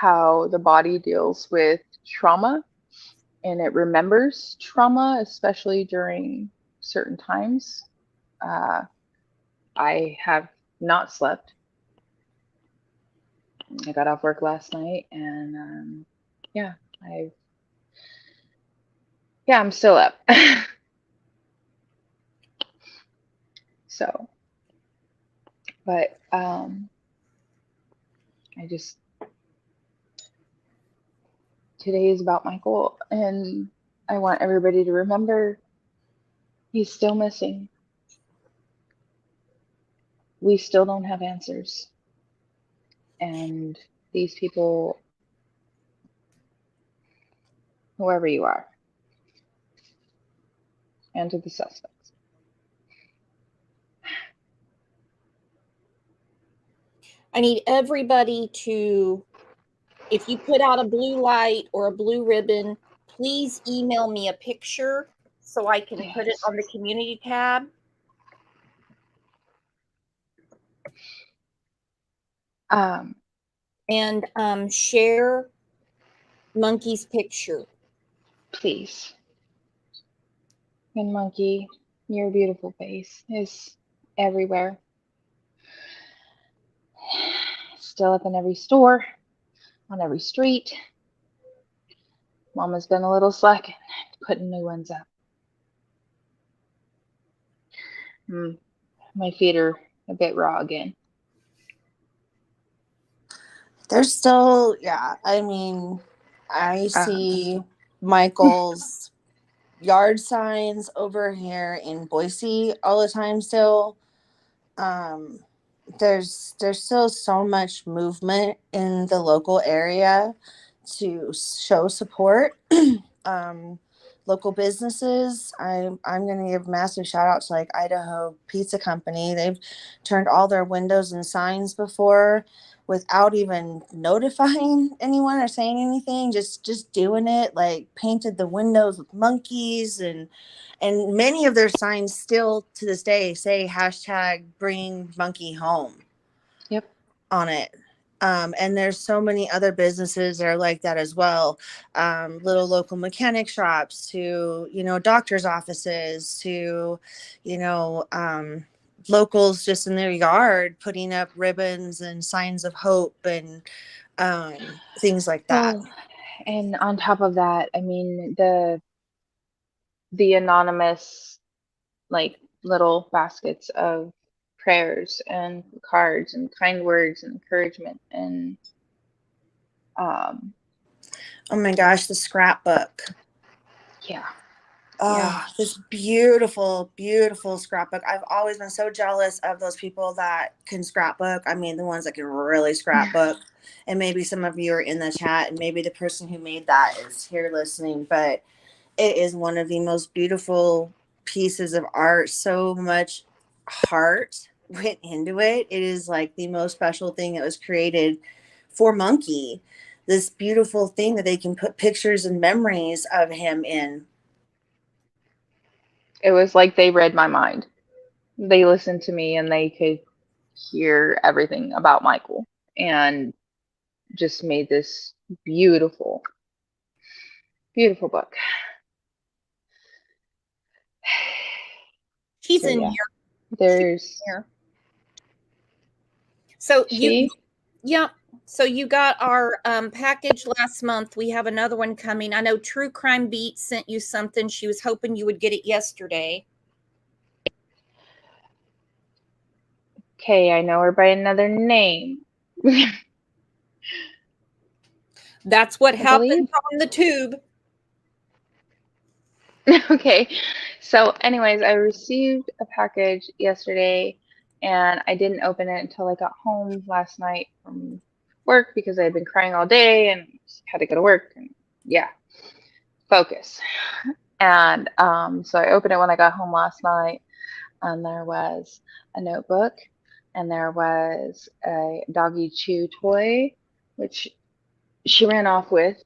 how the body deals with trauma and it remembers trauma, especially during certain times. I have not slept. I got off work last night, and yeah, I'm still up. So, but today is about Michael, and I want everybody to remember he's still missing. We still don't have answers. And these people, whoever you are, and to the suspects. I need everybody to, if you put out a blue light or a blue ribbon, please email me a picture so I can put it on the community tab. And share Monkey's picture. Please. And Monkey, your beautiful face is everywhere. Still up in every store, on every street. Mama's been a little slacking, putting new ones up. My feet are a bit raw again. There's still, yeah, I mean, I see Michael's yard signs over here in Boise all the time still. There's still so much movement in the local area to show support. Local businesses, I'm going to give massive shout out to like Idaho Pizza Company. They've turned all their windows and signs before without even notifying anyone or saying anything, just doing it, like painted the windows with monkeys, and many of their signs still to this day say hashtag bring monkey home. Yep. On it. And there's so many other businesses that are like that as well. Little local mechanic shops to, doctor's offices to, locals just in their yard putting up ribbons and signs of hope and things like that. Well, and on top of that, I mean, the anonymous, like, little baskets of prayers and cards and kind words and encouragement and oh my gosh, the scrapbook. Yeah. This beautiful, beautiful scrapbook. I've always been so jealous of those people that can scrapbook. I mean, the ones that can really scrapbook. And maybe some of you are in the chat, and maybe the person who made that is here listening, but it is one of the most beautiful pieces of art. So much heart went into it. It is like the most special thing that was created for Monkey. This beautiful thing that they can put pictures and memories of him in. It was like they read my mind. They listened to me and they could hear everything about Michael and just made this beautiful, beautiful book. He's So, in yeah. here. There's here. So she? So you got our package last month. We have another one coming. I know True Crime Beat sent you something. She was hoping you would get it yesterday. Okay, I know her by another name. That's what happens on the tube. Okay, so anyways, I received a package yesterday and I didn't open it until I got home last night from work because I had been crying all day and had to go to work and focus. And so I opened it when I got home last night, and there was a notebook and there was a doggy chew toy which she ran off with.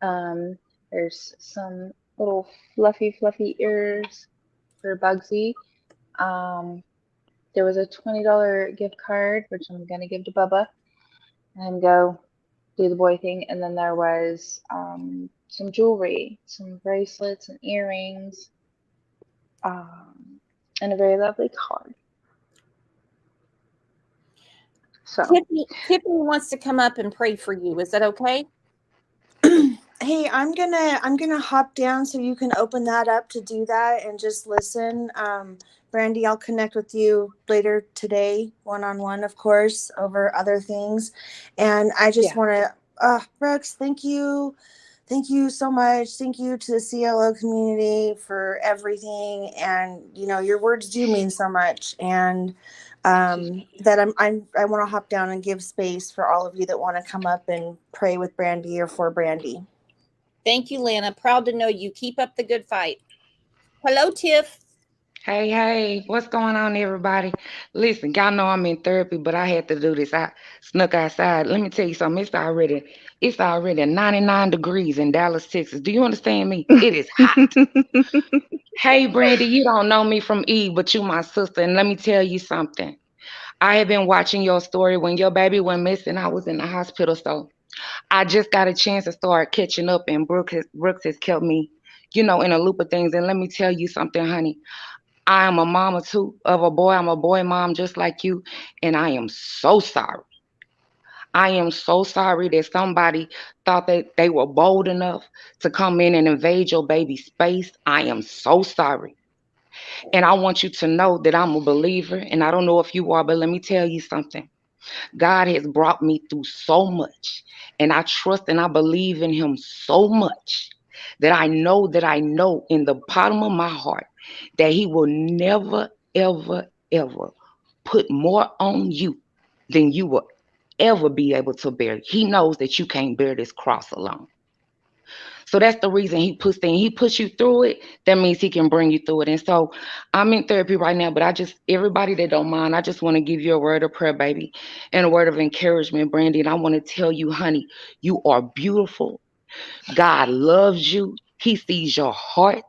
There's some little fluffy ears for Bugsy. There was a $20 gift card, which I'm going to give to Bubba and go, do the boy thing. And then there was some jewelry, some bracelets and earrings, and a very lovely card. So Tiffany wants to come up and pray for you. Is that okay? Hey, I'm gonna hop down so you can open that up to do that and just listen. Brandy, I'll connect with you later today, one-on-one, of course, over other things. And I just want to, Brooks, thank you so much. Thank you to the CLO community for everything. And your words do mean so much. And that I want to hop down and give space for all of you that want to come up and pray with Brandy or for Brandy. Thank you, Lana. Proud to know you. Keep up the good fight. Hello, Tiff. Hey, what's going on, everybody? Listen, y'all know I'm in therapy, but I had to do this. I snuck outside. Let me tell you something. It's already 99 degrees in Dallas, Texas. Do you understand me? It is hot. Hey, Brandy, you don't know me from Eve, but you my sister. And let me tell you something. I have been watching your story. When your baby went missing, I was in the hospital, so I just got a chance to start catching up, and Brooks has kept me, in a loop of things. And let me tell you something, honey. I am a mama too of a boy. I'm a boy mom just like you. And I am so sorry. I am so sorry that somebody thought that they were bold enough to come in and invade your baby's space. I am so sorry. And I want you to know that I'm a believer. And I don't know if you are, but let me tell you something. God has brought me through so much. And I trust and I believe in him so much that I know in the bottom of my heart that he will never, ever, ever put more on you than you will ever be able to bear. He knows that you can't bear this cross alone. So that's the reason he puts you through it. That means he can bring you through it. And so I'm in therapy right now, but everybody that don't mind, I just want to give you a word of prayer, baby, and a word of encouragement, Brandy. And I want to tell you, honey, you are beautiful. God loves you. He sees your heart.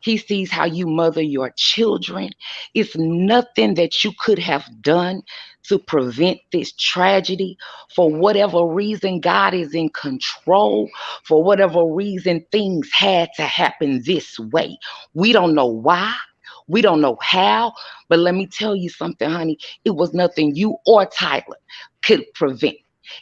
He sees how you mother your children. It's nothing that you could have done to prevent this tragedy. For whatever reason, God is in control. For whatever reason, things had to happen this way. We don't know why. We don't know how. But let me tell you something, honey. It was nothing you or Tyler could prevent.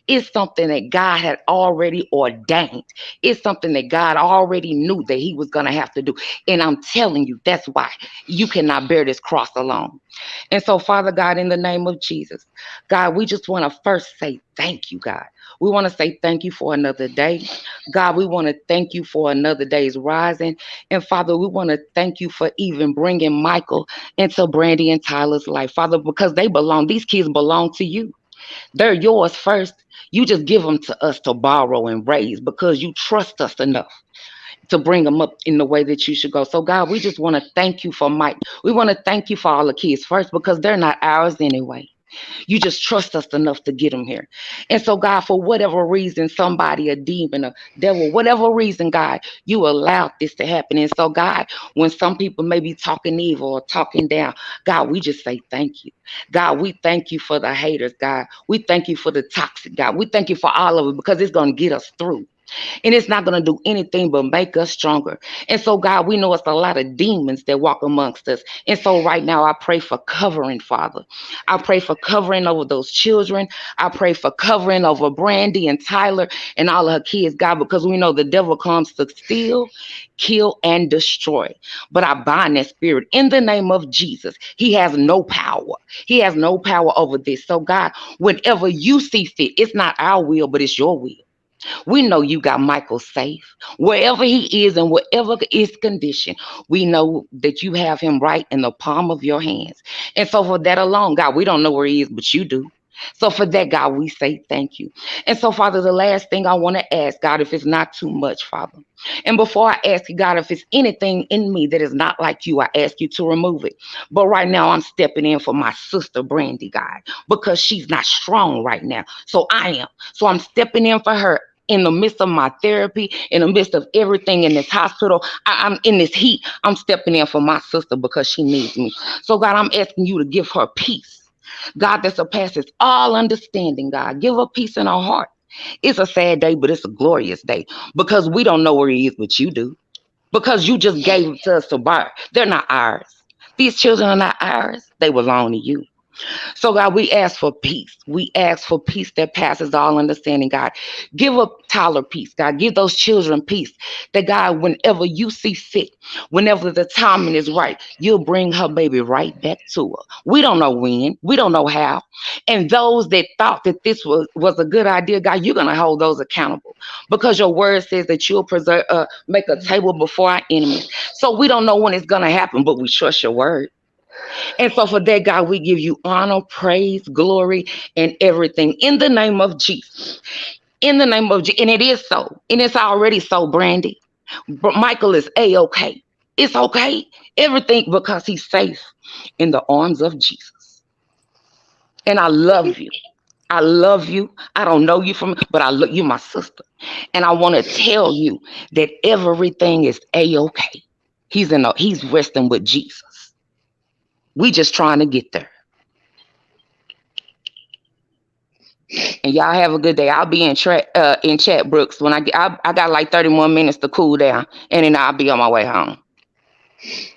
It's something that God had already ordained. It's something that God already knew that he was going to have to do. And I'm telling you, that's why you cannot bear this cross alone. And so, Father God, in the name of Jesus, God, we just want to first say thank you, God. We want to say thank you for another day. God, we want to thank you for another day's rising. And Father, we want to thank you for even bringing Michael into Brandy and Tyler's life, Father, because these kids belong to you. They're yours first. You just give them to us to borrow and raise because you trust us enough to bring them up in the way that you should go. So God, we just want to thank you for Mike. We want to thank you for all the kids first because they're not ours anyway. You just trust us enough to get them here. And so, God, for whatever reason, somebody, a demon, a devil, whatever reason, God, you allowed this to happen. And so, God, when some people may be talking evil or talking down, God, we just say thank you. God, we thank you for the haters, God. We thank you for the toxic, God. We thank you for all of it because it's going to get us through. And it's not going to do anything but make us stronger. And so, God, we know it's a lot of demons that walk amongst us. And so right now, I pray for covering, Father. I pray for covering over those children. I pray for covering over Brandy and Tyler and all of her kids, God, because we know the devil comes to steal, kill, and destroy. But I bind that spirit in the name of Jesus. He has no power. He has no power over this. So, God, whenever you see fit, it's not our will, but it's your will. We know you got Michael safe. Wherever he is and whatever his condition, we know that you have him right in the palm of your hands. And so for that alone, God, we don't know where he is, but you do. So for that, God, we say thank you. And so, Father, the last thing I want to ask, God, if it's not too much, Father. And before I ask you, God, if it's anything in me that is not like you, I ask you to remove it. But right now, I'm stepping in for my sister, Brandy, God, because she's not strong right now. So I am. So I'm stepping in for her. In the midst of my therapy, in the midst of everything in this hospital, I'm in this heat. I'm stepping in for my sister because she needs me. So, God, I'm asking you to give her peace. God, that surpasses all understanding, God. Give her peace in her heart. It's a sad day, but it's a glorious day because we don't know where he is, but you do. Because you just gave them to us to buy. They're not ours. These children are not ours. They belong to you. So, God, we ask for peace. We ask for peace that passes all understanding, God. Give up Tyler peace, God. Give those children peace. That, God, whenever you see fit, whenever the timing is right, you'll bring her baby right back to her. We don't know when. We don't know how. And those that thought that this was a good idea, God, you're going to hold those accountable because your word says that you'll make a table before our enemies. So we don't know when it's going to happen, but we trust your word. And so for that, God, we give you honor, praise, glory, and everything in the name of Jesus. In the name of Jesus. And it is so. And it's already so, Brandy. But Michael is A-okay. It's okay. Everything because he's safe in the arms of Jesus. And I love you. I love you. I don't know you but I love you, my sister. And I want to tell you that everything is A-okay. He's resting with Jesus. We just trying to get there. And y'all have a good day. I'll be in chat, Brooks. When I got like 30 more minutes to cool down, and then I'll be on my way home.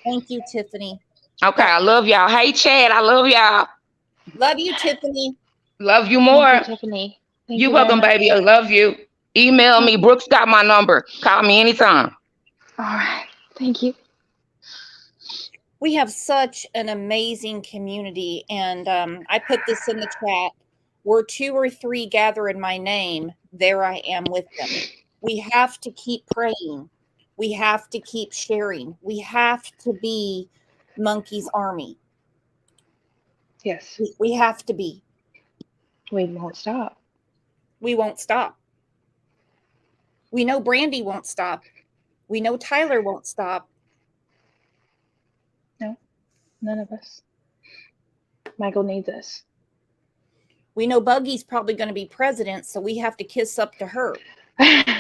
Thank you, Tiffany. Okay, I love y'all. Hey, Chad, I love y'all. Love you, Tiffany. Love you more. Thank you, Tiffany. Thank You're you very welcome, much. baby. I love you. Email me. Brooks got my number. Call me anytime. All right. Thank you. We have such an amazing community, and I put this in the chat. Where 2 or 3 gather in my name, there I am with them. We have to keep praying. We have to keep sharing. We have to be Monkey's Army. Yes. We have to be. We won't stop. We won't stop. We know Brandy won't stop. We know Tyler won't stop. No, none of us. Michael needs us. We know Buggy's probably going to be president, so we have to kiss up to her. That's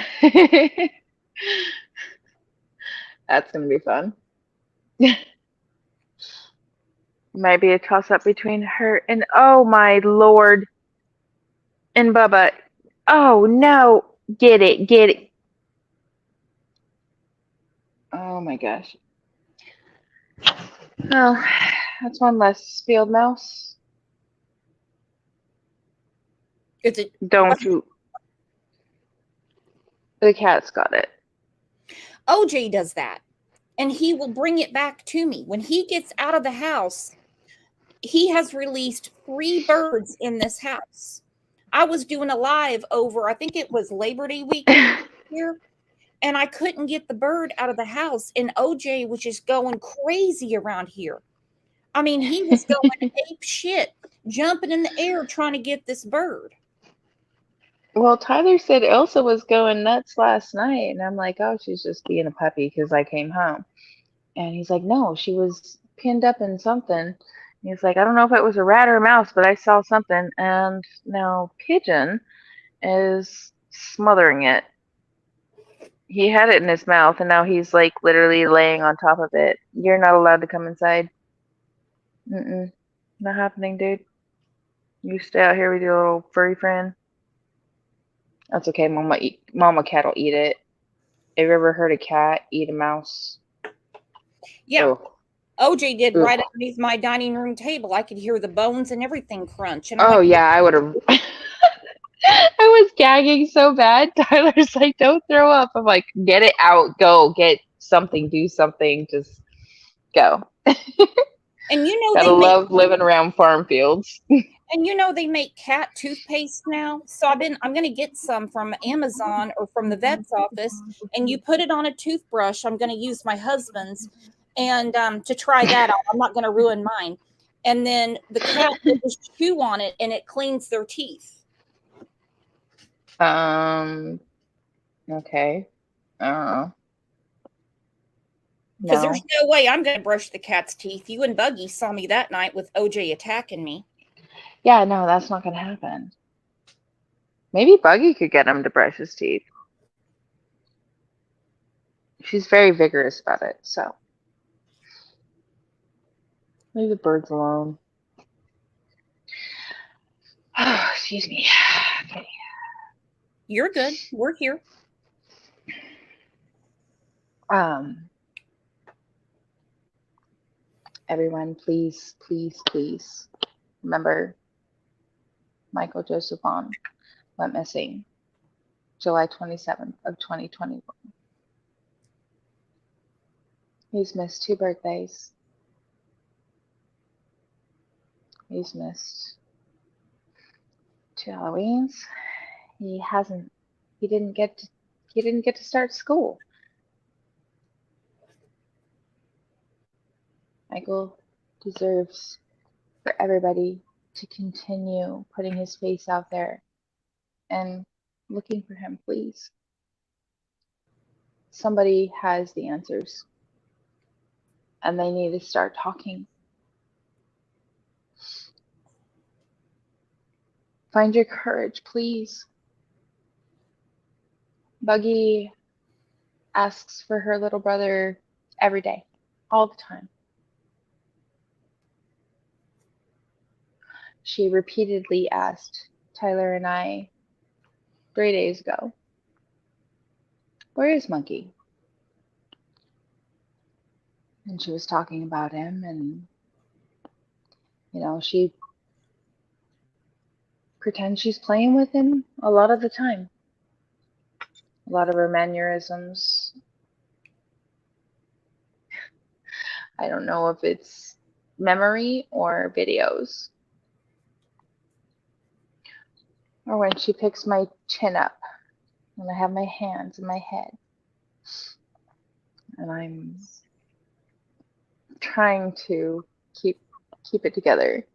going to be fun. Might be a toss-up between her and, oh my lord, and Bubba. Oh no, get it. Oh my gosh. Well, that's one less field mouse. Is it? Don't you? The cat's got it. OJ does that, and he will bring it back to me. When he gets out of the house, he has released 3 birds in this house. I was doing a live over, I think it was Labor Day weekend here, and I couldn't get the bird out of the house, and OJ was just going crazy around here. I mean, he was going ape shit, jumping in the air trying to get this bird. Well, Tyler said Elsa was going nuts last night, and I'm like, oh, she's just being a puppy because I came home. And he's like, no, she was pinned up in something. And he's like, I don't know if it was a rat or a mouse, but I saw something. And now Pigeon is smothering it. He had it in his mouth, and now he's like literally laying on top of it. You're not allowed to come inside. Not happening, dude. You stay out here with your little furry friend. That's okay. Mama cat will eat it. Have you ever heard a cat eat a mouse? Yeah. Oh. OJ did Ugh. right underneath my dining room table. I could hear the bones and everything crunch. And Oh, like, yeah, I would have. I was gagging so bad. Tyler's like, don't throw up. I'm like, get it out. Go. Get something. Do something. Just go. And you know, Gotta love living around farm fields. and you know they make cat toothpaste now. So I'm going to get some from Amazon or from the vet's office, and you put it on a toothbrush. I'm going to use my husband's, and to try that out. I'm not going to ruin mine. And then the cat will just chew on it, and it cleans their teeth. Okay. I don't know. Because there's no way I'm going to brush the cat's teeth. You and Buggy saw me that night with OJ attacking me. Yeah, no, that's not going to happen. Maybe Buggy could get him to brush his teeth. She's very vigorous about it, so. Leave the birds alone. Oh, excuse me. Okay. You're good. We're here. Everyone, please, please, please remember Michael Joseph Vaughan went missing July 27th of 2021. He's missed 2 birthdays. He's missed 2 Halloweens. He didn't get to start school. Michael deserves for everybody to continue putting his face out there and looking for him, please. Somebody has the answers, and they need to start talking. Find your courage, please. Buggy asks for her little brother every day, all the time. She repeatedly asked Tyler and I 3 days ago, where is Monkey? And she was talking about him, and, she pretends she's playing with him a lot of the time. A lot of her mannerisms. I don't know if it's memory or videos. Or when she picks my chin up and I have my hands in my head and I'm trying to keep it together.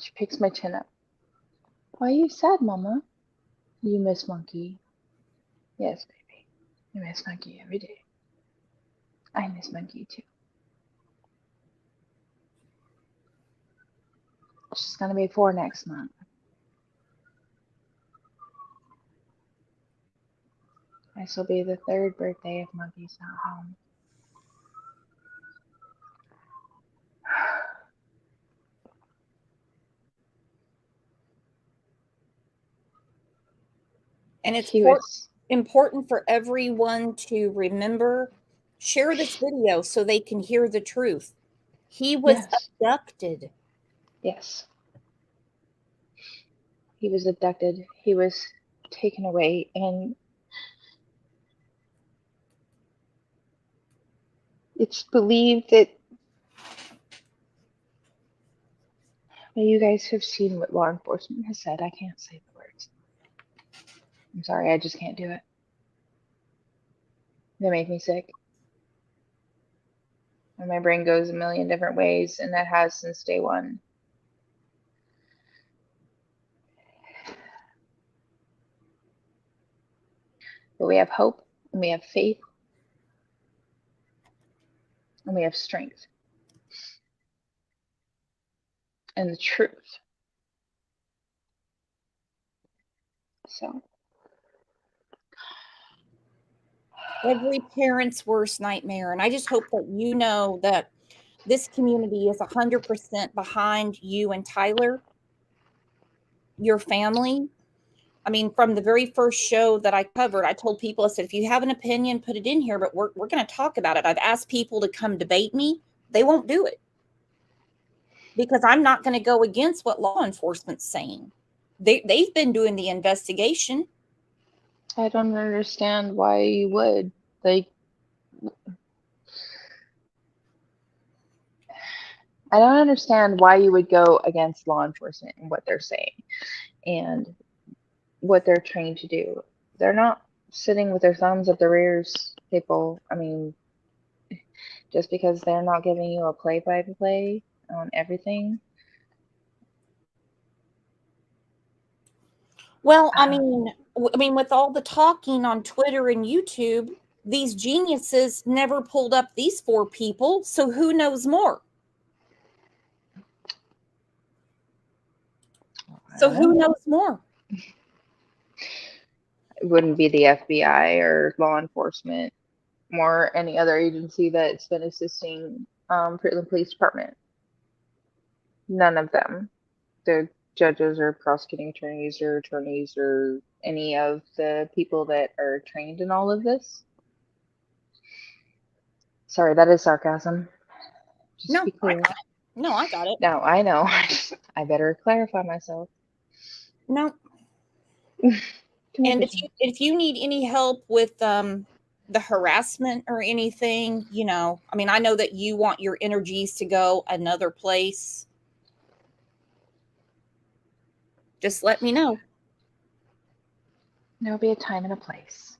She picks my chin up. Why are you sad, Mama? You miss Monkey. Yes, baby. You miss Monkey every day. I miss Monkey too. She's gonna be 4 next month. This will be the 3rd birthday if Monkey's not home. And it's important for everyone to remember, share this video so they can hear the truth. He was abducted. Yes. He was abducted. He was taken away, and it's believed that you guys have seen what law enforcement has said. I can't say the words. I'm sorry, I just can't do it. They make me sick. And my brain goes a million different ways, and that has since day one. But we have hope, and we have faith, and we have strength. And the truth. So. Every parent's worst nightmare. And I just hope that you know that this community is 100% behind you and Tyler, your family. I mean, from the very first show that I covered, I told people, I said, if you have an opinion, put it in here, but we're going to talk about it. I've asked people to come debate me. They won't do it because I'm not going to go against what law enforcement's saying. They've been doing the investigation. I don't understand why you would. I don't understand why you would go against law enforcement and what they're saying and what they're trained to do. They're not sitting with their thumbs up their ears, people. I mean, just because they're not giving you a play-by-play on everything. Well, I mean, with all the talking on Twitter and YouTube, these geniuses never pulled up these 4 people. So who knows more? So who knows more? It wouldn't be the FBI or law enforcement or any other agency that's been assisting Fruitland Police Department. None of them. The judges or prosecuting attorneys or any of the people that are trained in all of this. Sorry, that is sarcasm. Just No, to be clear. I got it. No, I know. I better clarify myself. No. Come here, And Christian. if you need any help with the harassment or anything, you know, I mean, I know that you want your energies to go another place. Just let me know. There'll be a time and a place.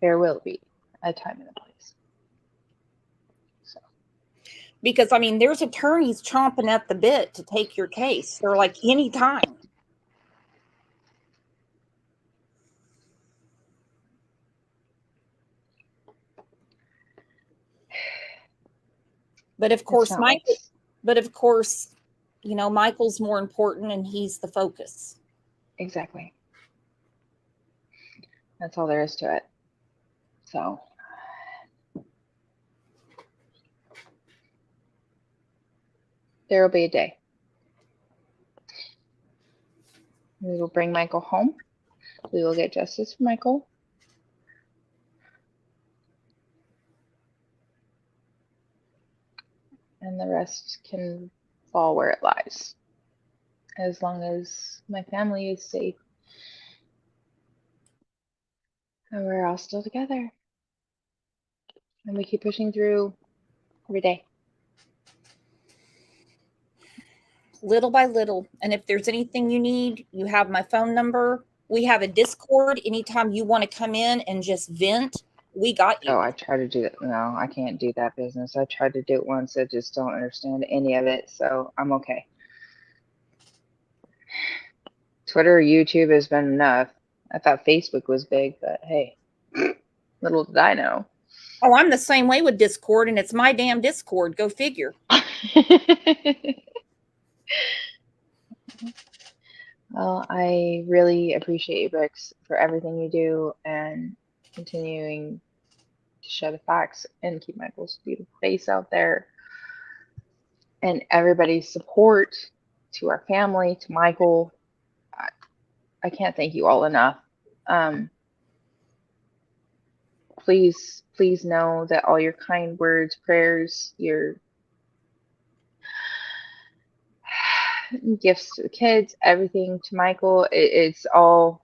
There will be a time and a place. Because, I mean, there's attorneys chomping at the bit to take your case. They're like, anytime. But of course, you know, Michael's more important and he's the focus. Exactly. That's all there is to it. So there will be a day. We will bring Michael home. We will get justice for Michael. And the rest can fall where it lies. As long as my family is safe and we're all still together. And we keep pushing through every day. Little by little. And if there's anything you need, you have my phone number. We have a Discord. Anytime you want to come in and just vent, we got you. Oh, I try to do that. No, I can't do that business. I tried to do it once. I just don't understand any of it. So I'm okay. Twitter or YouTube has been enough. I thought Facebook was big, but hey, little did I know. Oh, I'm the same way with Discord, and it's my damn Discord. Go figure. Well, I really appreciate you, Brooks, for everything you do and continuing to share the facts and keep Michael's beautiful face out there. And everybody's support to our family, to Michael. I can't thank you all enough. Please know that all your kind words, prayers, your gifts to the kids, everything to Michael, it's all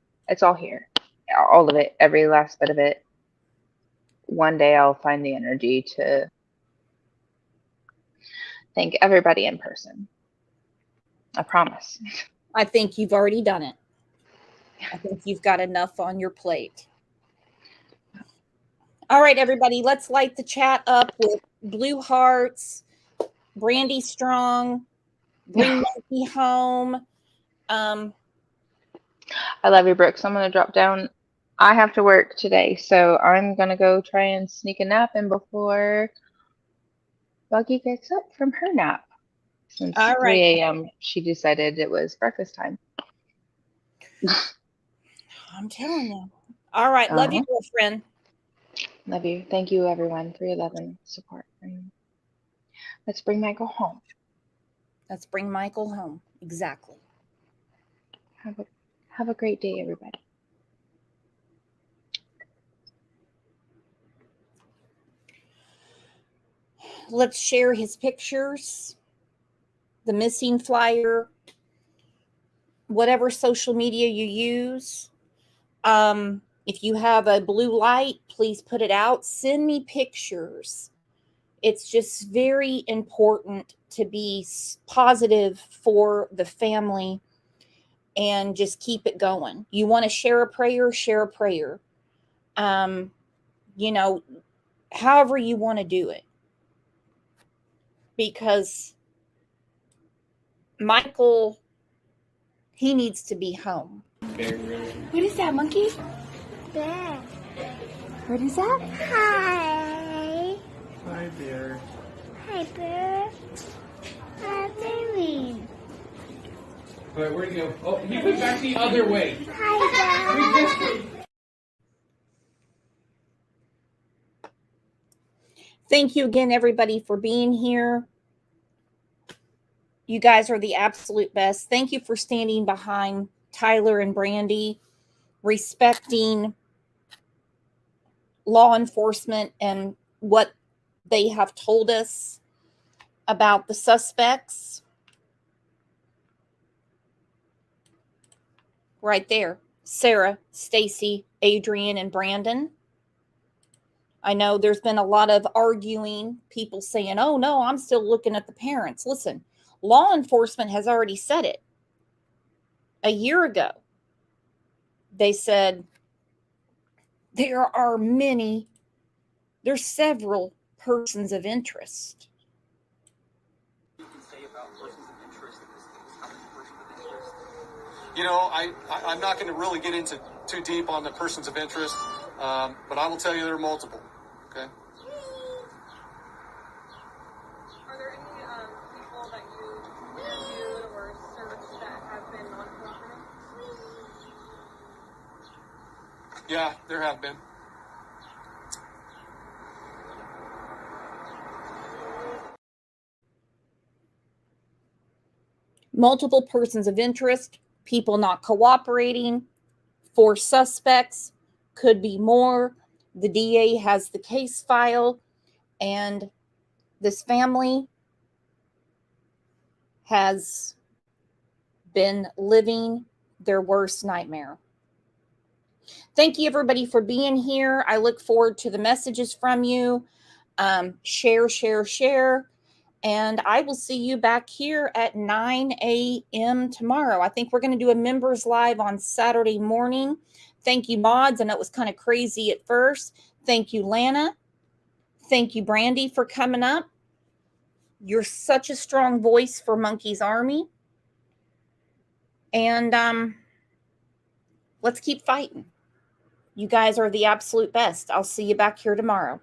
here. All of it, every last bit of it. One day I'll find the energy to thank everybody in person. I promise. I think you've already done it. I think you've got enough on your plate. All right, everybody, let's light the chat up with blue hearts, Brandy Strong, bring Monkey home. I love you, Brooks. I'm going to drop down. I have to work today, so I'm going to go try and sneak a nap in before Buggy gets up from her nap. Since 3 a.m., she decided it was breakfast time. I'm telling you. All right. Love you, girlfriend. Love you. Thank you, everyone, for your love and support. And let's bring Michael home. Let's bring Michael home. Exactly. Have a great day, everybody. Let's share his pictures, the missing flyer, whatever social media you use. If you have a blue light, please put it out. Send me pictures. It's just very important to be positive for the family and just keep it going. You want to share a prayer, share a prayer. You know, however you want to do it. Because Michael, he needs to be home. What is that, monkey? Bear. What is that? Hi. Hi, Bear. Hi, Bear. Hi, baby. All right, where'd he go? Oh, he went back the other way. Hi, Dad. Thank you again, everybody, for being here. You guys are the absolute best. Thank you for standing behind Tyler and Brandy, respecting law enforcement and what they have told us about the suspects. Right there. Sarah, Stacy, Adrian, and Brandon. I know there's been a lot of arguing, people saying, oh no, I'm still looking at the parents. Listen, law enforcement has already said it. A year ago, they said there's several persons of interest. You know, I'm not going to really get into too deep on the persons of interest, but I will tell you there are multiple. Okay. Are there any people that you interviewed or searched that have been non-cooperative? Yeah, there have been. Multiple persons of interest, people not cooperating, 4 suspects, could be more. The DA has the case file, and this family has been living their worst nightmare. Thank you, everybody, for being here. I look forward to the messages from you. Share, share, share. And I will see you back here at 9 a.m. tomorrow. I think we're going to do a members live on Saturday morning. Thank you, mods. I know it was kind of crazy at first. Thank you, Lana. Thank you, Brandy, for coming up. You're such a strong voice for Monkey's Army. And let's keep fighting. You guys are the absolute best. I'll see you back here tomorrow.